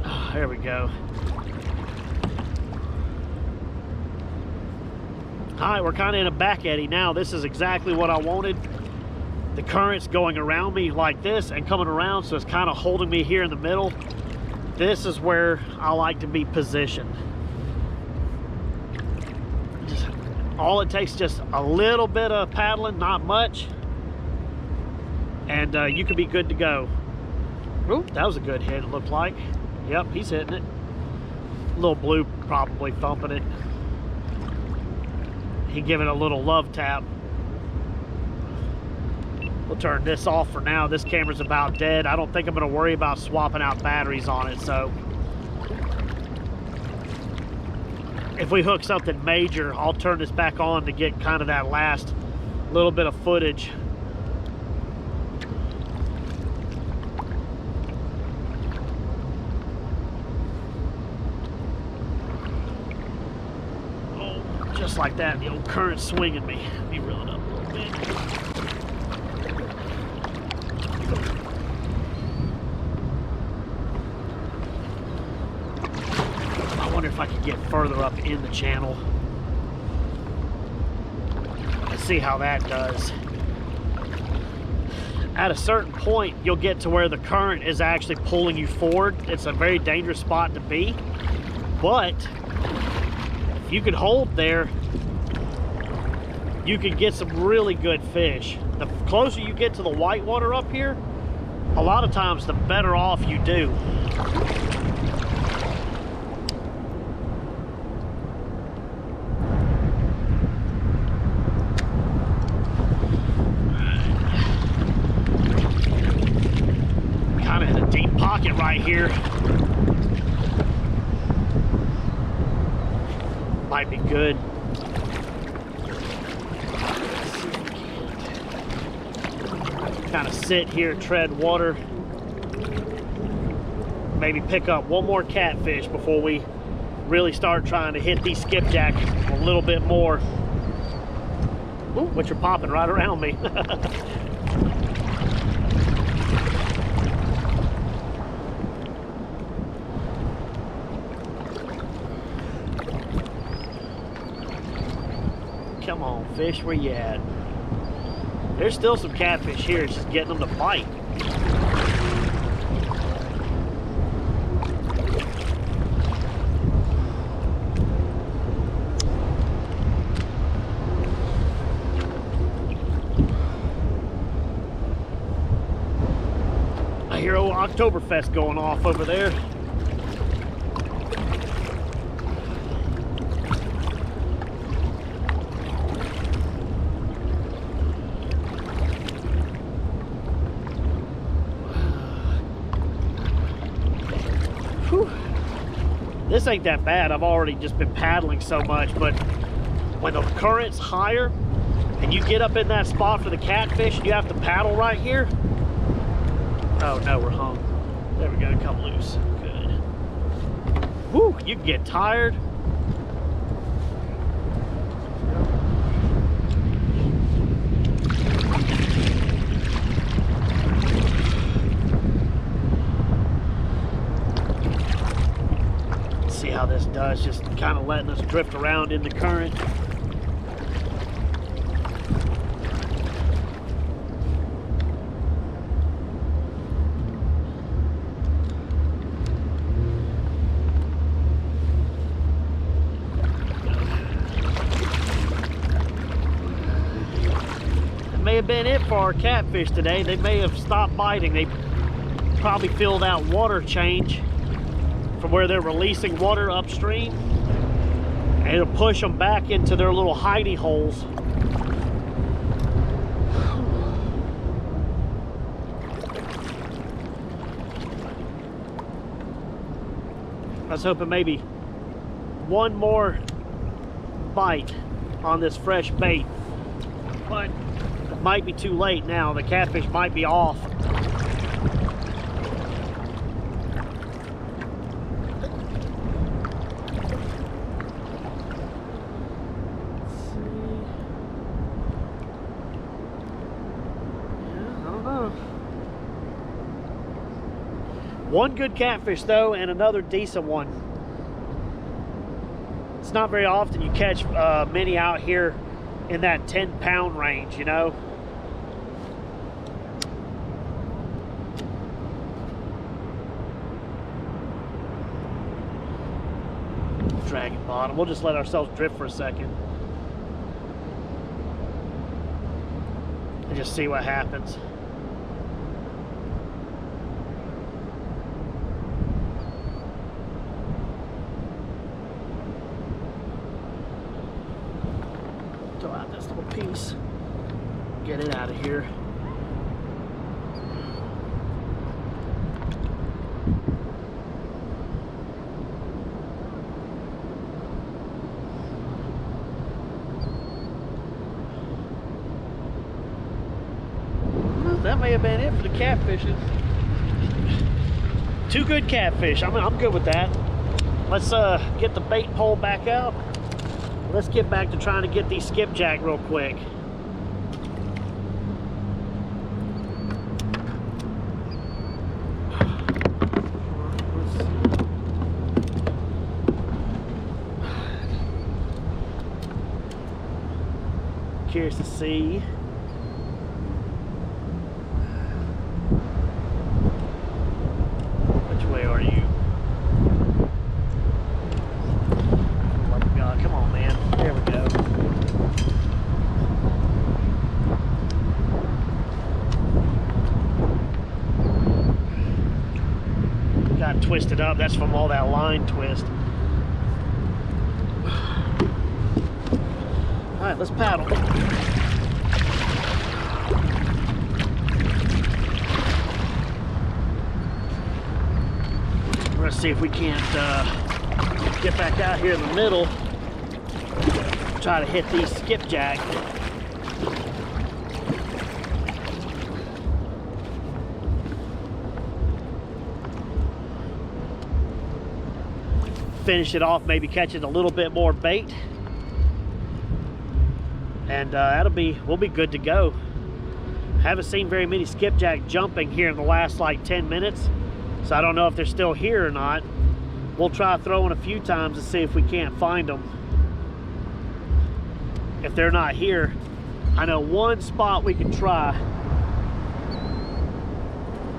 Oh, there we go. All right, we're kind of in a back eddy now. This is exactly what I wanted. The current's going around me like this and coming around, so it's kind of holding me here in the middle. This is where I like to be positioned. All it takes just a little bit of paddling, not much, and you could be good to go. Oop, that was a good hit, it looked like. Yep, he's hitting it. Little blue probably thumping it. He giving it a little love tap. We'll turn this off for now. This camera's about dead. I don't think I'm gonna worry about swapping out batteries on it, so if we hook something major, I'll turn this back on to get kind of that last little bit of footage. Oh, just like that, the old current swinging me. Let me reel it up a little bit. I wonder if I could get further up in the channel. Let's see how that does. At a certain point, you'll get to where the current is actually pulling you forward. It's a very dangerous spot to be, but if you could hold there, you could get some really good fish. The closer you get to the whitewater up here, a lot of times the better off you do. Kind of in a deep pocket right here. Might be good. Kind of sit here, tread water. Maybe pick up one more catfish before we really start trying to hit these skipjack a little bit more. Ooh, which are popping right around me. Come on, fish, where you at? There's still some catfish here, it's just getting them to bite. I hear old Oktoberfest going off over there. This ain't that bad. I've already just been paddling so much, but when the current's higher and you get up in that spot for the catfish and you have to paddle right here. Oh no, we're hung. There we go, come loose. Good. Woo, you can get tired. See how this does, just kind of letting us drift around in the current. That may have been it for our catfish today. They may have stopped biting. They probably feel that water change from where they're releasing water upstream, and it'll push them back into their little hidey holes. I was hoping maybe one more bite on this fresh bait, but it might be too late now. The catfish might be off. One good catfish though, and another decent one. not very often you catch many out here in that 10-pound range, you know. Dragging bottom. We'll just let ourselves drift for a second and just see what happens. Throw out this little piece, get it out of here. That may have been it for the catfishing. 2 good catfish. I'm good with that. Let's get the bait pole back out. Let's get back to trying to get these skipjack real quick. Curious to see. Twisted up. That's from all that line twist. All right, let's paddle. We're gonna see if we can't get back out here in the middle, try to hit these skipjack. Finish it off, maybe catching a little bit more bait, and we'll be good to go. Haven't seen very many skipjack jumping here in the last like 10 minutes, so I don't know if they're still here or not. We'll try throwing a few times to see if we can't find them. If they're not here, I know one spot we can try,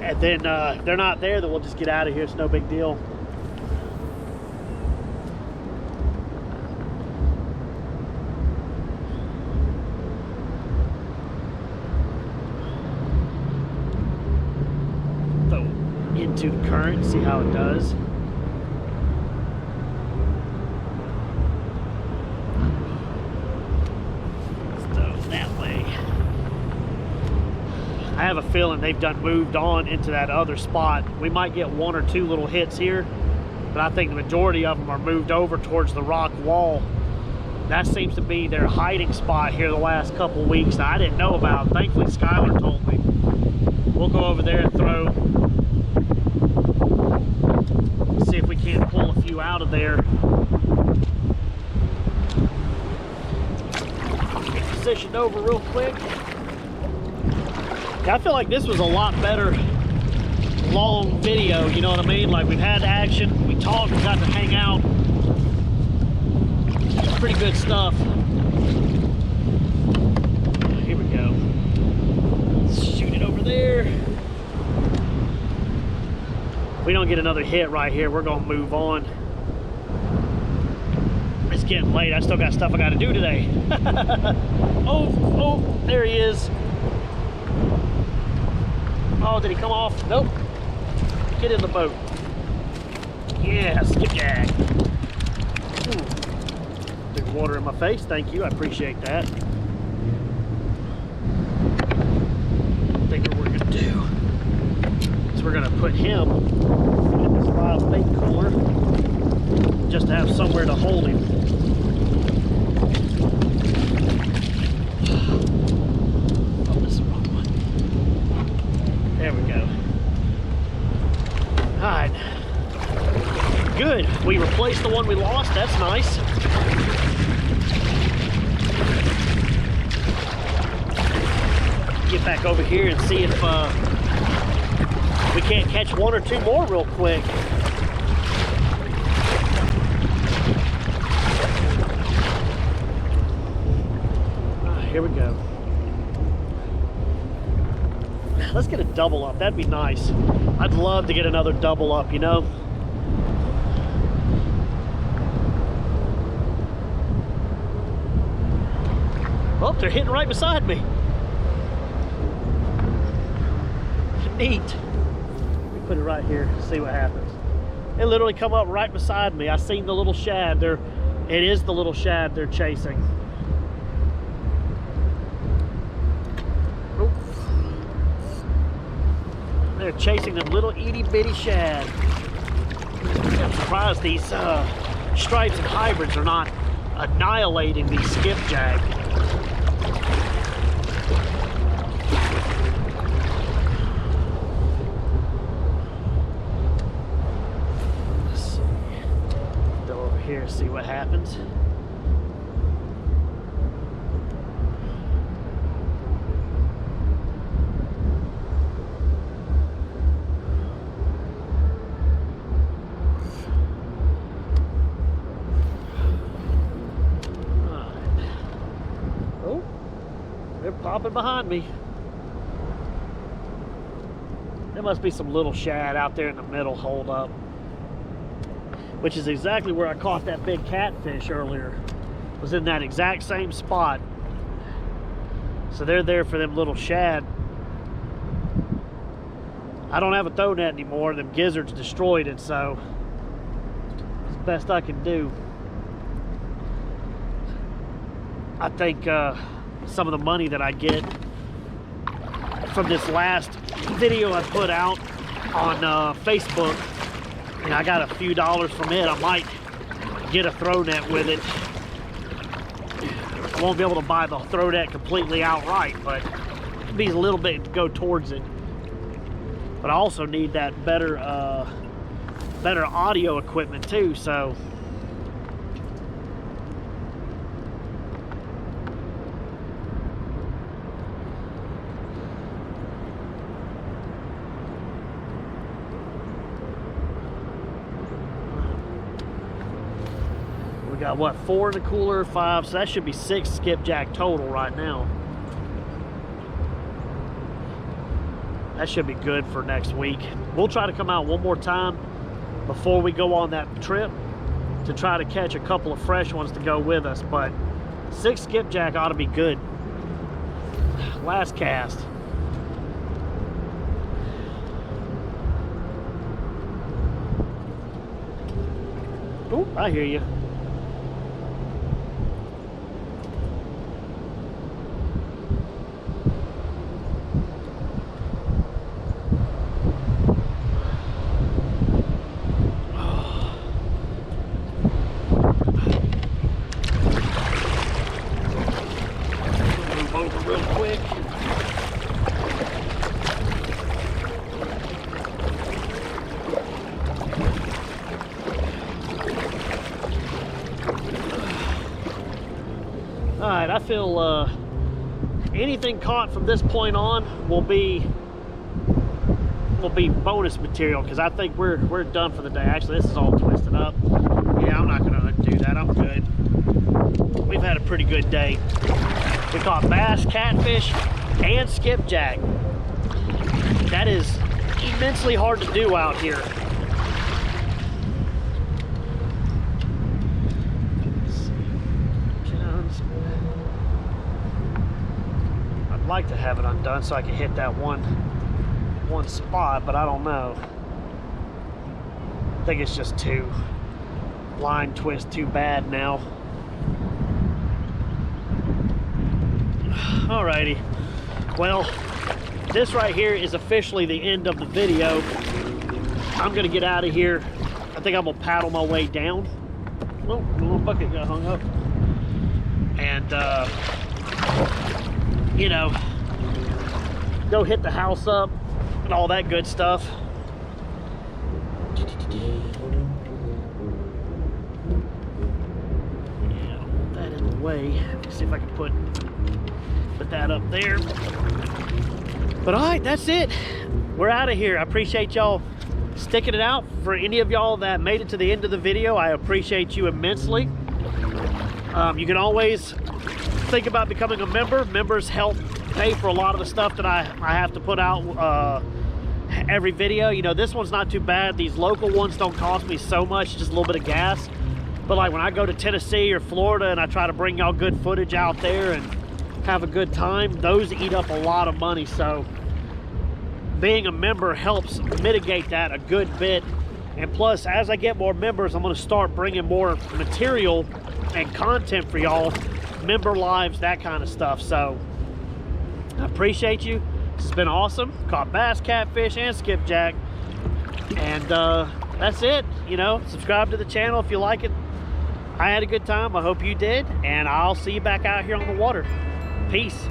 and then if they're not there, then we'll just get out of here. It's no big deal. Into the current, see how it does. Let's throw that way. I have a feeling they've done moved on into that other spot. We might get 1 or 2 little hits here, but I think the majority of them are moved over towards the rock wall. That seems to be their hiding spot here the last couple weeks that I didn't know about. Thankfully, Skylar told me. We'll go over there and throw. See if we can't pull a few out of there. Get positioned over real quick. I feel like this was a lot better long video, you know what I mean? Like, we've had action, we talked, we got to hang out. Pretty good stuff. Here we go. Let's shoot it over there. If we don't get another hit right here, we're gonna move on. It's getting late. I still got stuff I gotta do today. Oh, there he is. Oh, did he come off? Nope. Get in the boat. Yeah, skipjack. There's water in my face. Thank you. I appreciate that. I think what we're gonna do is we're gonna put him in this live bait cooler just to have somewhere to hold him. Oh, this is the wrong one. There we go. All right. Good. We replaced the one we lost. That's nice. Get back over here and see if we can't catch 1 or 2 more real quick. here we go. Let's get a double up. That'd be nice. I'd love to get another double up, you know? Oh, they're hitting right beside me. Neat. Let me put it right here, see what happens. They literally come up right beside me. I seen the little shad there. It is the little shad they're chasing. Oop. They're chasing them little itty bitty shad. I'm surprised these stripes and hybrids are not annihilating these skipjack. Here, see what happens. Oh, they're popping behind me. There must be some little shad out there in the middle. Hold up. Which is exactly where I caught that big catfish earlier. Was in that exact same spot. So they're there for them little shad. I don't have a throw net anymore. Them gizzards destroyed it, so it's the best I can do. I think some of the money that I get from this last video I put out on Facebook, and I got a few dollars from it, I might get a throw net with it. I won't be able to buy the throw net completely outright, but it'll be a little bit to go towards it. But I also need that better audio equipment too, so we got what, 4 in the cooler, 5, so that should be 6 skipjack total right now. That should be good for next week. We'll try to come out one more time before we go on that trip to try to catch a couple of fresh ones to go with us, but 6 skipjack ought to be good. Last cast. Oh, I hear you. Real quick. All right, I feel anything caught from this point on will be bonus material, because I think we're done for the day. Actually, this is all twisted up. Yeah, I'm not gonna undo that. I'm good. We've had a pretty good day. We caught bass, catfish, and skipjack. That is immensely hard to do out here. I'd like to have it undone so I can hit that one spot, but I don't know. I think it's just too line twist too bad now. Alrighty, well, this right here is officially the end of the video. I'm gonna get out of here. I think I'm gonna paddle my way down. Oh, the little bucket got hung up. And you know, go hit the house up and all that good stuff. Yeah, that in the way. Let's see if I can put that up there. But all right, that's it. We're out of here. I appreciate y'all sticking it out. For any of y'all that made it to the end of the video, I appreciate you immensely. You can always think about becoming a member. Members help pay for a lot of the stuff that I have to put out every video. You know, this one's not too bad. These local ones don't cost me so much, just a little bit of gas. But like when I go to Tennessee or Florida and I try to bring y'all good footage out there and have a good time, those eat up a lot of money. So being a member helps mitigate that a good bit. And plus, as I get more members, I'm going to start bringing more material and content for y'all, member lives, that kind of stuff. So I appreciate you. This has been awesome. Caught bass, catfish, and skipjack. And that's it. You know, subscribe to the channel if you like it. I had a good time. I hope you did. And I'll see you back out here on the water. Peace.